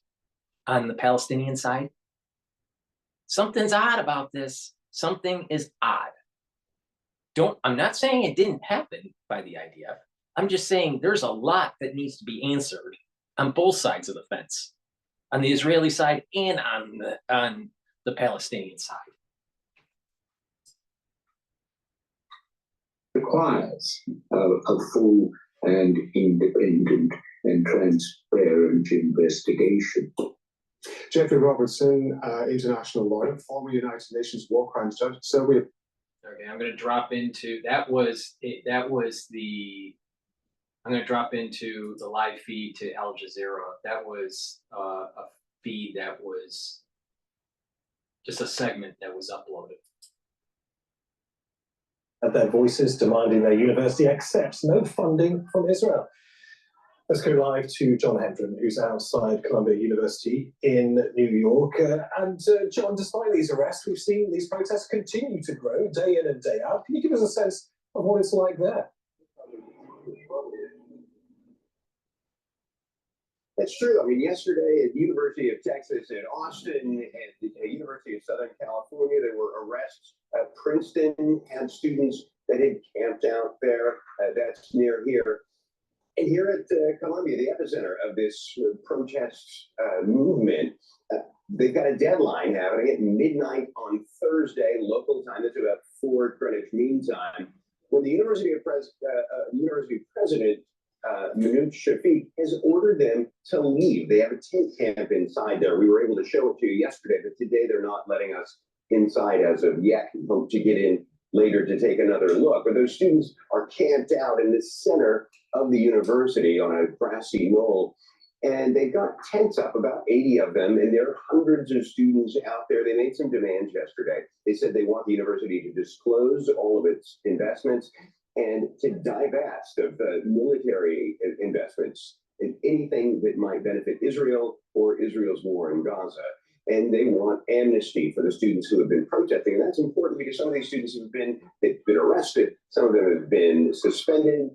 on the Palestinian side. Something's odd about this. Something is odd. I'm not saying it didn't happen by the IDF. I'm just saying there's a lot that needs to be answered on both sides of the fence, on the Israeli side and on the Palestinian side. Requires a full and independent and transparent investigation. Jeffrey Robertson, international lawyer, former United Nations war crimes judge. So we. Okay, I'm going to drop into I'm going to drop into the live feed to Al Jazeera. That was a feed that was just a segment that was uploaded. And their voices demanding their university accepts no funding from Israel. Let's go live to John Hendren, who's outside Columbia University in New York. John, despite these arrests, we've seen these protests continue to grow day in and day out. Can you give us a sense of what it's like there? That's true. I mean, yesterday at the University of Texas in Austin and the University of Southern California, there were arrests. Princeton had students that had camped out there. That's near here. And here at Columbia, the epicenter of this protest movement, they've got a deadline happening at midnight on Thursday, local time. That's about 4 Greenwich Mean Time, when the university president, Manouch Shafik, has ordered them to leave. They have a tent camp inside there. We were able to show it to you yesterday, but today they're not letting us inside as of yet. We hope to get in later to take another look. But those students are camped out in the center of the university on a grassy knoll. And they've got tents up, about 80 of them, and there are hundreds of students out there. They made some demands yesterday. They said they want the university to disclose all of its investments and to divest of the military investments in anything that might benefit Israel or Israel's war in Gaza. And they want amnesty for the students who have been protesting. And that's important because some of these students they've been arrested, some of them have been suspended,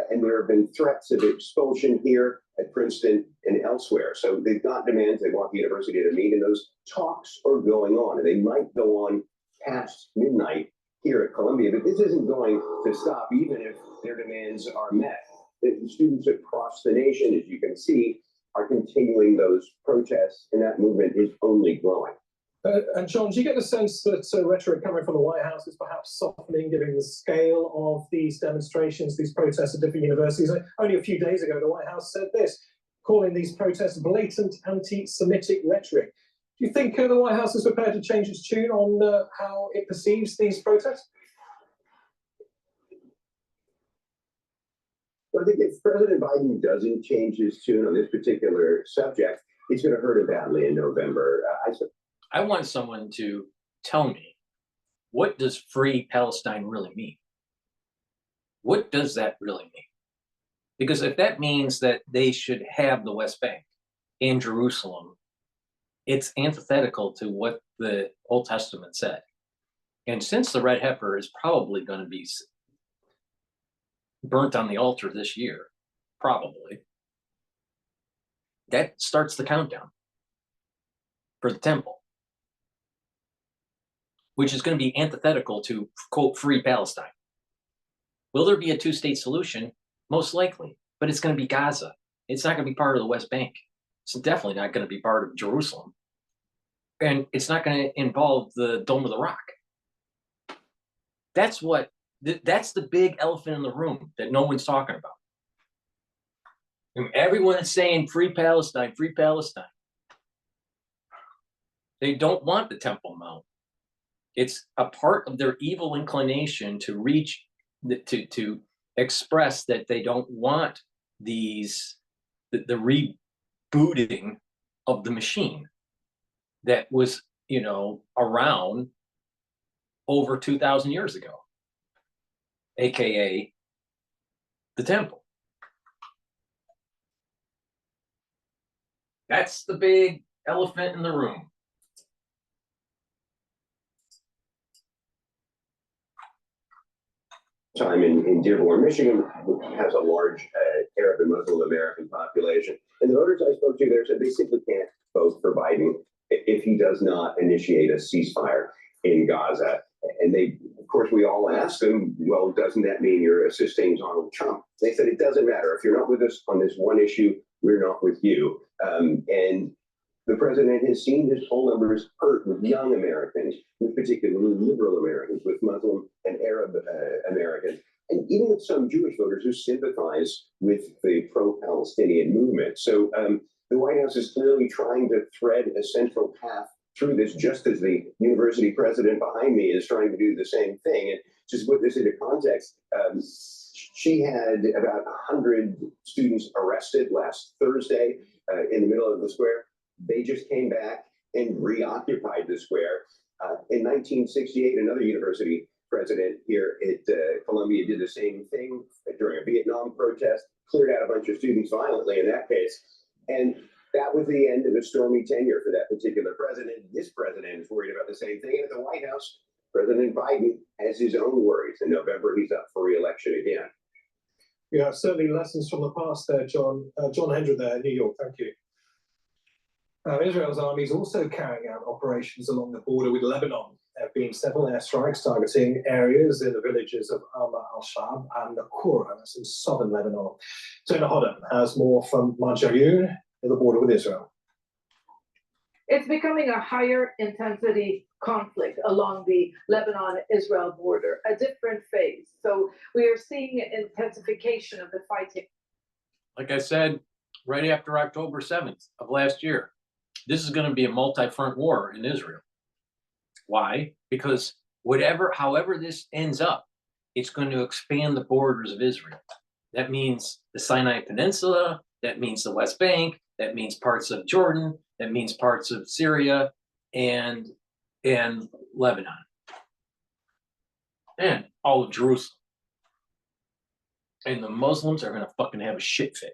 and there have been threats of expulsion here at Princeton and elsewhere. So they've got demands. They want the university to meet, and those talks are going on, and they might go on past midnight here at Columbia. But this isn't going to stop, even if their demands are met. The students across the nation, as you can see, are continuing those protests, and that movement is only growing. And John, do you get the sense that rhetoric coming from the White House is perhaps softening, given the scale of these demonstrations, these protests at different universities? Only a few days ago, the White House said this, calling these protests blatant anti-Semitic rhetoric. Do you think the White House is prepared to change its tune on how it perceives these protests? Well, I think if President Biden doesn't change his tune on this particular subject, it's going to hurt him badly in November. I want someone to tell me, what does free Palestine really mean? What does that really mean? Because if that means that they should have the West Bank and Jerusalem, it's antithetical to what the Old Testament said. And since the red heifer is probably going to be burnt on the altar this year, probably, that starts the countdown for the temple, which is going to be antithetical to, quote, free Palestine. Will there be a two-state solution? Most likely, but it's going to be Gaza. It's not going to be part of the West Bank. It's definitely not going to be part of Jerusalem. And it's not going to involve the Dome of the Rock. That's the big elephant in the room that no one's talking about. And everyone is saying free Palestine, free Palestine. They don't want the Temple Mount. It's a part of their evil inclination to reach, to express that they don't want the rebooting of the machine that was, around over 2,000 years ago, AKA the temple. That's the big elephant in the room. Time in Dearborn, Michigan, which has a large Arab and Muslim American population. And the voters I spoke to there said they simply can't vote for Biden if he does not initiate a ceasefire in Gaza. And of course, we all asked them, well, doesn't that mean you're assisting Donald Trump? They said, it doesn't matter. If you're not with us on this one issue, we're not with you. And the president has seen his poll numbers hurt with young Americans, with particularly liberal Americans, with Muslim and Arab Americans, and even with some Jewish voters who sympathize with the pro-Palestinian movement. So the White House is clearly trying to thread a central path through this, just as the university president behind me is trying to do the same thing. And just to put this into context, she had about 100 students arrested last Thursday in the middle of the square. They just came back and reoccupied the square. In 1968, another university president here at Columbia did the same thing during a Vietnam protest, cleared out a bunch of students violently in that case. And that was the end of a stormy tenure for that particular president. This president is worried about the same thing. And at the White House, President Biden has his own worries. In November, he's up for re-election again. Yeah, certainly lessons from the past there, John. John Hendra there in New York, thank you. Israel's army is also carrying out operations along the border with Lebanon. There have been several airstrikes targeting areas in the villages of Alma al-Shab and Nakura, that's in southern Lebanon. Tona Hodder has more from Marjayoun at the border with Israel. It's becoming a higher intensity conflict along the Lebanon-Israel border, a different phase. So we are seeing an intensification of the fighting. Like I said, right after October 7th of last year, this is going to be a multi-front war in Israel. Why? Because however this ends up, it's going to expand the borders of Israel. That means the Sinai Peninsula, that means the West Bank, that means parts of Jordan, that means parts of Syria and Lebanon. And all of Jerusalem. And the Muslims are going to fucking have a shit fit.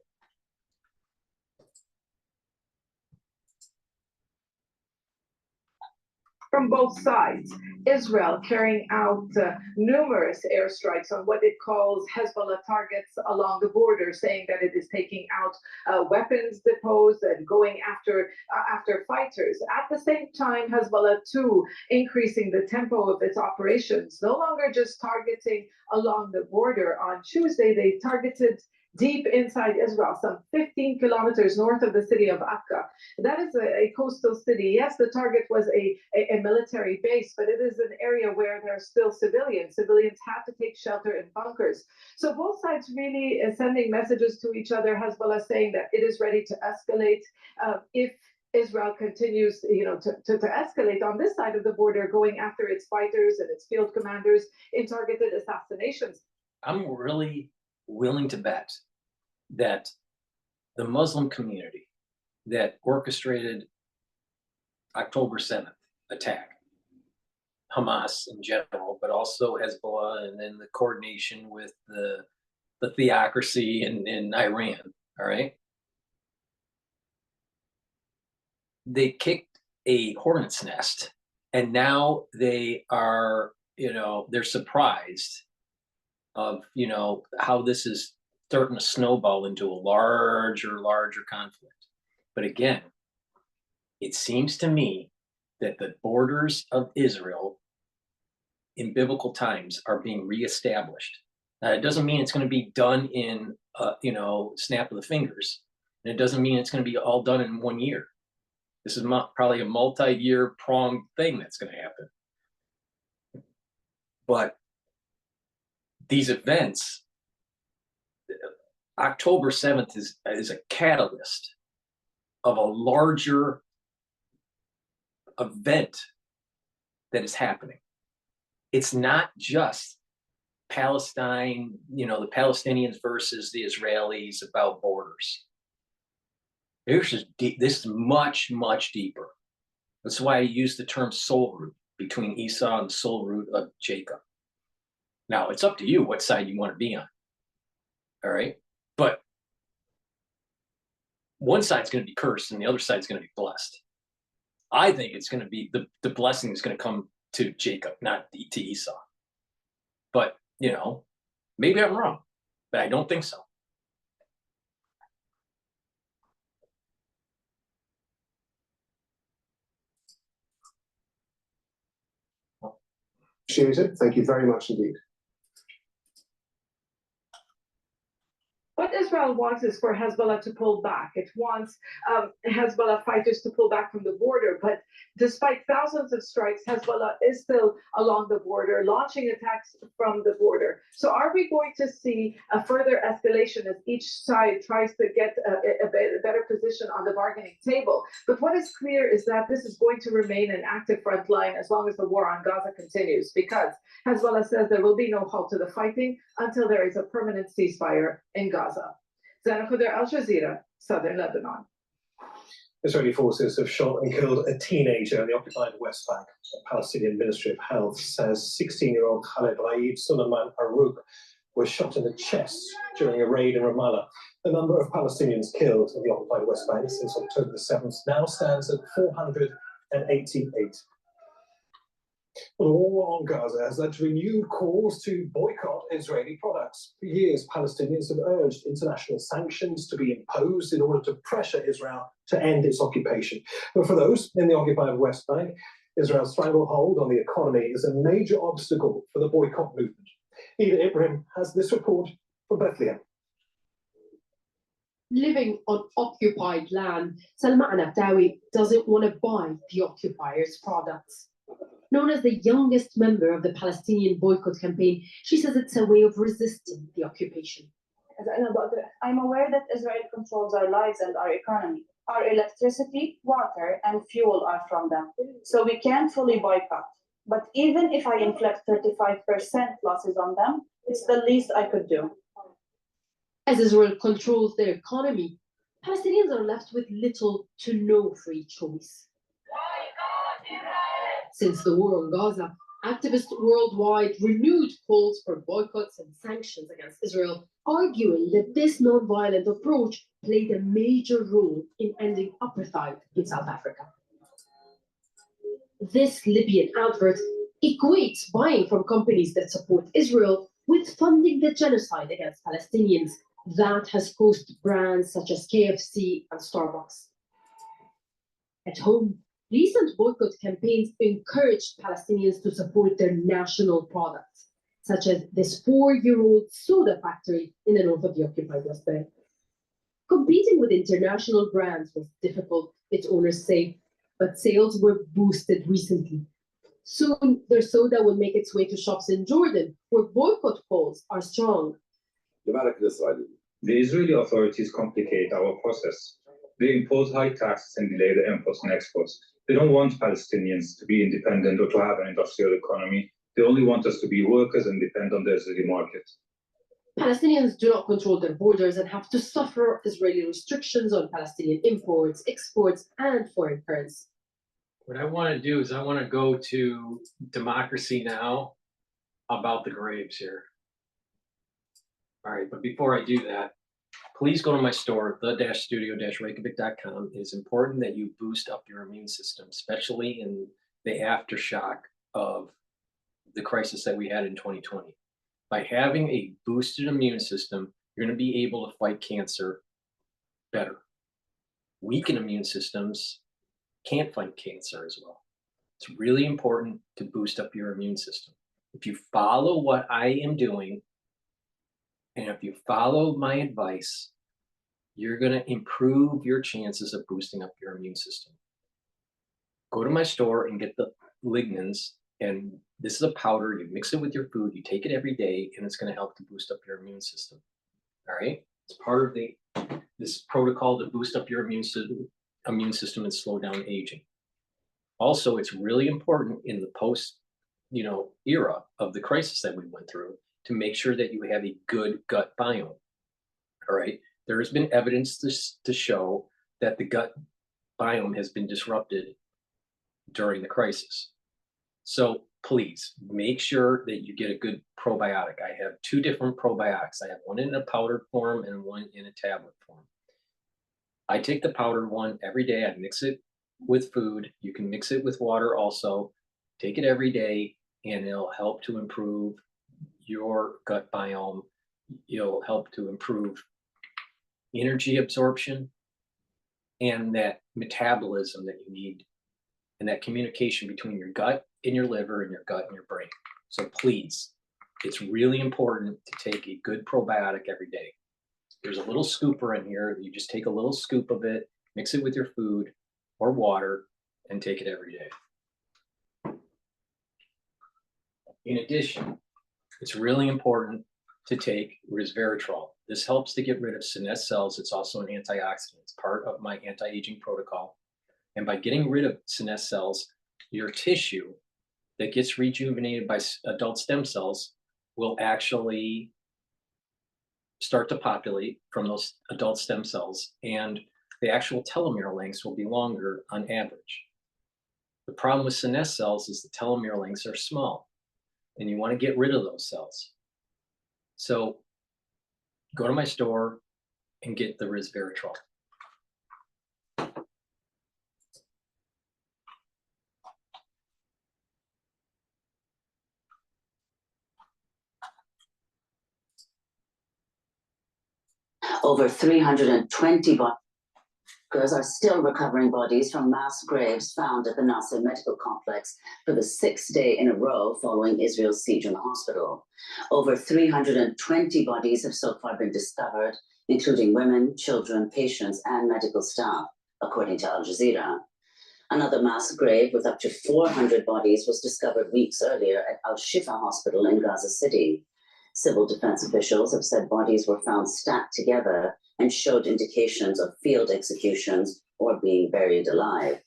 From both sides, Israel carrying out numerous airstrikes on what it calls Hezbollah targets along the border, saying that it is taking out weapons depots and going after fighters. At the same time, Hezbollah too increasing the tempo of its operations, no longer just targeting along the border. On Tuesday, they targeted deep inside Israel, some 15 kilometers north of the city of Akka. That is a coastal city. Yes, the target was a military base, but it is an area where there are still civilians. Civilians have to take shelter in bunkers. So both sides really sending messages to each other. Hezbollah saying that it is ready to escalate if Israel continues, to escalate on this side of the border, going after its fighters and its field commanders in targeted assassinations. I'm really willing to bet that the Muslim community that orchestrated October 7th attack, Hamas in general, but also Hezbollah, and then the coordination with the theocracy in Iran, all right? They kicked a hornet's nest, and now they are, they're surprised of, how this is starting to snowball into a larger conflict. But again, it seems to me that the borders of Israel in biblical times are being reestablished. Now, it doesn't mean it's going to be done in, snap of the fingers. And it doesn't mean it's going to be all done in 1 year. This is probably a multi-year pronged thing that's going to happen. But these events, October 7th is a catalyst of a larger event that is happening. It's not just Palestine, the Palestinians versus the Israelis about borders. This is much, much deeper. That's why I use the term soul root, between Esau and the soul root of Jacob. Now, it's up to you what side you want to be on. All right? But one side's going to be cursed and the other side's going to be blessed. I think it's going to be the blessing is going to come to Jacob, not to Esau. But, maybe I'm wrong, but I don't think so. Appreciate it. Thank you very much indeed. What Israel wants is for Hezbollah to pull back. It wants Hezbollah fighters to pull back from the border. But despite thousands of strikes, Hezbollah is still along the border, launching attacks from the border. So are we going to see a further escalation as each side tries to get a better position on the bargaining table? But what is clear is that this is going to remain an active front line as long as the war on Gaza continues, because Hezbollah says there will be no halt to the fighting until there is a permanent ceasefire in Gaza. Zana Khuder, Al Jazeera, Southern Lebanon. Israeli forces have shot and killed a teenager in the occupied West Bank. The Palestinian Ministry of Health says 16-year-old Khaled Raid Suleiman Arouk was shot in the chest during a raid in Ramallah. The number of Palestinians killed in the occupied West Bank since October the 7th now stands at 488. The war on Gaza has led to renewed calls to boycott Israeli products. For years, Palestinians have urged international sanctions to be imposed in order to pressure Israel to end its occupation. But for those in the occupied West Bank, Israel's stranglehold on the economy is a major obstacle for the boycott movement. Ida Ibrahim has this report for Bethlehem. Living on occupied land, Salma Anaftawi doesn't want to buy the occupiers' products. Known as the youngest member of the Palestinian boycott campaign, she says it's a way of resisting the occupation. I'm aware that Israel controls our lives and our economy. Our electricity, water, and fuel are from them, so we can't fully boycott. But even if I inflict 35% losses on them, it's the least I could do. As Israel controls their economy, Palestinians are left with little to no free choice. Since the war on Gaza, activists worldwide renewed calls for boycotts and sanctions against Israel, arguing that this non-violent approach played a major role in ending apartheid in South Africa. This Libyan advert equates buying from companies that support Israel with funding the genocide against Palestinians that has cost brands such as KFC and Starbucks. At home, recent boycott campaigns encouraged Palestinians to support their national products, such as this 4-year-old soda factory in the north of the occupied West Bank. Competing with international brands was difficult, its owners say, but sales were boosted recently. Soon, their soda will make its way to shops in Jordan, where boycott calls are strong. The Israeli authorities complicate our process. They impose high taxes and delay the imports and exports. They don't want Palestinians to be independent or to have an industrial economy. They only want us to be workers and depend on the Israeli market. Palestinians do not control their borders and have to suffer Israeli restrictions on Palestinian imports, exports, and foreign currency. What I want to do is I want to go to Democracy Now! About the graves here. All right, but before I do that, please go to my store, the-studio-reykjavik.com. It is important that you boost up your immune system, especially in the aftershock of the crisis that we had in 2020. By having a boosted immune system, you're going to be able to fight cancer better. Weakened immune systems can't fight cancer as well. It's really important to boost up your immune system. If you follow what I am doing, and if you follow my advice, you're going to improve your chances of boosting up your immune system. Go to my store and get the lignans, and this is a powder. You mix it with your food, you take it every day, and it's going to help to boost up your immune system. All right? It's part of this protocol to boost up your immune system and slow down aging. Also, it's really important in the post, era of the crisis that we went through to make sure that you have a good gut biome. All right? There has been evidence to show that the gut biome has been disrupted during the crisis. So please make sure that you get a good probiotic. I have 2 different probiotics. I have one in a powdered form and one in a tablet form. I take the powdered one every day. I mix it with food. You can mix it with water also. Take it every day, and it'll help to improve your gut biome. It'll help to improve energy absorption and that metabolism that you need, and that communication between your gut and your liver and your gut and your brain. So please, it's really important to take a good probiotic every day. There's a little scooper in here. You just take a little scoop of it, mix it with your food or water, and take it every day. In addition, it's really important to take resveratrol. This helps to get rid of senesced cells. It's also an antioxidant. It's part of my anti-aging protocol. And by getting rid of senesced cells, your tissue that gets rejuvenated by adult stem cells will actually start to populate from those adult stem cells, and the actual telomere lengths will be longer on average. The problem with senescent cells is the telomere lengths are small, and you want to get rid of those cells. So go to my store and get the resveratrol. Over 320 workers are still recovering bodies from mass graves found at the Nasser medical complex for the 6th day in a row following Israel's siege on the hospital. Over 320 bodies have so far been discovered, including women, children, patients, and medical staff, according to Al Jazeera. Another mass grave with up to 400 bodies was discovered weeks earlier at Al Shifa Hospital in Gaza City. Civil defense officials have said bodies were found stacked together and showed indications of field executions or being buried alive.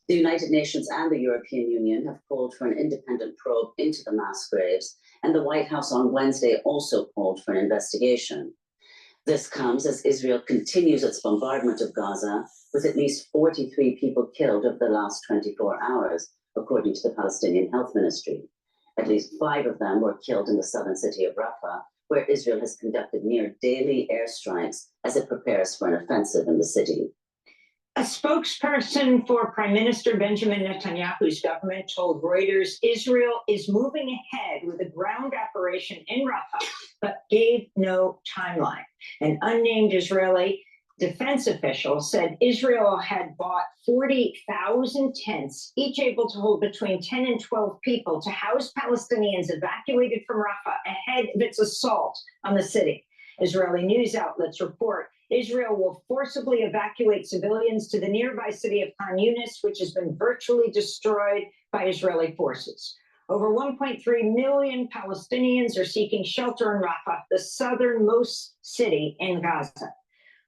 The United Nations and the European Union have called for an independent probe into the mass graves, and the White House on Wednesday also called for an investigation. This comes as Israel continues its bombardment of Gaza, with at least 43 people killed over the last 24 hours, according to the Palestinian Health Ministry. At least 5 of them were killed in the southern city of Rafah, where Israel has conducted near daily airstrikes as it prepares for an offensive in the city. A spokesperson for Prime Minister Benjamin Netanyahu's government told Reuters Israel is moving ahead with a ground operation in Rafah, but gave no timeline. An unnamed Israeli defense official said Israel had bought 40,000 tents, each able to hold between 10 and 12 people, to house Palestinians evacuated from Rafah ahead of its assault on the city. Israeli news outlets report Israel will forcibly evacuate civilians to the nearby city of Khan Yunis, which has been virtually destroyed by Israeli forces. Over 1.3 million Palestinians are seeking shelter in Rafah, the southernmost city in Gaza.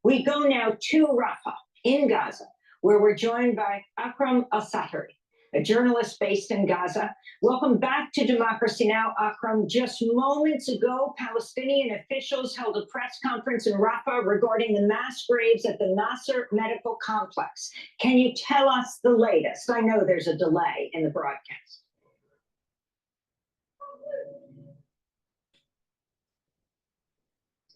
We go now to Rafah in Gaza, where we're joined by Akram Al-Sahari, a journalist based in Gaza. Welcome back to Democracy Now!, Akram. Just moments ago, Palestinian officials held a press conference in Rafah regarding the mass graves at the Nasser medical complex. Can you tell us the latest? I know there's a delay in the broadcast.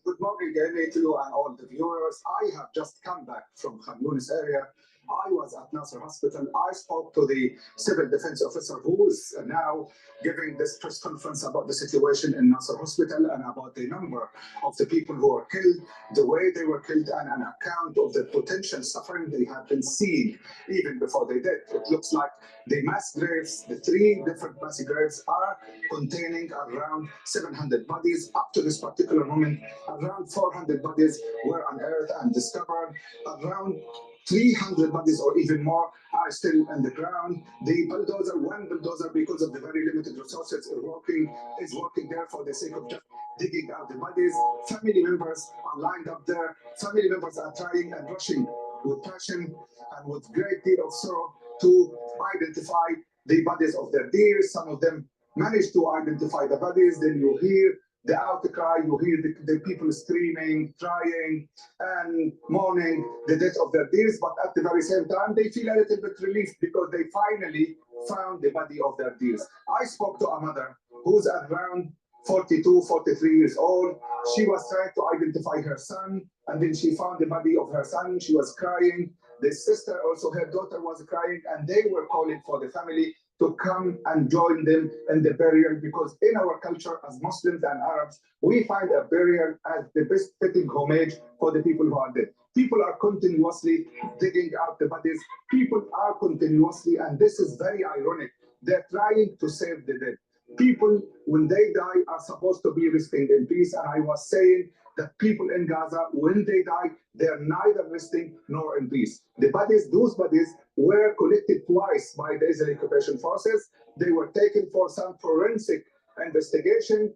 Good morning, Amy, to you and all the viewers. I have just come back from Khan Yunis area. I was at Nasser Hospital. I spoke to the civil defense officer who is now giving this press conference about the situation in Nasser Hospital and about the number of the people who were killed, the way they were killed, and an account of the potential suffering they have been seeing even before they did. It looks like the mass graves, the 3 different mass graves, are containing around 700 bodies. Up to this particular moment, around 400 bodies were unearthed and discovered. Around 300 bodies or even more are still in the ground. The bulldozer, one bulldozer, because of the very limited resources, is working there for the sake of just digging out the bodies. Family members are lined up there. Family members are trying and rushing with passion and with great deal of sorrow to identify the bodies of their dears. Some of them manage to identify the bodies. Then you hear the outcry, you hear the people screaming, crying, and mourning the death of their dears, but at the very same time, they feel a little bit relieved because they finally found the body of their dears. I spoke to a mother who's around 42, 43 years old. She was trying to identify her son, and then she found the body of her son. She was crying. The sister, also her daughter, was crying, and they were calling for the family to come and join them in the burial, because in our culture as Muslims and Arabs, we find a burial as the best fitting homage for the people who are dead. People are continuously digging out the bodies. People are continuously, and this is very ironic, they're trying to save the dead. People, when they die, are supposed to be resting in peace, and I was saying that people in Gaza, when they die, they're neither resting nor in peace. The bodies, those bodies, were collected twice by the Israeli occupation forces. They were taken for some forensic investigation.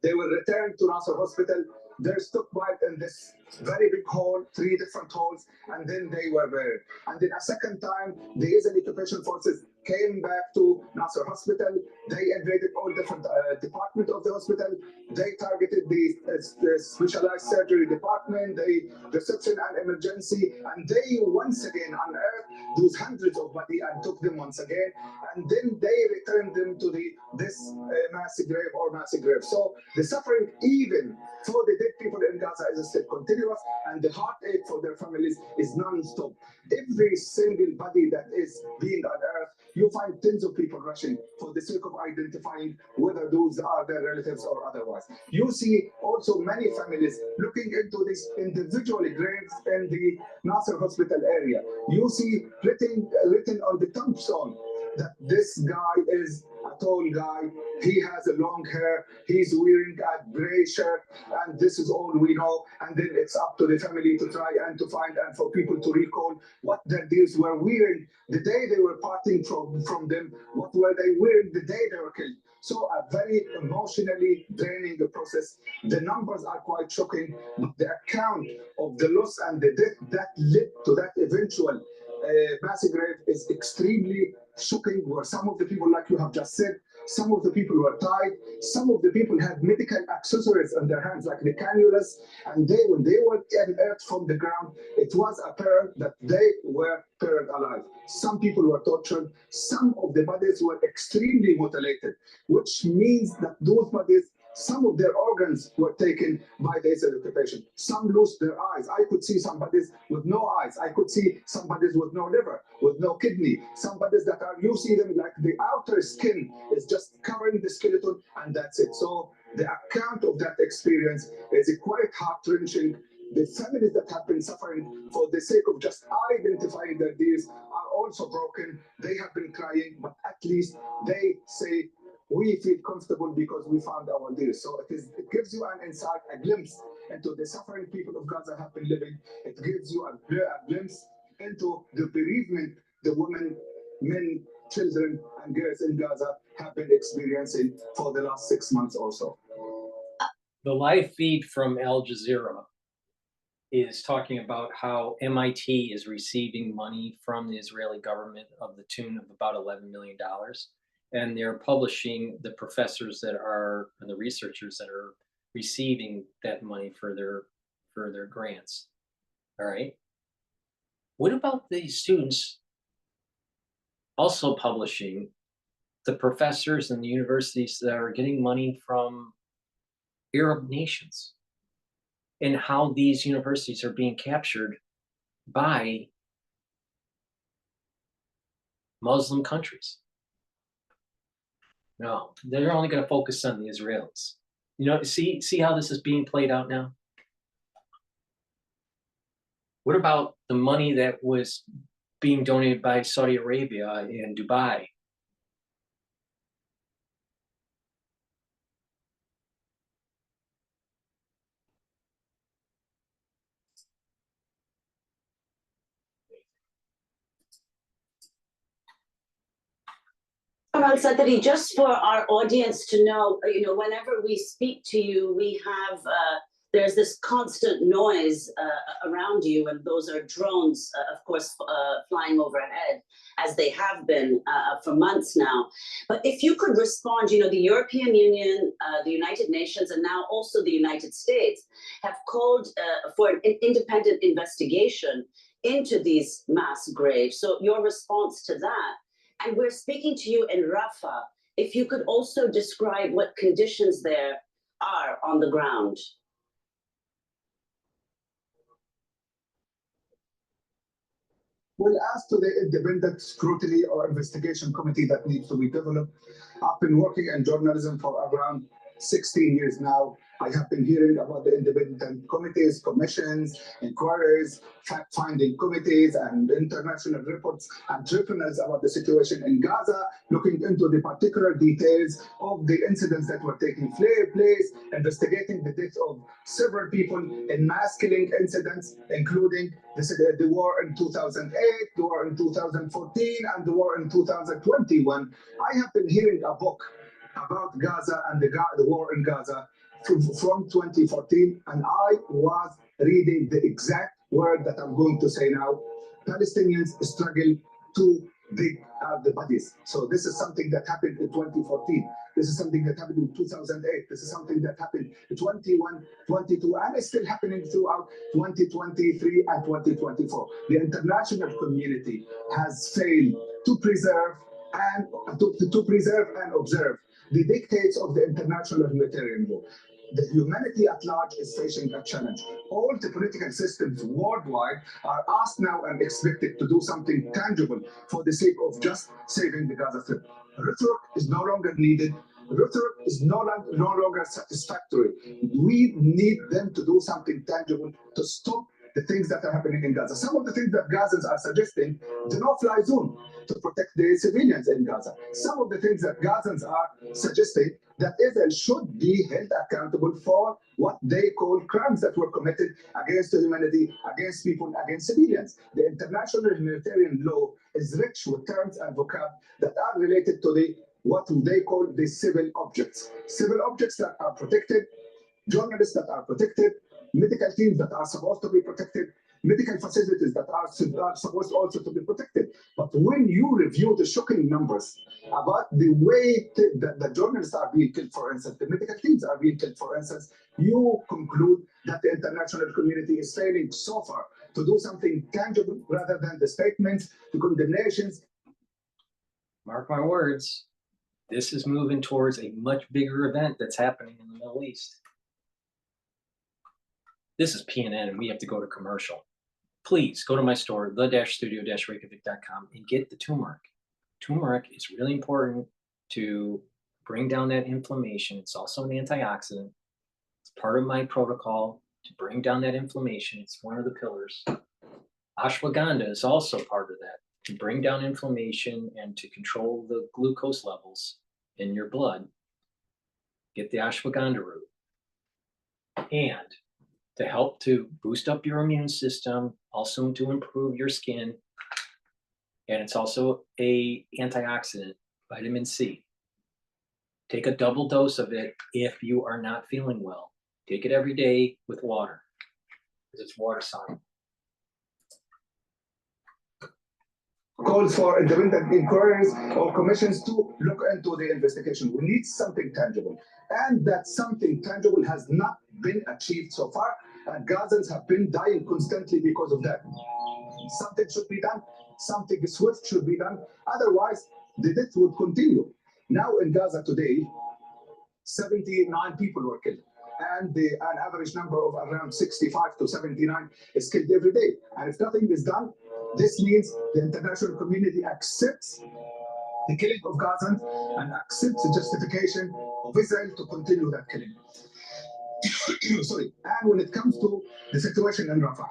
They were returned to Nasser Hospital. they're stockpiled in this very big hole, 3 different holes, and then they were buried. And then a second time, the Israeli occupation forces came back to Nasser Hospital. They invaded all different departments of the hospital. They targeted the specialized surgery department, the reception and emergency, and they once again unearthed those hundreds of bodies and took them once again, and then they returned them to this mass grave or mass grave. So the suffering, even for the dead people in Gaza, is still continuous, and the heartache for their families is non-stop. Every single body that is being unearthed, you find tens of people rushing for the sake of identifying whether those are their relatives or otherwise. You see also many families looking into these individual graves in the Nasser Hospital area. You see written on the tombstone that this guy is a tall guy, he has a long hair, he's wearing a gray shirt, and this is all we know. And then it's up to the family to try and to find and for people to recall what their dears were wearing the day they were parting from them, what were they wearing the day they were killed. So a very emotionally draining process. The numbers are quite shocking, but the account of the loss and the death that led to that eventual mass grave is extremely shocking, where some of the people, like you have just said, some of the people were tied, some of the people had medical accessories in their hands, like the cannulas, and when they were unearthed from the ground, it was apparent that they were buried alive. Some people were tortured, some of the bodies were extremely mutilated, which means that those bodies, some of their organs were taken by the Israeli occupation. Some lost their eyes. I could see some bodies with no eyes. I could see some bodies with no liver, with no kidney. Some bodies that are, you see them like the outer skin is just covering the skeleton, and that's it. So the account of that experience is quite heart-wrenching. The families that have been suffering for the sake of just identifying their deeds are also broken. They have been crying, but at least they say, we feel comfortable because we found our dears. So it gives you an insight, a glimpse into the suffering people of Gaza have been living. It gives you a glimpse into the bereavement the women, men, children, and girls in Gaza have been experiencing for the last 6 months or so. The live feed from Al Jazeera is talking about how MIT is receiving money from the Israeli government of the tune of about $11 million. And they're publishing the professors that are, and the researchers that are receiving that money for their grants. All right. What about the students also publishing the professors and the universities that are getting money from Arab nations, and how these universities are being captured by Muslim countries? No, they're only going to focus on the Israelis. You know, see how this is being played out now? What about the money that was being donated by Saudi Arabia and Dubai? Well, Sadri, just for our audience to know, whenever we speak to you, we have, there's this constant noise around you, and those are drones, of course, flying overhead, as they have been for months now. But if you could respond, the European Union, the United Nations, and now also the United States have called for an independent investigation into these mass graves. So your response to that? And we're speaking to you in Rafah. If you could also describe what conditions there are on the ground. Well, as to the independent scrutiny or investigation committee that needs to be developed, I've been working in journalism for around 16 years now. I have been hearing about the independent committees, commissions, inquiries, fact-finding committees, and international reports and tribunals about the situation in Gaza, looking into the particular details of the incidents that were taking place, investigating the deaths of several people in mass killing incidents, including the war in 2008, the war in 2014, and the war in 2021. I have been hearing a book about Gaza and the war in Gaza from 2014, and I was reading the exact word that I'm going to say now. Palestinians struggle to dig out the bodies. So this is something that happened in 2014. This is something that happened in 2008. This is something that happened in 21, 22, and it's still happening throughout 2023 and 2024. The international community has failed to preserve and to preserve and observe the dictates of the international humanitarian law. The humanity at large is facing a challenge. All the political systems worldwide are asked now and expected to do something tangible for the sake of just saving the Gaza Strip. Rhetoric is no longer needed. Rhetoric is no longer satisfactory. We need them to do something tangible to stop the things that are happening in Gaza. Some of the things that Gazans are suggesting, the no-fly zone to protect the civilians in Gaza. Some of the things that Gazans are suggesting that Israel should be held accountable for what they call crimes that were committed against humanity, against people, against civilians. The international humanitarian law is rich with terms and vocab that are related to what they call the civil objects. Civil objects that are protected, journalists that are protected, medical teams that are supposed to be protected, medical facilities that are supposed also to be protected. But when you review the shocking numbers about the way that the journalists are being killed, for instance, the medical teams are being killed, for instance, you conclude that the international community is failing so far to do something tangible rather than the statements, the condemnations. Mark my words, this is moving towards a much bigger event that's happening in the Middle East. This is PNN, and we have to go to commercial. Please go to my store, the-studio-reykjavik.com, and get the turmeric. Turmeric is really important to bring down that inflammation. It's also an antioxidant. It's part of my protocol to bring down that inflammation. It's one of the pillars. Ashwagandha is also part of that, to bring down inflammation and to control the glucose levels in your blood. Get the ashwagandha root. And to help to boost up your immune system, also to improve your skin. And it's also a antioxidant, vitamin C. Take a double dose of it if you are not feeling well. Take it every day with water, because it's water soluble. Calls for independent inquiries or commissions to look into the investigation. We need something tangible. And that something tangible has not been achieved so far. And Gazans have been dying constantly because of that. Something should be done. Something swift should be done. Otherwise, the death would continue. Now in Gaza today, 79 people were killed. And an average number of around 65 to 79 is killed every day. And if nothing is done, this means the international community accepts the killing of Gazans and accepts the justification of Israel to continue that killing. Sorry. And when it comes to the situation in Rafah,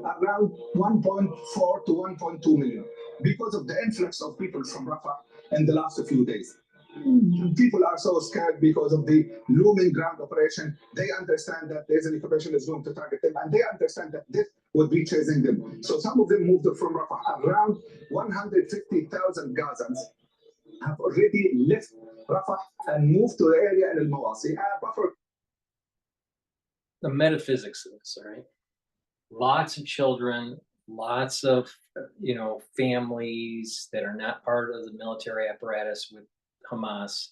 around 1.4 to 1.2 million, because of the influx of people from Rafah in the last few days. People are so scared because of the looming ground operation. They understand that the Israeli operation is going to target them, and they understand that death would be chasing them. So some of them moved from Rafah. Around 150,000 Gazans have already left Rafah and moved to the area in Al-Mawasi. The metaphysics of this, all right? Lots of children, lots of families that are not part of the military apparatus with Hamas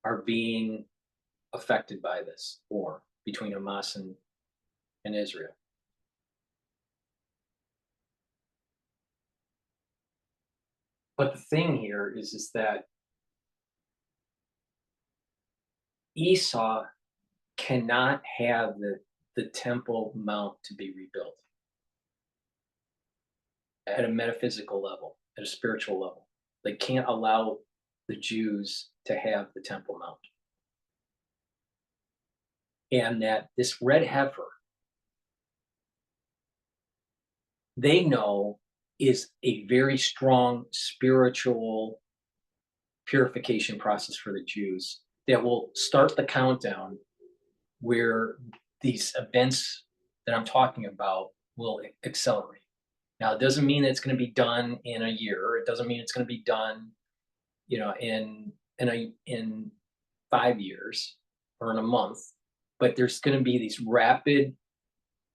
are being affected by this war between Hamas and Israel. But the thing here is that Esau cannot have the Temple Mount to be rebuilt at a metaphysical level, at a spiritual level. They can't allow the Jews to have the Temple Mount. And that this red heifer, they know, is a very strong spiritual purification process for the Jews that will start the countdown where these events that I'm talking about will accelerate. Now, it doesn't mean it's going to be done in a year. It doesn't mean it's going to be done, in 5 years. or in a month, but there's going to be these rapid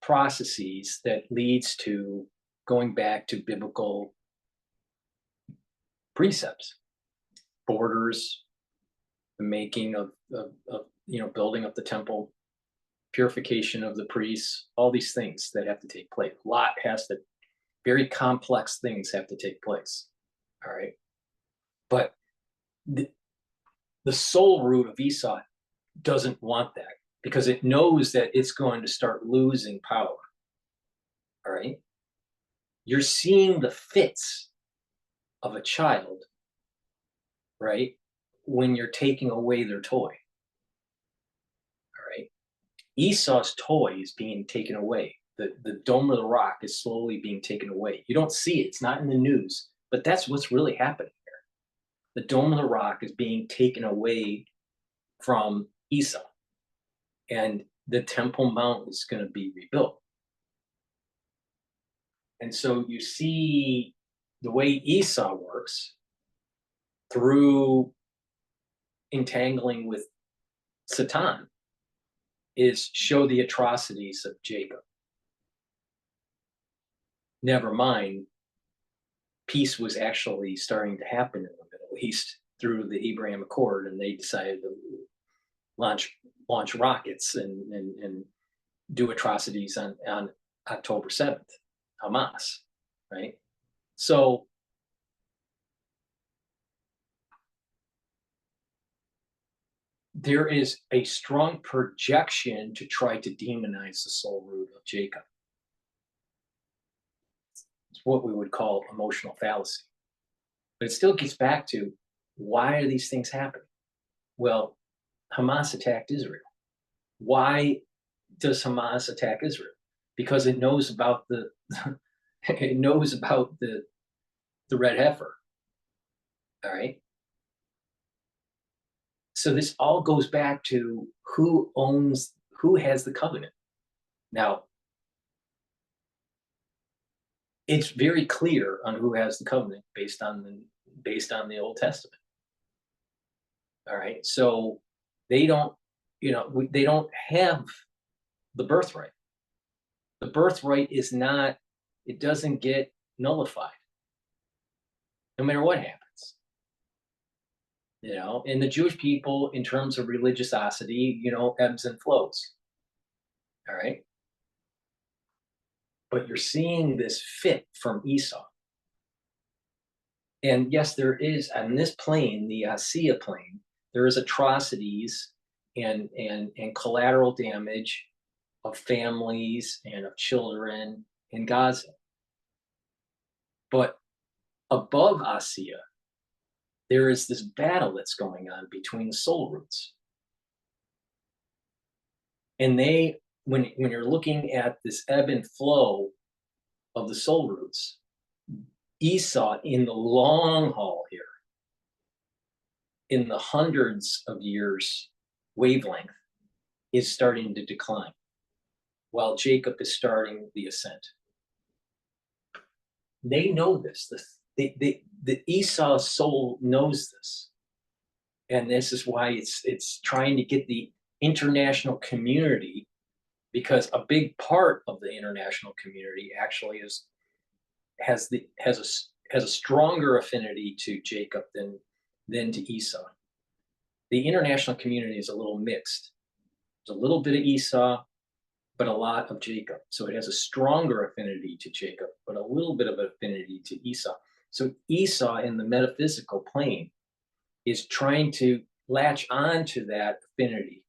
processes that leads to going back to biblical precepts, borders, the making of building up the temple, purification of the priests, all these things that have to take place. Very complex things have to take place. All right. But the soul root of Esau doesn't want that because it knows that it's going to start losing power. All right. You're seeing the fits of a child, right? When you're taking away their toy. All right. Esau's toy is being taken away. The Dome of the Rock is slowly being taken away. You don't see it. It's not in the news, but that's what's really happening here. The Dome of the Rock is being taken away from Esau, and the Temple Mount is going to be rebuilt. And so you see the way Esau works through entangling with Satan is show the atrocities of Jacob. Never mind, peace was actually starting to happen in the Middle East through the Abraham Accord, and they decided to launch rockets and do atrocities on October 7th, Hamas, right? So there is a strong projection to try to demonize the soul root of Jacob. It's what we would call emotional fallacy. But it still gets back to, why are these things happening? Well, Hamas attacked Israel. Why does Hamas attack Israel? Because it knows about the red heifer. All right. So this all goes back to who has the covenant. Now, it's very clear on who has the covenant based on the Old Testament. All right. So they don't have the birthright. The birthright it doesn't get nullified no matter what happens. And the Jewish people, in terms of religiosity, ebbs and flows. All right. But you're seeing this fit from Esau. And yes, there is on this plane, the Asiya plane, there is atrocities and collateral damage of families and of children in Gaza. But above Asiya, there is this battle that's going on between the soul roots. And when you're looking at this ebb and flow of the soul roots, Esau in the long haul here, in the hundreds of years wavelength, is starting to decline, while Jacob is starting the ascent. They know this. The Esau soul knows this. And this is why it's trying to get the international community, because a big part of the international community actually has a stronger affinity to Jacob than to Esau. The international community is a little mixed. There's a little bit of Esau, but a lot of Jacob. So it has a stronger affinity to Jacob, but a little bit of affinity to Esau. So Esau in the metaphysical plane is trying to latch on to that affinity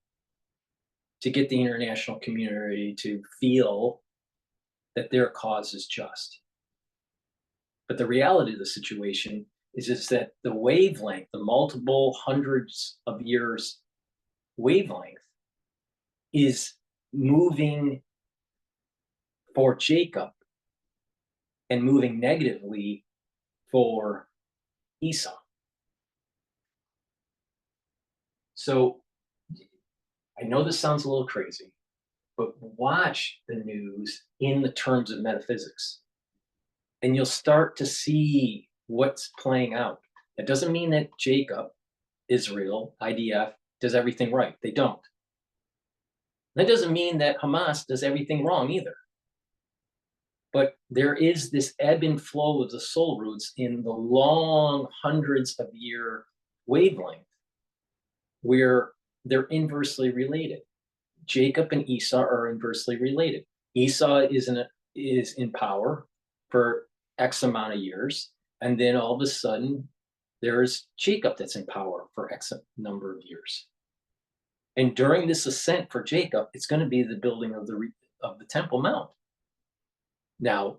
to get the international community to feel that their cause is just. But the reality of the situation is that the wavelength, the multiple hundreds of years wavelength, is moving for Jacob and moving negatively for Esau. So I know this sounds a little crazy, but watch the news in the terms of metaphysics, and you'll start to see what's playing out. That doesn't mean that Jacob, Israel, IDF, does everything right. They don't. That doesn't mean that Hamas does everything wrong either. But there is this ebb and flow of the soul roots in the long hundreds of year wavelength where they're inversely related. Jacob and Esau are inversely related. Esau is in power for X amount of years, and then all of a sudden there's Jacob that's in power for X number of years. And during this ascent for Jacob, it's going to be the building of the Temple Mount. Now,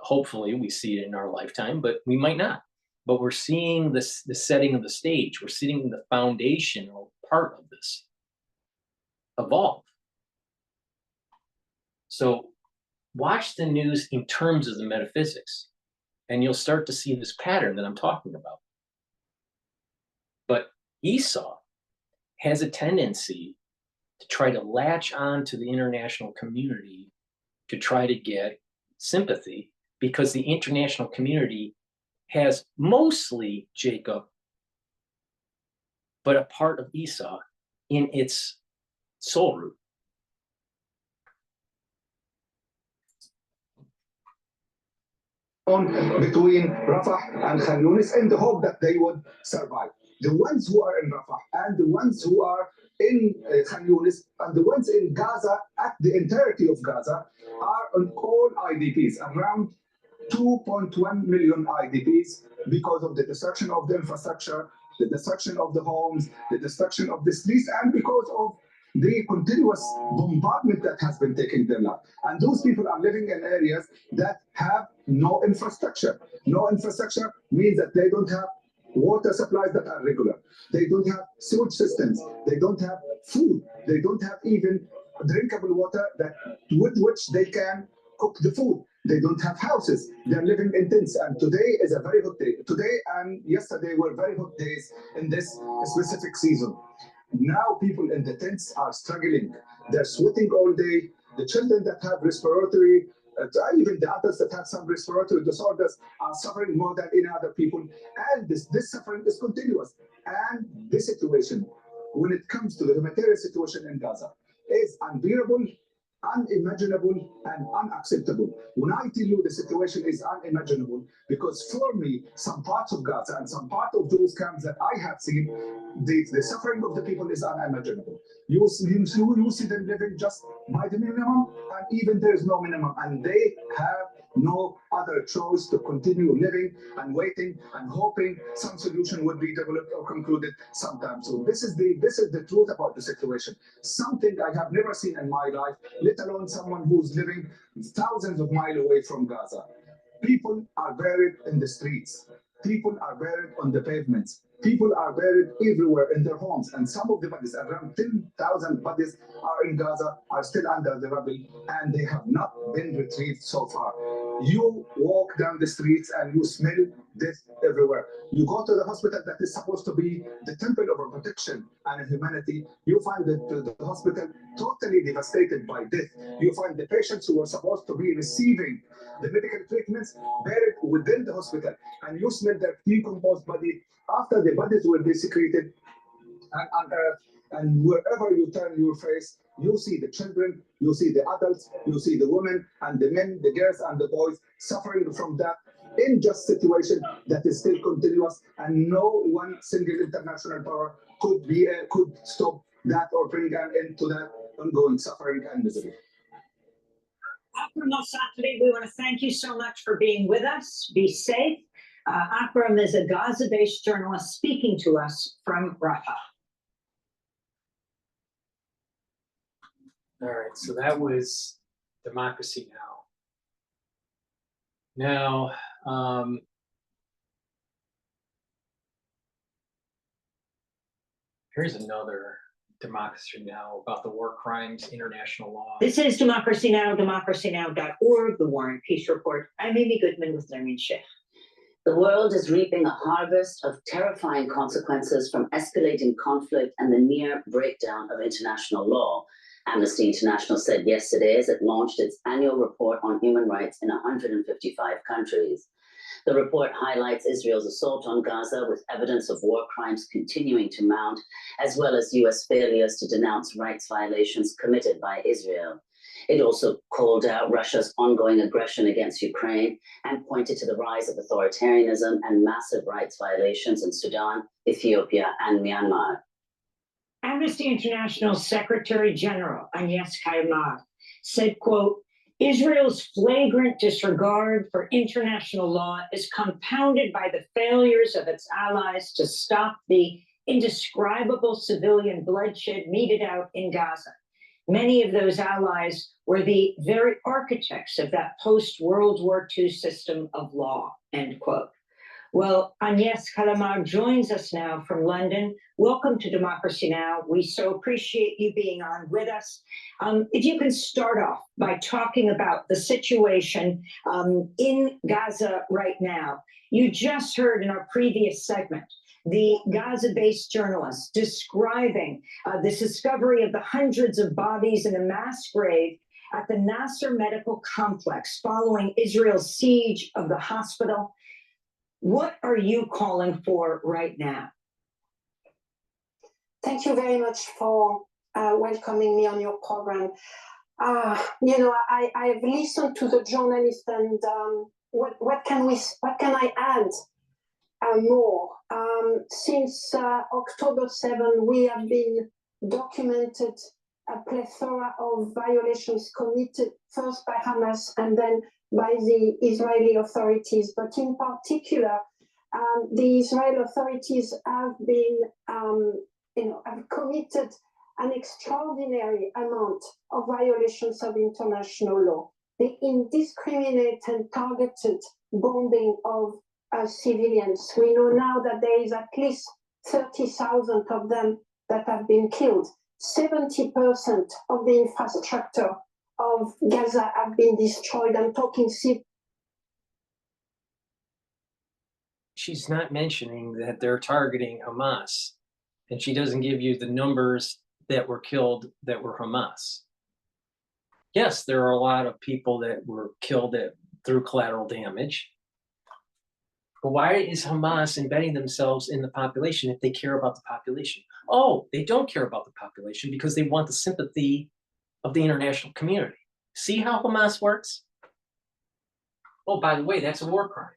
hopefully we see it in our lifetime, but we might not. But we're seeing the setting of the stage. We're seeing the foundational part of this evolve. So watch the news in terms of the metaphysics, and you'll start to see this pattern that I'm talking about. But Esau has a tendency to try to latch on to the international community to try to get sympathy, because the international community has mostly Jacob, but a part of Esau in its soul root. Between Rafah and Khan Yunis in the hope that they would survive. The ones who are in Rafah and the ones who are in Khan Yunis and the ones in Gaza, at the entirety of Gaza, are on all IDPs, around 2.1 million IDPs, because of the destruction of the infrastructure, the destruction of the homes, the destruction of the streets, and because of the continuous bombardment that has been taking them out. And those people are living in areas that have no infrastructure. No infrastructure means that they don't have water supplies that are regular. They don't have sewage systems. They don't have food. They don't have even drinkable water with which they can cook the food. They don't have houses. They're living in tents. And today is a very hot day. Today and yesterday were very hot days in this specific season. Now people in the tents are struggling. They're sweating all day. The children that have respiratory, even the adults that have some respiratory disorders, are suffering more than any other people. And this suffering is continuous. And this situation, when it comes to the humanitarian situation in Gaza, is unbearable, unimaginable, and unacceptable. When I tell you the situation is unimaginable, because for me, some parts of Gaza and some part of those camps that I have seen, the suffering of the people is unimaginable. You see them living just by the minimum, and even there is no minimum, and they have no other choice to continue living and waiting and hoping some solution would be developed or concluded sometime soon. This is the truth about the situation. Something I have never seen in my life, let alone someone who's living thousands of miles away from Gaza. People are buried in the streets. People are buried on the pavements. People are buried everywhere in their homes, and some of the bodies, around 10,000 bodies, are in Gaza, are still under the rubble, and they have not been retrieved so far. You walk down the streets and you smell death everywhere. You go to the hospital that is supposed to be the temple of protection and humanity, you find the hospital totally devastated by death. You find the patients who were supposed to be receiving the medical treatments buried within the hospital, and you smell their decomposed body after the bodies were desecrated and unearthed. And wherever you turn your face, you see the children, you see the adults, you see the women and the men, the girls and the boys suffering from that unjust situation that is still continuous, and no one single international power could stop that or bring an end to that ongoing suffering and misery. Akram al-Satri, we want to thank you so much for being with us. Be safe. Akram is a Gaza-based journalist speaking to us from Rafah. All right, so that was Democracy Now. Now, here's another Democracy Now! About the war crimes, international law. This is Democracy Now!, democracynow.org, the War and Peace Report. I'm Amy Goodman with Lermeen Sheikh. The world is reaping a harvest of terrifying consequences from escalating conflict and the near breakdown of international law. Amnesty International said yesterday as it launched its annual report on human rights in 155 countries. The report highlights Israel's assault on Gaza with evidence of war crimes continuing to mount, as well as US failures to denounce rights violations committed by Israel. It also called out Russia's ongoing aggression against Ukraine and pointed to the rise of authoritarianism and massive rights violations in Sudan, Ethiopia, and Myanmar. Amnesty International Secretary General Agnes Callamard said, quote, Israel's flagrant disregard for international law is compounded by the failures of its allies to stop the indescribable civilian bloodshed meted out in Gaza. Many of those allies were the very architects of that post-World War II system of law, end quote. Well, Agnes Callamard joins us now from London. Welcome to Democracy Now! We so appreciate you being on with us. If you can start off by talking about the situation in Gaza right now. You just heard in our previous segment the Gaza-based journalist describing the discovery of the hundreds of bodies in a mass grave at the Nasser Medical Complex following Israel's siege of the hospital. What are you calling for right now? Thank you very much for welcoming me on your program. You know, I've listened to the journalist, and what can I add more? Since October 7, we have been documented a plethora of violations committed first by Hamas and then by the Israeli authorities. But in particular, the Israeli authorities have been, have committed an extraordinary amount of violations of international law. The indiscriminate and targeted bombing of civilians. We know now that there is at least 30,000 of them that have been killed. 70% of the infrastructure of Gaza have been destroyed. I'm talking She's not mentioning that they're targeting Hamas, and she doesn't give you the numbers that were killed that were Hamas. Yes, there are a lot of people that were killed through collateral damage. But why is Hamas embedding themselves in the population if they care about the population? Oh, they don't care about the population because they want the sympathy of the international community. See how Hamas works? Oh, by the way, that's a war crime.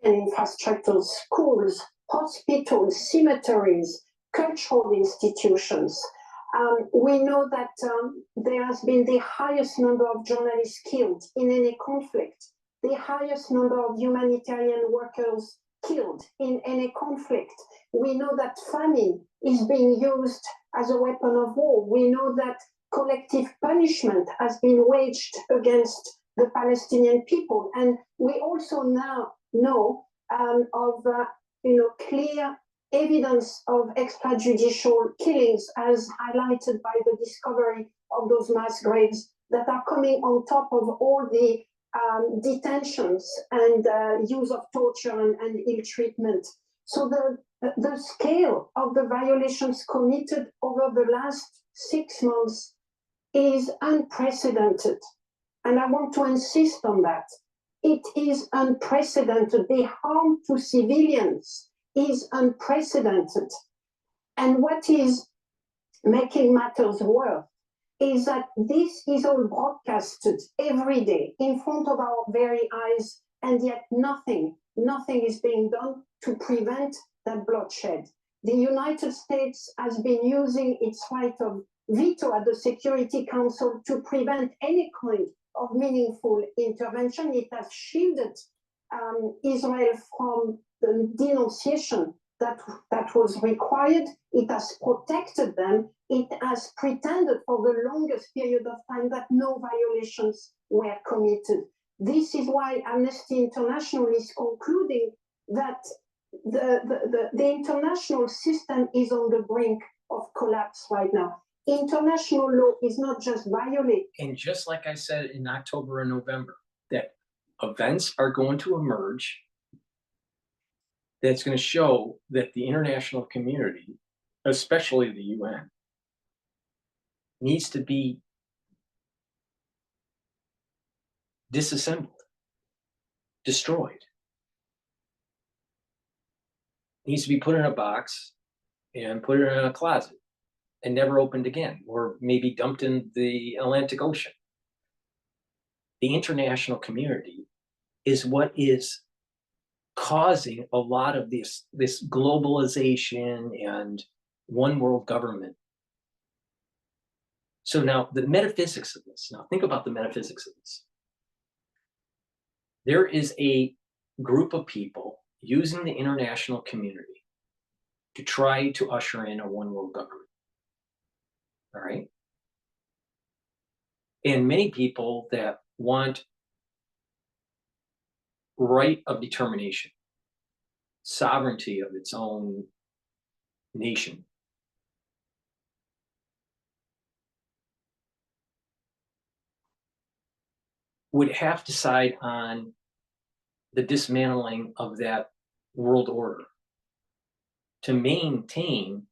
Infrastructures, schools, hospitals, cemeteries, cultural institutions. We know that there has been the highest number of journalists killed in any conflict, the highest number of humanitarian workers killed in any conflict. We know that famine is being used as a weapon of war. We know that collective punishment has been waged against the Palestinian people. And we also now know of clear evidence of extrajudicial killings, as highlighted by the discovery of those mass graves that are coming on top of all the detentions and use of torture and ill treatment. So the scale of the violations committed over the last 6 months is unprecedented. And I want to insist on that. It is unprecedented. The harm to civilians is unprecedented. And what is making matters worse is that this is all broadcasted every day in front of our very eyes, and yet nothing is being done to prevent that bloodshed. The United States has been using its right of veto at the Security Council to prevent any kind of meaningful intervention. It has shielded Israel from the denunciation that was required. It has protected them. It has pretended for the longest period of time that no violations were committed. This is why Amnesty International is concluding that the international system is on the brink of collapse right now. International law is not just violated. And just like I said in October and November, that events are going to emerge that's going to show that the international community, especially the UN, needs to be disassembled, destroyed. Needs to be put in a box and put it in a closet and never opened again, or maybe dumped in the Atlantic Ocean. The international community is what is causing a lot of this globalization and one world government. So now the metaphysics of this, now think about the metaphysics of this. There is a group of people using the international community to try to usher in a one world government. All right. And many people that want right of determination, sovereignty of its own nation. Would have to side on the dismantling of that world order to maintain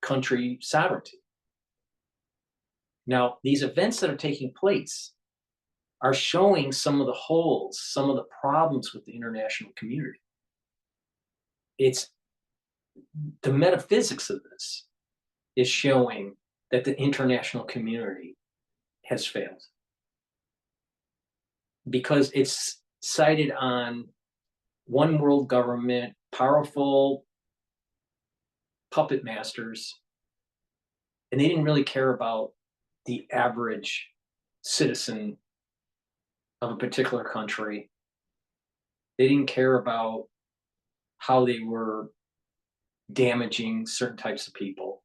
country sovereignty. Now, these events that are taking place are showing some of the holes, some of the problems with the international community. It's the metaphysics of this is showing that the international community has failed, because it's cited on one world government, powerful puppet masters, and they didn't really care about the average citizen of a particular country. They didn't care about how they were damaging certain types of people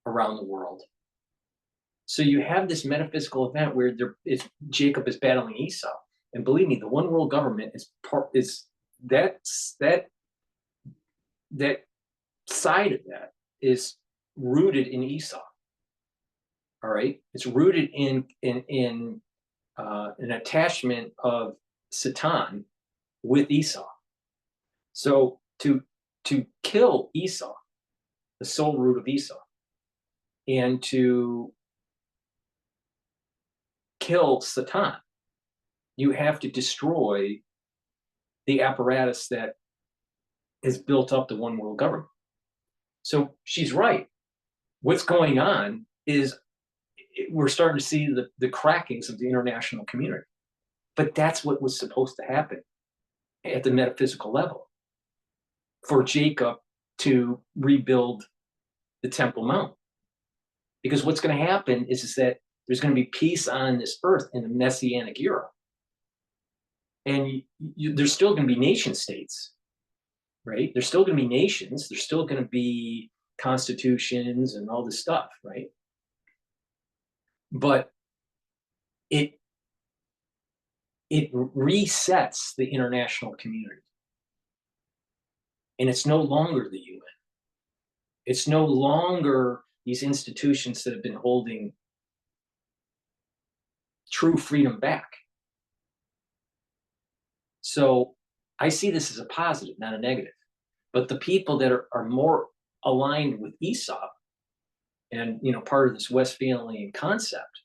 around the world. So you have this metaphysical event where Jacob is battling Esau, and believe me, the one world government is that side of that is rooted in Esau. All right, it's rooted in an attachment of Satan with Esau. So to kill Esau, the soul root of Esau, and to kill Satan, you have to destroy the apparatus that has built up the one world government. So she's right. What's going on is we're starting to see the crackings of the international community. But that's what was supposed to happen at the metaphysical level for Jacob to rebuild the Temple Mount. Because what's going to happen is that there's going to be peace on this earth in the Messianic era. And there's still going to be nation states, right? There's still going to be nations. There's still going to be constitutions and all this stuff, right? But it resets the international community. And it's no longer the UN. It's no longer these institutions that have been holding true freedom back. So I see this as a positive, not a negative. But the people that are more aligned with Esau and, you know, part of this Westphalian concept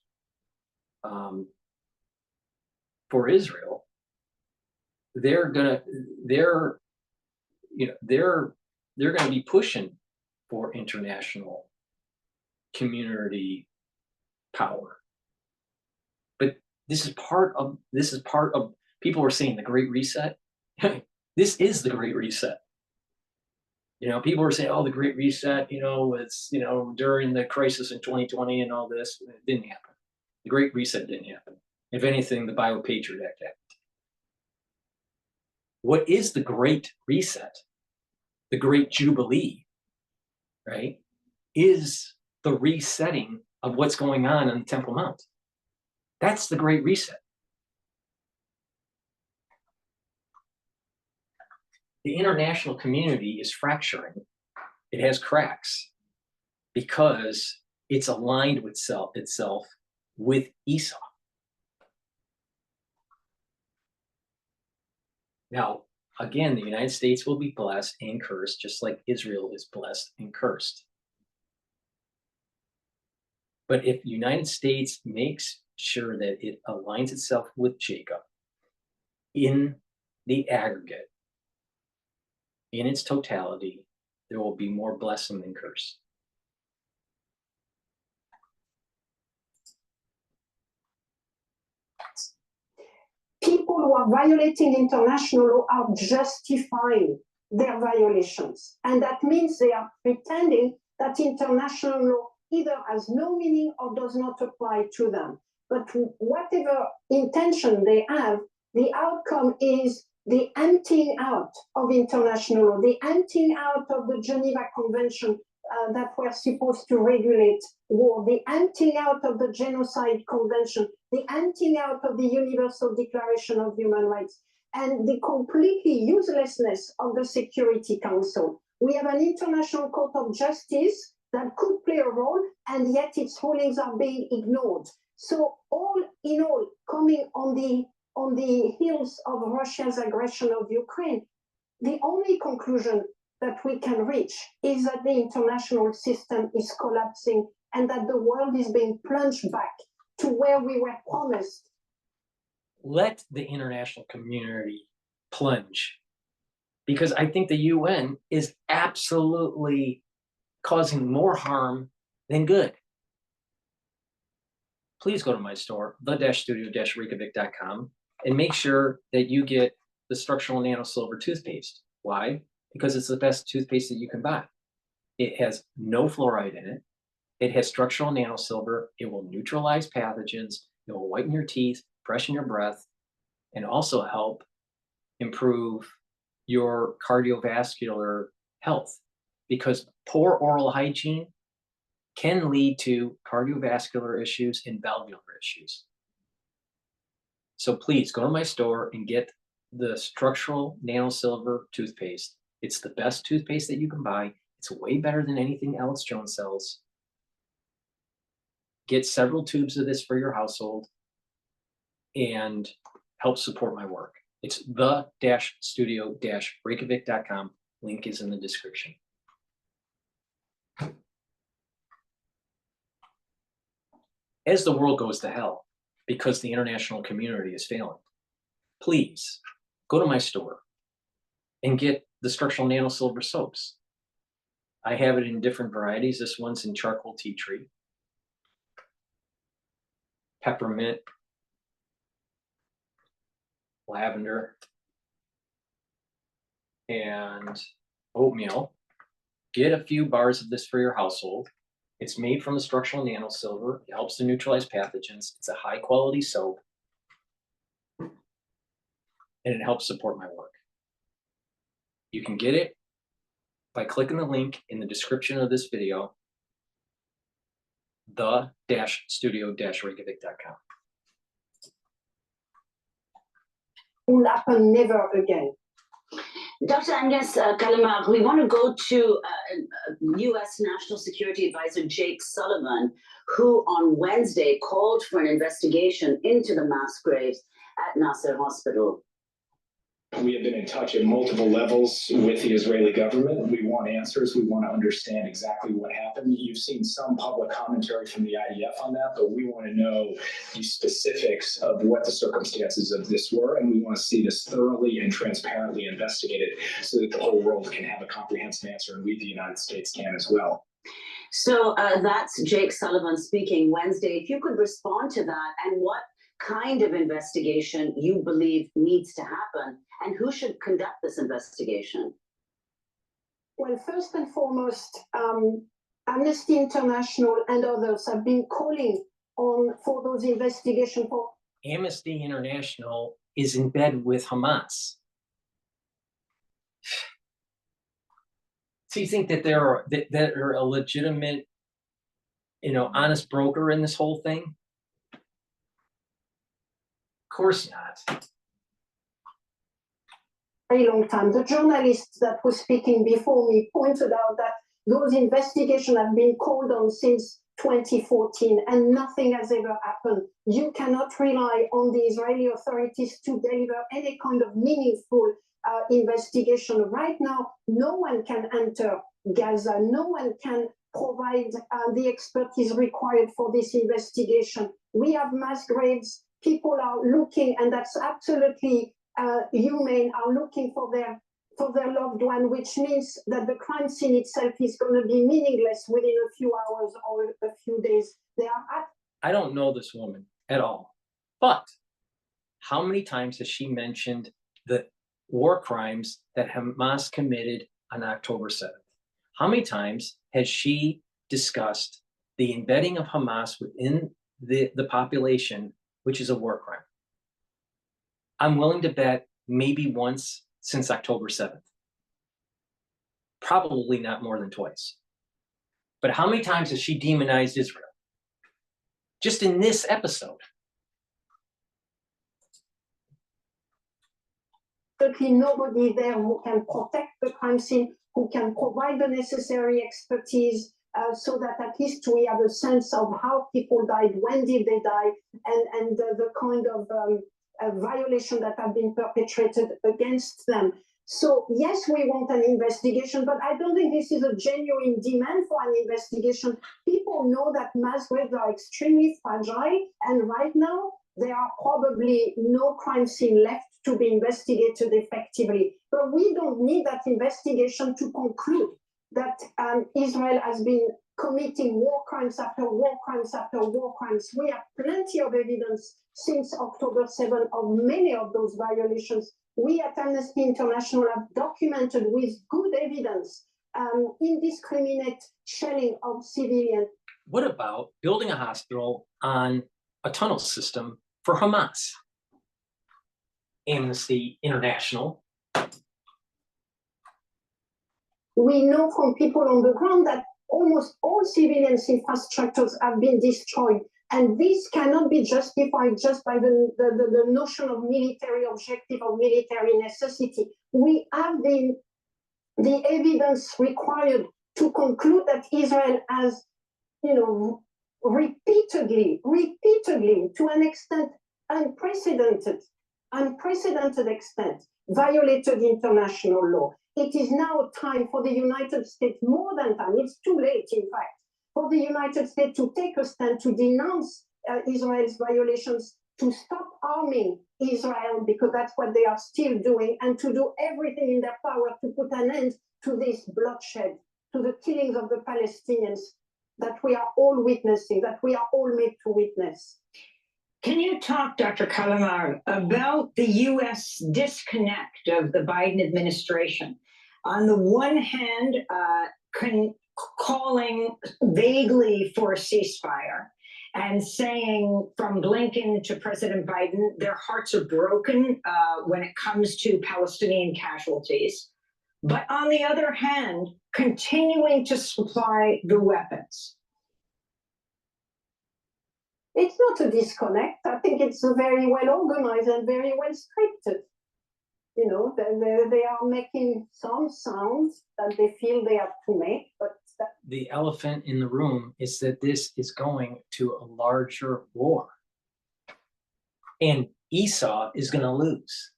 for Israel, they're gonna be pushing for international community power. But this is part of people were saying the Great Reset. This is the Great Reset. You know, people were saying, oh, the Great Reset, you know, it's, you know, during the crisis in 2020 and all this. It didn't happen. The Great Reset didn't happen. If anything, the Bio-Patriot Act happened. What is the Great Reset? The Great Jubilee, right, is the resetting of what's going on the Temple Mount. That's the Great Reset. The international community is fracturing. It has cracks because it's aligned with itself with Esau. Now, again, the United States will be blessed and cursed, just like Israel is blessed and cursed. But if the United States makes sure that it aligns itself with Jacob in the aggregate, in its totality, there will be more blessing than curse. People who are violating international law are justifying their violations. And that means they are pretending that international law either has no meaning or does not apply to them. But whatever intention they have, the outcome is the emptying out of international law, the emptying out of the Geneva Convention that were supposed to regulate war, the emptying out of the Genocide Convention, the emptying out of the Universal Declaration of Human Rights, and the completely uselessness of the Security Council. We have an International Court of Justice that could play a role, and yet its rulings are being ignored. So all in all, coming on the heels of Russia's aggression of Ukraine, the only conclusion that we can reach is that the international system is collapsing and that the world is being plunged back to where we were promised. Let the international community plunge, because I think the UN is absolutely causing more harm than good. Please go to my store, the-studio-reykjavik.com, and make sure that you get the structural nano silver toothpaste. Why? Because it's the best toothpaste that you can buy. It has no fluoride in it. It has structural nano silver. It will neutralize pathogens. It will whiten your teeth, freshen your breath, and also help improve your cardiovascular health, because poor oral hygiene can lead to cardiovascular issues and valvular issues. So please go to my store and get the structural nano silver toothpaste. It's the best toothpaste that you can buy. It's way better than anything Alex Jones sells. Get several tubes of this for your household and help support my work. It's the-studio-reykjavik.com. Link is in the description. As the world goes to hell because the international community is failing, please go to my store and get the structural nano silver soaps. I have it in different varieties. This one's in charcoal tea tree, peppermint, lavender, and oatmeal. Get a few bars of this for your household. It's made from the structural nano silver. It helps to neutralize pathogens. It's a high quality soap, and it helps support my work. You can get it by clicking the link in the description of this video, the-studio-reykjavik.com. Will happen never again. Dr. Agnes Kalimar, we want to go to U.S. National Security Advisor Jake Sullivan, who on Wednesday called for an investigation into the mass graves at Nasser Hospital. We have been in touch at multiple levels with the Israeli government. We want answers. We want to understand exactly what happened. You've seen some public commentary from the IDF on that, but we want to know the specifics of what the circumstances of this were, and we want to see this thoroughly and transparently investigated so that the whole world can have a comprehensive answer, and we, the United States, can as well. So that's Jake Sullivan speaking Wednesday. If you could respond to that, and what kind of investigation you believe needs to happen, and who should conduct this investigation? Well, first and foremost, Amnesty International and others have been calling for those investigations. Amnesty International is in bed with Hamas. So you think that they're a legitimate, honest broker in this whole thing? Of course not. Very long time. The journalist that was speaking before me pointed out that those investigations have been called on since 2014 and nothing has ever happened. You cannot rely on the Israeli authorities to deliver any kind of meaningful investigation. Right now, no one can enter Gaza. No one can provide the expertise required for this investigation. We have mass graves. People are looking, and that's absolutely humane, are looking for their loved one, which means that the crime scene itself is going to be meaningless within a few hours or a few days. I don't know this woman at all, but how many times has she mentioned the war crimes that Hamas committed on October 7th? How many times has she discussed the embedding of Hamas within the population, which is a war crime? I'm willing to bet maybe once since October 7th. Probably not more than twice. But how many times has she demonized Israel? Just in this episode. Certainly nobody there who can protect the crime scene, who can provide the necessary expertise so that at least we have a sense of how people died, when did they die, and the kind of violation that have been perpetrated against them. So yes, we want an investigation, but I don't think this is a genuine demand for an investigation. People know that mass graves are extremely fragile, and right now there are probably no crime scene left to be investigated effectively. But we don't need that investigation to conclude that Israel has been committing war crimes after war crimes after war crimes. We have plenty of evidence since October 7 of many of those violations. We at Amnesty International have documented with good evidence indiscriminate shelling of civilians. What about building a hospital on a tunnel system for Hamas? Amnesty International. We know from people on the ground that almost all civilian infrastructures have been destroyed. And this cannot be justified just by the notion of military objective or military necessity. We have the evidence required to conclude that Israel has, repeatedly, to an extent unprecedented extent, violated international law. It is now time for the United States, more than time, it's too late, in fact, for the United States to take a stand to denounce Israel's violations, to stop arming Israel, because that's what they are still doing, and to do everything in their power to put an end to this bloodshed, to the killings of the Palestinians that we are all witnessing, that we are all made to witness. Can you talk, Dr. Calamar, about the U.S. disconnect of the Biden administration? On the one hand, calling vaguely for a ceasefire and saying from Blinken to President Biden, their hearts are broken when it comes to Palestinian casualties. But on the other hand, continuing to supply the weapons. It's not a disconnect. I think it's very well organized and very well scripted. They are making some sounds that they feel they have to make, but the elephant in the room is that this is going to a larger war. And Esau is going to lose.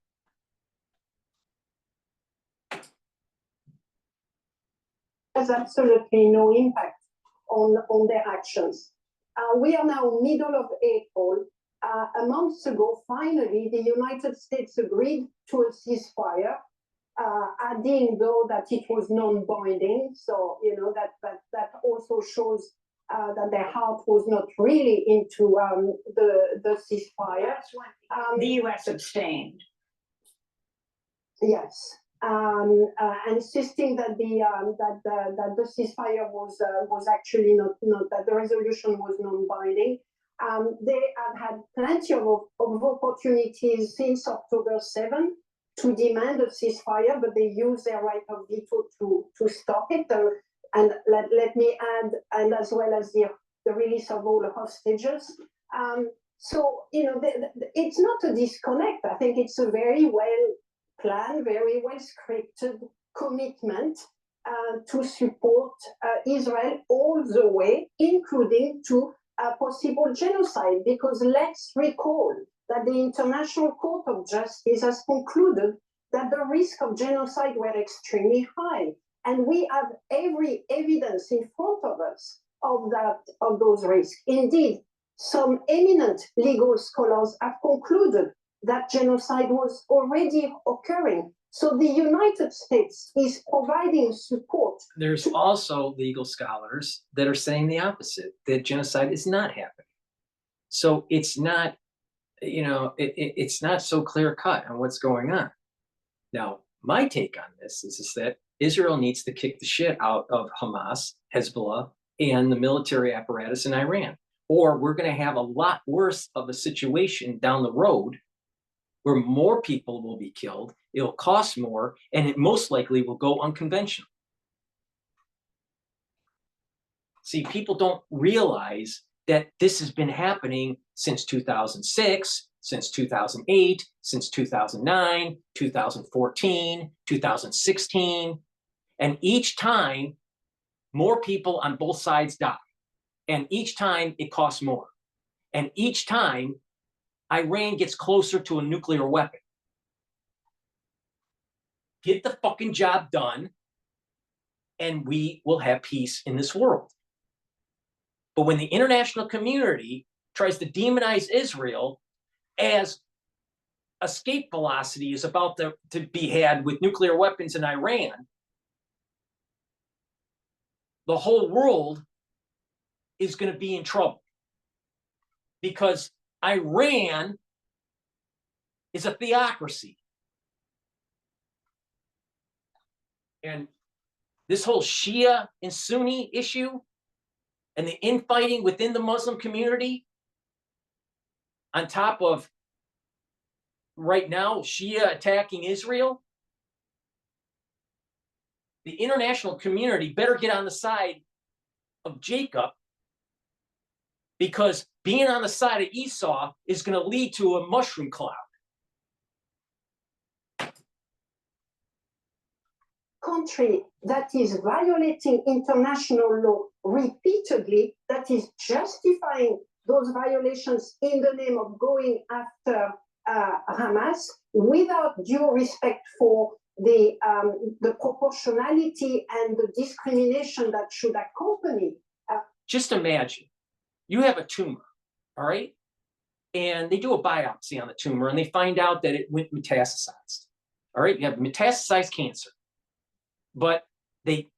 There's absolutely no impact on their actions. We are now middle of April. A month ago, finally, the United States agreed to a ceasefire, adding, though, that it was non-binding. So, that also shows that their heart was not really into the ceasefire. The U.S. abstained. Yes. Insisting that the ceasefire was actually not that the resolution was non-binding. They have had plenty of opportunities since October 7 to demand a ceasefire, but they use their right of veto to stop it. And let me add, and as well as the release of all the hostages. It's not a disconnect. I think it's a very well planned, very well scripted commitment to support Israel all the way, including to a possible genocide. Because let's recall that the International Court of Justice has concluded that the risk of genocide were extremely high. And we have every evidence in front of us of those risks. Indeed, some eminent legal scholars have concluded that genocide was already occurring. So the United States is providing support. There's also legal scholars that are saying the opposite, that genocide is not happening. So it's not, it's not so clear cut on what's going on. Now, my take on this is that Israel needs to kick the shit out of Hamas, Hezbollah, and the military apparatus in Iran. Or we're going to have a lot worse of a situation down the road where more people will be killed, it'll cost more, and it most likely will go unconventional. See, people don't realize that this has been happening since 2006, since 2008, since 2009, 2014, 2016. And each time, more people on both sides die. And each time, it costs more. And each time, Iran gets closer to a nuclear weapon. Get the fucking job done, and we will have peace in this world. But when the international community tries to demonize Israel as escape velocity is about to be had with nuclear weapons in Iran, the whole world is going to be in trouble. Because Iran is a theocracy. And this whole Shia and Sunni issue and the infighting within the Muslim community, on top of right now Shia attacking Israel, the international community better get on the side of Jacob, because being on the side of Esau is going to lead to a mushroom cloud. Country that is violating international law repeatedly, that is justifying those violations in the name of going after Hamas without due respect for the proportionality and the discrimination that should accompany. Just imagine, you have a tumor, all right? And they do a biopsy on the tumor and they find out that it went metastasized. All right, you have metastasized cancer. But they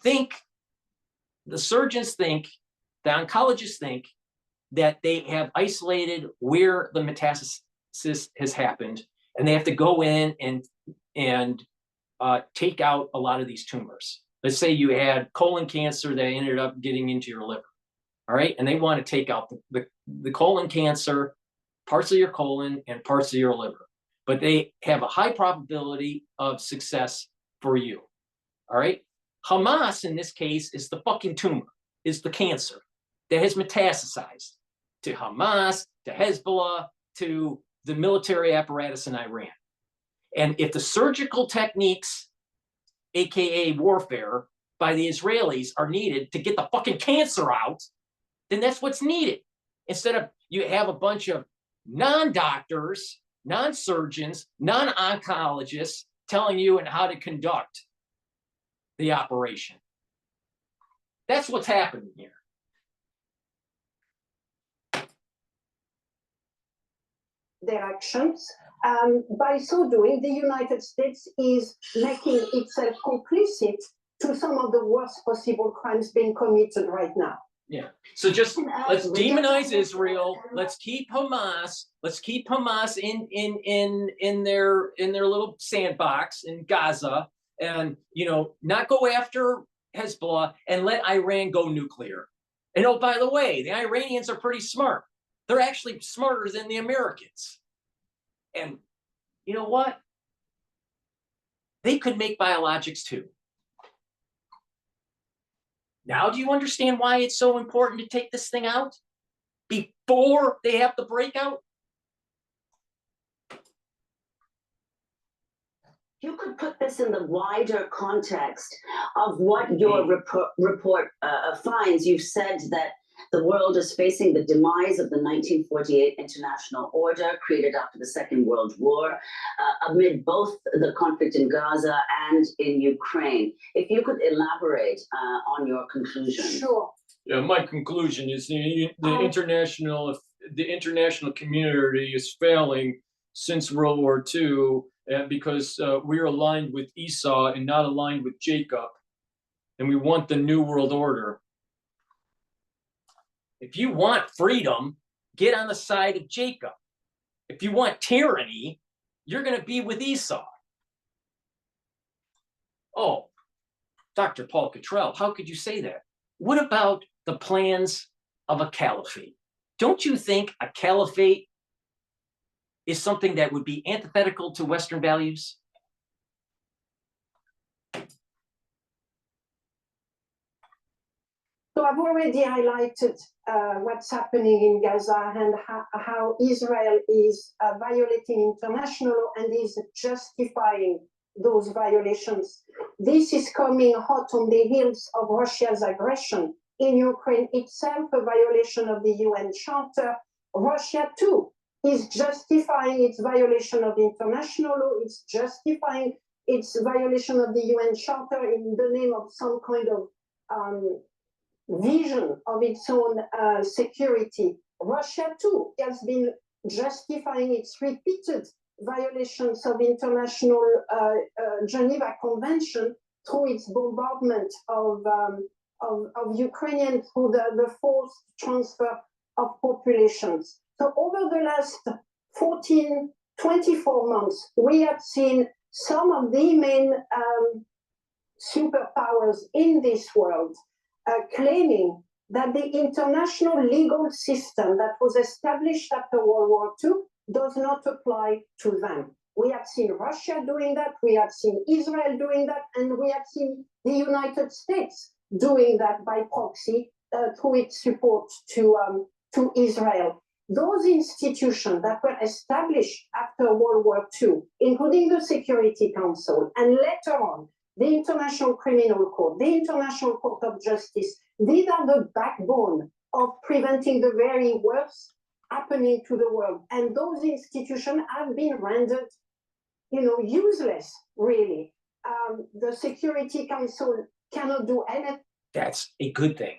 think, the surgeons think, the oncologists think that they have isolated where the metastasis has happened, and they have to go in and take out a lot of these tumors. Let's say you had colon cancer that ended up getting into your liver, all right? And they want to take out the colon cancer, parts of your colon and parts of your liver. But they have a high probability of success for you, all right? Hamas, in this case, is the fucking tumor, is the cancer that has metastasized to Hamas, to Hezbollah, to the military apparatus in Iran. And if the surgical techniques, AKA warfare, by the Israelis are needed to get the fucking cancer out, then that's what's needed. Instead of you have a bunch of non-doctors, non-surgeons, non-oncologists telling you how to conduct the operation. That's what's happening here. Their actions. By so doing, the United States is making itself complicit to some of the worst possible crimes being committed right now. Yeah. So just let's demonize Israel. Let's keep Hamas. Let's keep Hamas in their little sandbox in Gaza, and not go after Hezbollah, and let Iran go nuclear. And oh, by the way, the Iranians are pretty smart. They're actually smarter than the Americans. And you know what? They could make biologics too. Now, do you understand why it's so important to take this thing out before they have the breakout? You could put this in the wider context of what your report finds. You've said that The world is facing the demise of the 1948 international order created after the Second World War, amid both the conflict in Gaza and in Ukraine. If you could elaborate on your conclusion. Sure. Yeah, my conclusion is the international community is failing since World War II because we're aligned with Esau and not aligned with Jacob, and we want the New World Order. If you want freedom, get on the side of Jacob. If you want tyranny, you're going to be with Esau. Oh, Dr. Paul Cottrell, how could you say that? What about the plans of a caliphate? Don't you think a caliphate is something that would be antithetical to Western values? So I've already highlighted what's happening in Gaza and how Israel is violating international law and is justifying those violations. This is coming hot on the heels of Russia's aggression in Ukraine itself, a violation of the UN Charter. Russia too is justifying its violation of international law. It's justifying its violation of the UN Charter in the name of some kind of vision of its own security. Russia too has been justifying its repeated violations of international Geneva Convention through its bombardment of Ukrainian through the forced transfer of populations. So over the last 24 months, we have seen some of the main superpowers in this world claiming that the international legal system that was established after World War II does not apply to them. We have seen Russia doing that, we have seen Israel doing that, and we have seen the United States doing that by proxy through its support to Israel. Those institutions that were established after World War II, including the Security Council, and later on, the International Criminal Court, the International Court of Justice, these are the backbone of preventing the very worst happening to the world. And those institutions have been rendered, useless, really. The Security Council cannot do anything. That's a good thing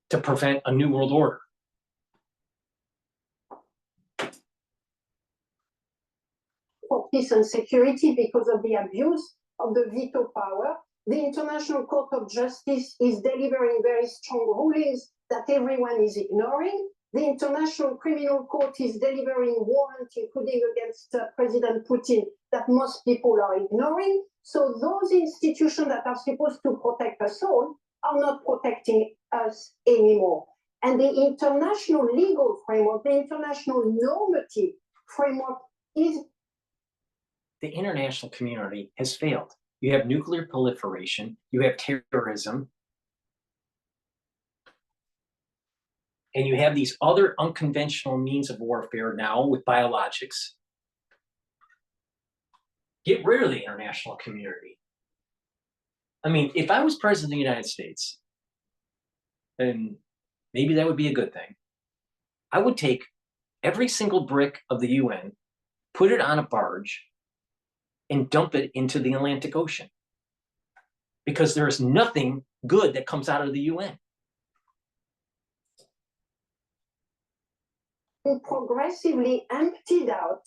to prevent a new world order. For peace and security because of the abuse of the veto power. The International Court of Justice is delivering very strong rulings that everyone is ignoring. The International Criminal Court is delivering warrants, including against President Putin, that most people are ignoring. So those institutions that are supposed to protect us all are not protecting us anymore. And the international legal framework, the international normative framework is... The international community has failed. You have nuclear proliferation, you have terrorism, and you have these other unconventional means of warfare now with biologics. Get rid of the international community. I mean, if I was president of the United States, then maybe that would be a good thing. I would take every single brick of the UN, put it on a barge, and dump it into the Atlantic Ocean. Because there is nothing good that comes out of the UN. Progressively emptied out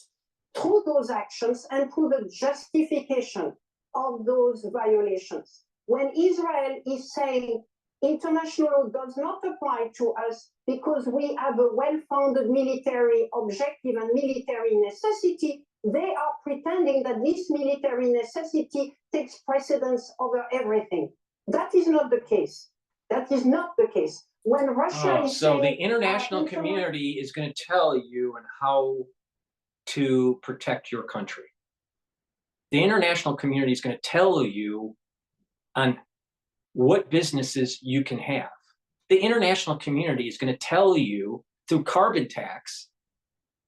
through those actions and through the justification of those violations. When Israel is saying international law does not apply to us because we have a well-founded military objective and military necessity, they are pretending that this military necessity takes precedence over everything. That is not the case. That is not the case. When Russia is so saying, the international community is going to tell you on how to protect your country. The international community is going to tell you on what businesses you can have. The international community is going to tell you through carbon tax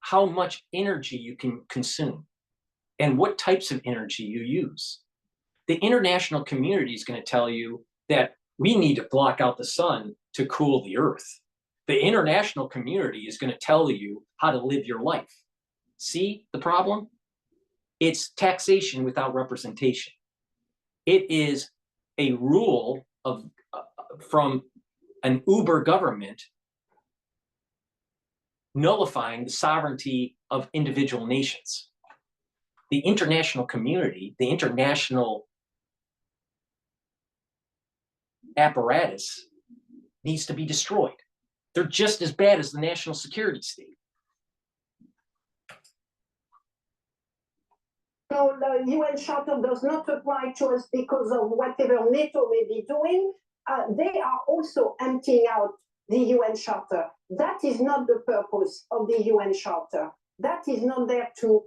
how much energy you can consume and what types of energy you use. The international community is going to tell you that we need to block out the sun to cool the earth. The international community is going to tell you how to live your life. See the problem? It's taxation without representation. It is a rule of from an uber government nullifying the sovereignty of individual nations. The international community, the international apparatus needs to be destroyed. They're just as bad as the national security state. No, the UN Charter does not apply to us because of whatever NATO may be doing. They are also emptying out the UN Charter. That is not the purpose of the UN Charter. That is not there to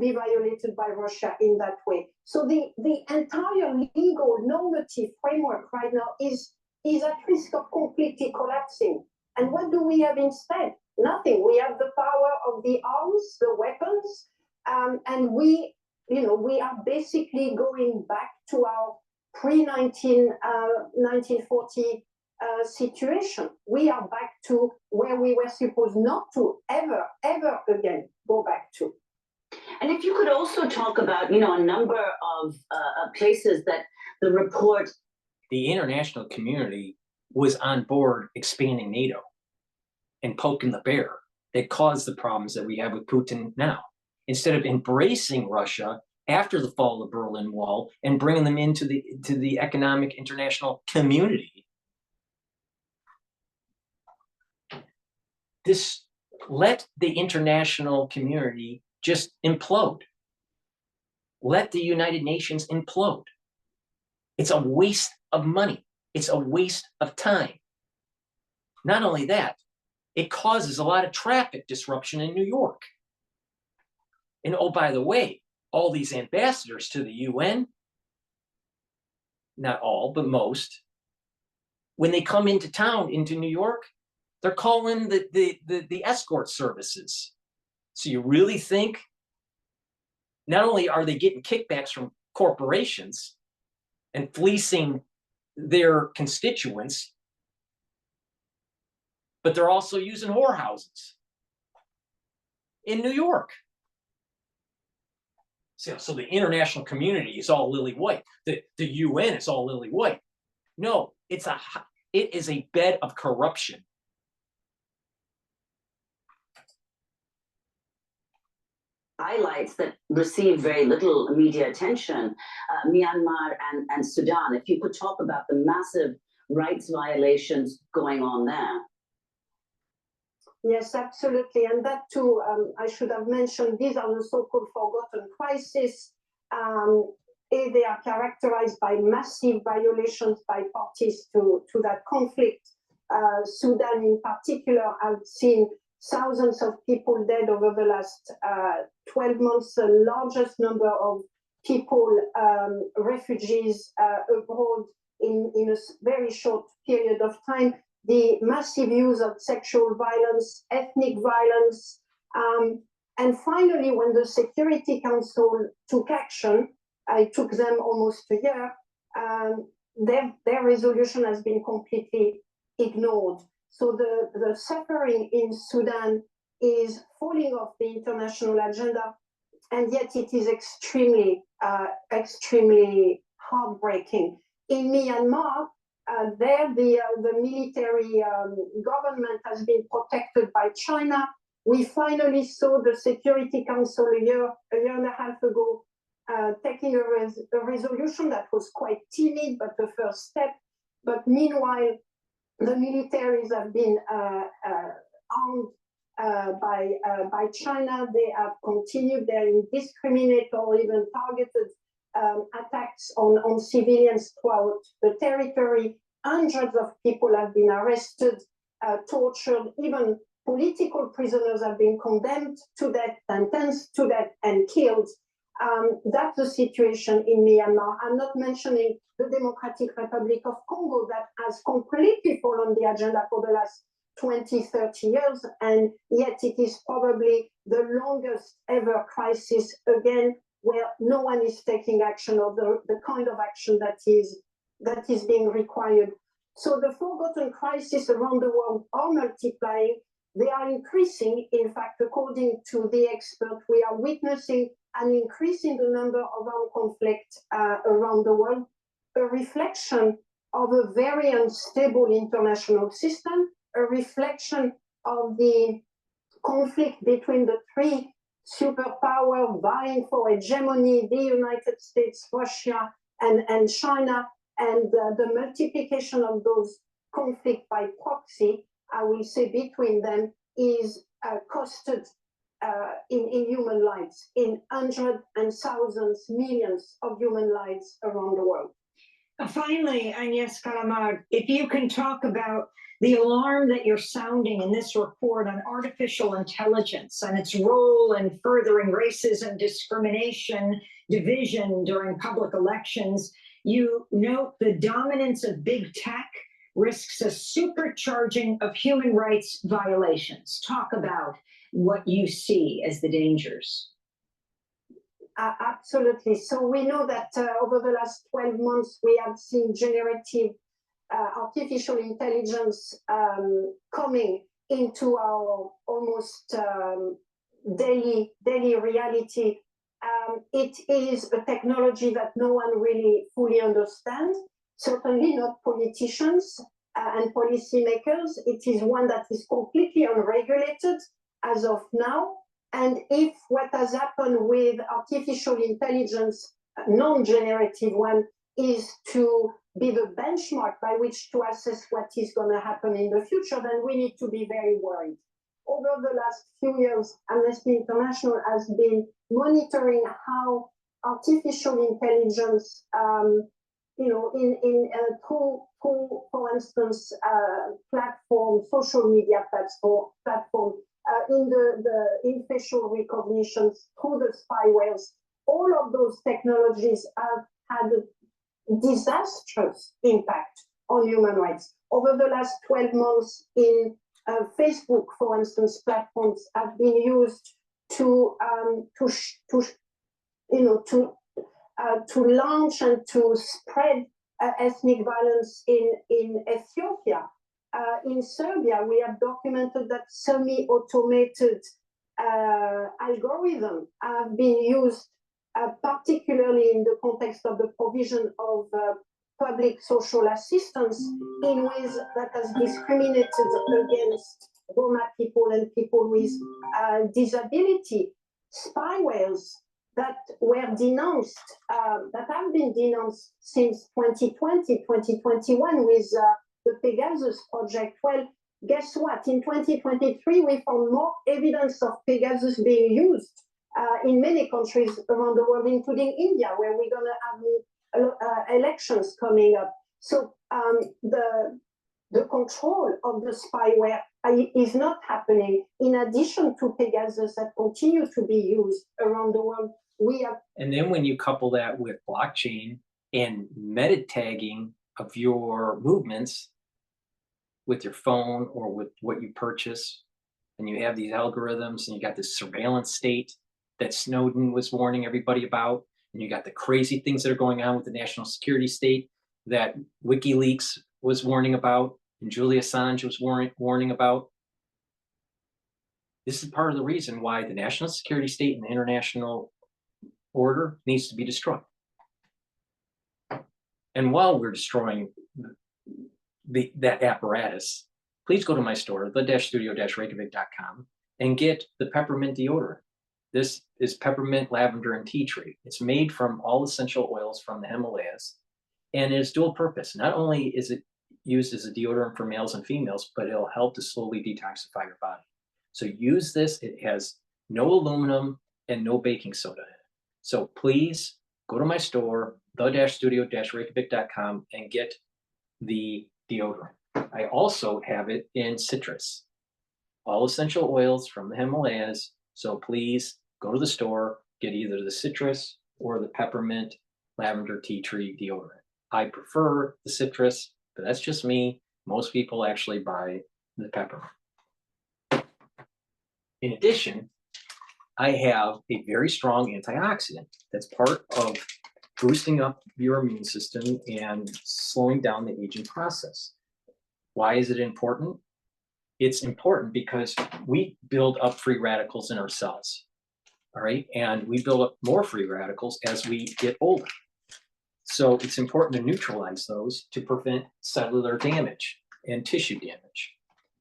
be violated by Russia in that way. So the entire legal normative framework right now is at risk of completely collapsing. And what do we have instead? Nothing. We have the power of the arms, the weapons, and we are basically going back to our pre-1940 situation. We are back to where we were supposed not to ever again go back to. And if you could also talk about, a number of places that the report. The international community was on board expanding NATO and poking the bear that caused the problems that we have with Putin now. Instead of embracing Russia after the fall of the Berlin Wall and bringing them into the economic international community, let the international community just implode. Let the United Nations implode. It's a waste of money. It's a waste of time. Not only that, it causes a lot of traffic disruption in New York. And oh, by the way, all these ambassadors to the UN, not all, but most, when they come into town, into New York, they're calling the escort services. So you really think not only are they getting kickbacks from corporations and fleecing their constituents, but they're also using whorehouses in New York. So the international community is all lily white. The UN is all lily white. No, it is a bed of corruption. Highlights that receive very little media attention, Myanmar and Sudan. If you could talk about the massive rights violations going on there. Yes, absolutely. And that too, I should have mentioned, these are the so-called forgotten crises. They are characterized by massive violations by parties to that conflict. Sudan in particular, I've seen thousands of people dead over the last 12 months, the largest number of people, refugees abroad in a very short period of time. The massive use of sexual violence, ethnic violence, and finally, when the Security Council took action, it took them almost a year, their resolution has been completely ignored. So the suffering in Sudan is falling off the international agenda, and yet it is extremely heartbreaking. In Myanmar, there the military government has been protected by China. We finally saw the Security Council a year and a half ago taking a resolution that was quite timid, but the first step. But meanwhile, the militaries have been armed by China. They have continued their indiscriminate or even targeted attacks on civilians throughout the territory. Hundreds of people have been arrested, tortured, even political prisoners have been condemned to death, sentenced to death, and killed. That's the situation in Myanmar. I'm not mentioning the Democratic Republic of Congo that has completely fallen the agenda for the last 20, 30 years, and yet it is probably the longest ever crisis again, where no one is taking action or the kind of action that is being required So the forgotten crises around the world are multiplying. They are increasing. In fact, according to the expert, we are witnessing an increase in the number of armed conflicts around the world, a reflection of a very unstable international system, a reflection of the conflict between the three superpowers vying for hegemony, the United States, Russia, and China, and the multiplication of those conflicts by proxy, I will say, between them is costed in human lives, in hundreds and thousands, millions of human lives around the world. Finally, Agnes Calamard, if you can talk about the alarm that you're sounding in this report on artificial intelligence and its role in furthering racism, discrimination, division during public elections. You note the dominance of big tech risks a supercharging of human rights violations. Talk about what you see as the dangers. Absolutely. So we know that over the last 12 months, we have seen generative artificial intelligence coming into our almost daily reality. It is a technology that no one really fully understands, certainly not politicians and policymakers. It is one that is completely unregulated as of now. And if what has happened with artificial intelligence, non-generative one, is to be the benchmark by which to assess what is going to happen in the future, then we need to be very worried. Over the last few years, Amnesty International has been monitoring how artificial intelligence, through, for instance, social media platform, in facial recognitions, through the spywares, all of those technologies have had a disastrous impact on human rights. Over the last 12 months, in Facebook, for instance, platforms have been used to launch and to spread ethnic violence in Ethiopia. In Serbia, we have documented that semi-automated algorithms have been used, particularly in the context of the provision of public social assistance, in ways that has discriminated against Roma people and people with disability. Spywares that were denounced, that have been denounced since 2020, 2021 with the Pegasus project. Well, guess what? In 2023, we found more evidence of Pegasus being used in many countries around the world, including India, where we're going to have elections coming up. So the control of the spyware is not happening. In addition to Pegasus that continue to be used around the world, we have. And then when you couple that with blockchain and meta tagging of your movements with your phone or with what you purchase, and you have these algorithms, and you got this surveillance state that Snowden was warning everybody about, and you got the crazy things that are going on with the national security state that WikiLeaks was warning about, and Julian Assange was warning about. This is part of the reason why the national security state and the international order needs to be destroyed. And while we're destroying that apparatus, please go to my store, the-studio-reykjavik.com, and get the peppermint deodorant. This is peppermint, lavender, and tea tree. It's made from all essential oils from the Himalayas, and it is dual purpose. Not only is it used as a deodorant for males and females, but it'll help to slowly detoxify your body. So use this. It has no aluminum and no baking soda in it. So please go to my store, the-studio-reykjavik.com, and get the deodorant. I also have it in citrus, all essential oils from the Himalayas. So please go to the store, get either the citrus or the peppermint, lavender, tea tree deodorant. I prefer the citrus, but that's just me. Most people actually buy the peppermint. In addition, I have a very strong antioxidant that's part of boosting up your immune system and slowing down the aging process. Why is it important? It's important because we build up free radicals in our cells, all right? And we build up more free radicals as we get older. So it's important to neutralize those to prevent cellular damage and tissue damage.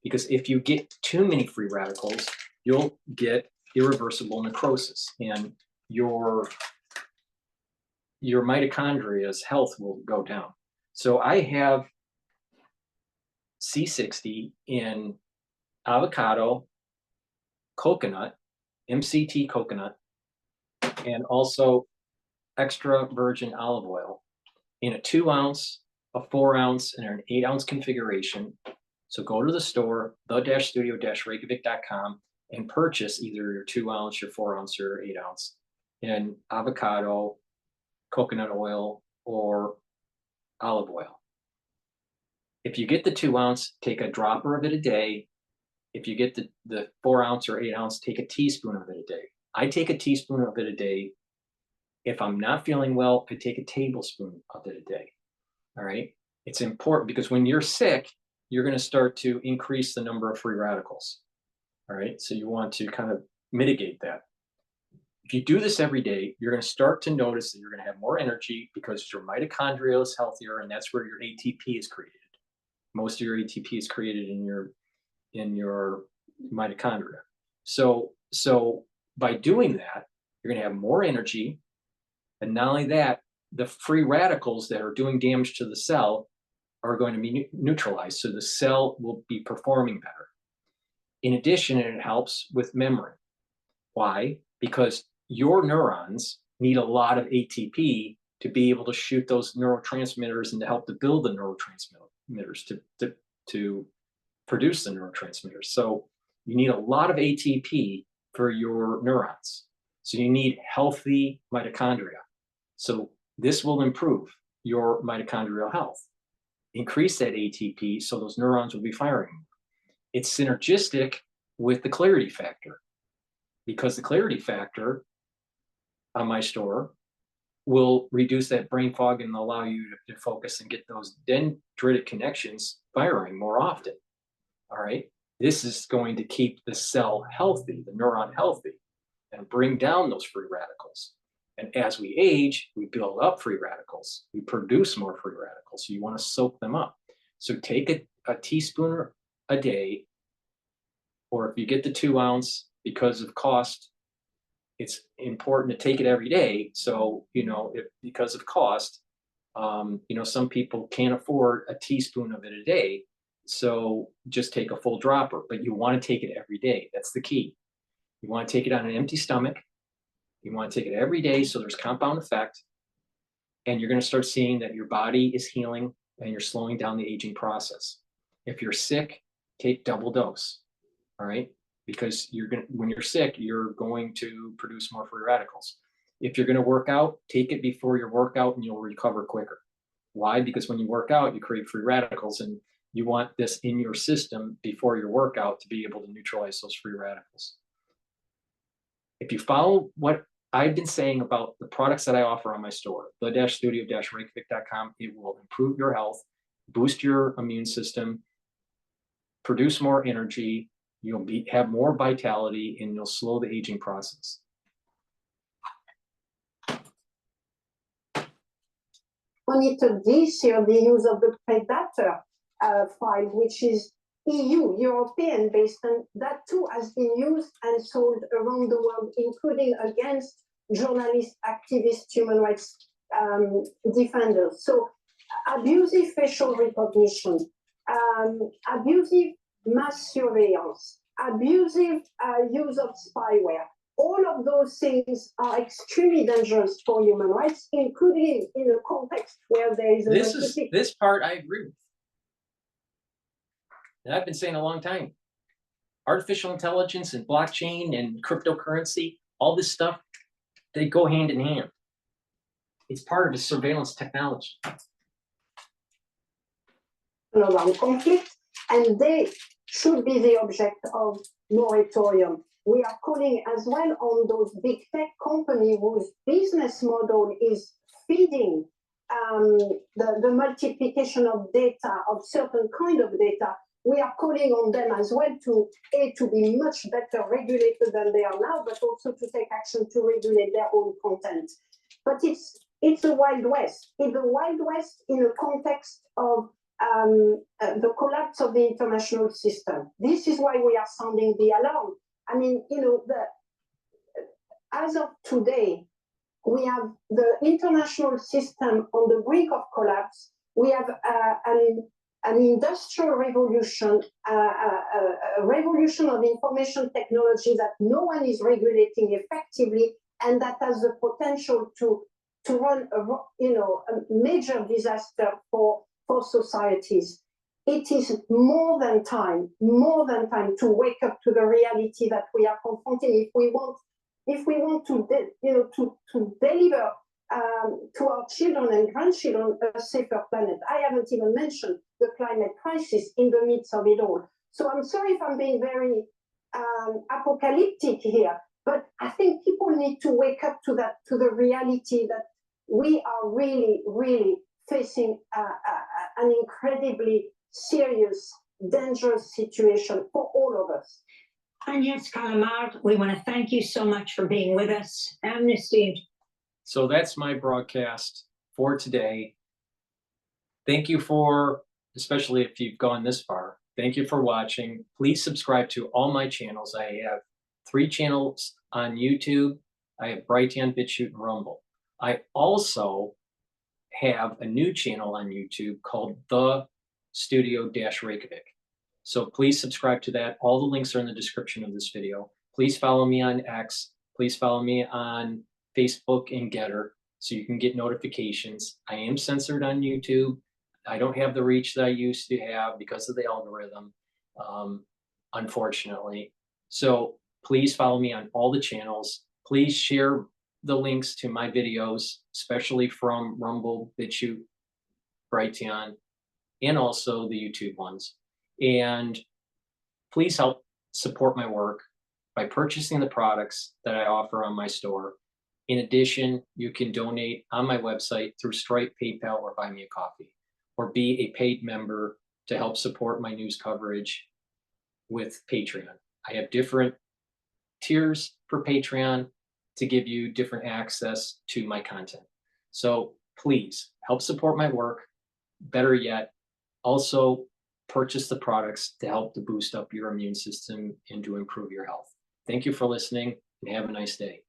Because if you get too many free radicals, you'll get irreversible necrosis and your mitochondria's health will go down. So I have C60 in avocado, coconut, MCT coconut, and also extra virgin olive oil in a 2 ounce, a 4 ounce, and an 8 ounce configuration. So go to the store, the-studio-reykjavik.com, and purchase either your 2 ounce, your 4 ounce, or 8 ounce in avocado, coconut oil, or olive oil. If you get the 2 ounce, take a dropper of it a day. If you get the 4 ounce or 8 ounce, take a teaspoon of it a day. I take a teaspoon of it a day. If I'm not feeling well, I take a tablespoon of it a day. All right. It's important because when you're sick, you're going to start to increase the number of free radicals. All right. So you want to kind of mitigate that. If you do this every day, you're going to start to notice that you're going to have more energy because your mitochondria is healthier, and that's where your ATP is created. Most of your ATP is created in your mitochondria. So by doing that, you're going to have more energy. And not only that, the free radicals that are doing damage to the cell are going to be neutralized. So the cell will be performing better. In addition, it helps with memory. Why? Because your neurons need a lot of ATP to be able to shoot those neurotransmitters and to help to build the neurotransmitters to produce the neurotransmitters. So you need a lot of ATP for your neurons. So you need healthy mitochondria. So this will improve your mitochondrial health. Increase that ATP so those neurons will be firing. It's synergistic with the clarity factor, because the clarity factor on my store will reduce that brain fog and allow you to focus and get those dendritic connections firing more often. All right. This is going to keep the cell healthy, the neuron healthy, and bring down those free radicals. And as we age, we build up free radicals. We produce more free radicals. So you want to soak them up. So take a teaspoon a day, or if you get the 2 ounce, because of cost, it's important to take it every day. So, because of cost, some people can't afford a teaspoon of it a day. So just take a full dropper, but you want to take it every day. That's the key. You want to take it on an empty stomach. You want to take it every day so there's compound effect. And you're going to start seeing that your body is healing and you're slowing down the aging process. If you're sick, take double dose. All right. Because when you're sick, you're going to produce more free radicals. If you're going to work out, take it before your workout and you'll recover quicker. Why? Because when you work out, you create free radicals, and you want this in your system before your workout to be able to neutralize those free radicals. If you follow what I've been saying about the products that I offer on my store, the-studio-reykjavik.com, it will improve your health, boost your immune system, produce more energy, you'll have more vitality, and you'll slow the aging process. Monitored this year the use of the Predator file, which is EU, European based, and that too has been used and sold around the world, including against journalists, activists, human rights defenders. So abusive facial recognition, abusive mass surveillance, abusive use of spyware, all of those things are extremely dangerous for human rights, including in a context where there is this part I agree with. And I've been saying a long time. Artificial intelligence and blockchain and cryptocurrency, all this stuff, they go hand in hand. It's part of the surveillance technology. Around conflict, and they should be the object of moratorium. We are calling as well on those big tech companies whose business model is feeding the multiplication of data, of certain kind of data, we are calling on them as well to be much better regulated than they are now, but also to take action to regulate their own content. But it's a Wild West. It's the Wild West in a context of the collapse of the international system. This is why we are sounding the alarm. I mean, as of today, we have the international system on the brink of collapse. We have an industrial revolution, a revolution of information technology that no one is regulating effectively, and that has the potential to run a major disaster for societies. It is more than time to wake up to the reality that we are confronting if we want to deliver to our children and grandchildren a safer planet. I haven't even mentioned the climate crisis in the midst of it all. So I'm sorry if I'm being very apocalyptic here, but I think people need to wake up to the reality that we are really, really facing an incredibly serious, dangerous situation for all of us. Agnes Calamard, we want to thank you so much for being with us. Amnesty. So that's my broadcast for today. Thank you for, especially if you've gone this far, thank you for watching. Please subscribe to all my channels. I have 3 channels on YouTube. I have Brighteon, Bitchute, and Rumble. I also have a new channel on YouTube called The Studio-Reykjavik. So please subscribe to that. All the links are in the description of this video. Please follow me on X. Please follow me on Facebook and GETTR so you can get notifications. I am censored on YouTube. I don't have the reach that I used to have because of the algorithm, unfortunately. So please follow me on all the channels. Please share the links to my videos, especially from Rumble, Bitchute, Brighteon, and also the YouTube ones. And please help support my work by purchasing the products that I offer on my store. In addition, you can donate on my website through Stripe, PayPal, or Buy Me a Coffee, or be a paid member to help support my news coverage with Patreon. I have different tiers for Patreon to give you different access to my content. So please help support my work. Better yet, also purchase the products to help to boost up your immune system and to improve your health. Thank you for listening and have a nice day.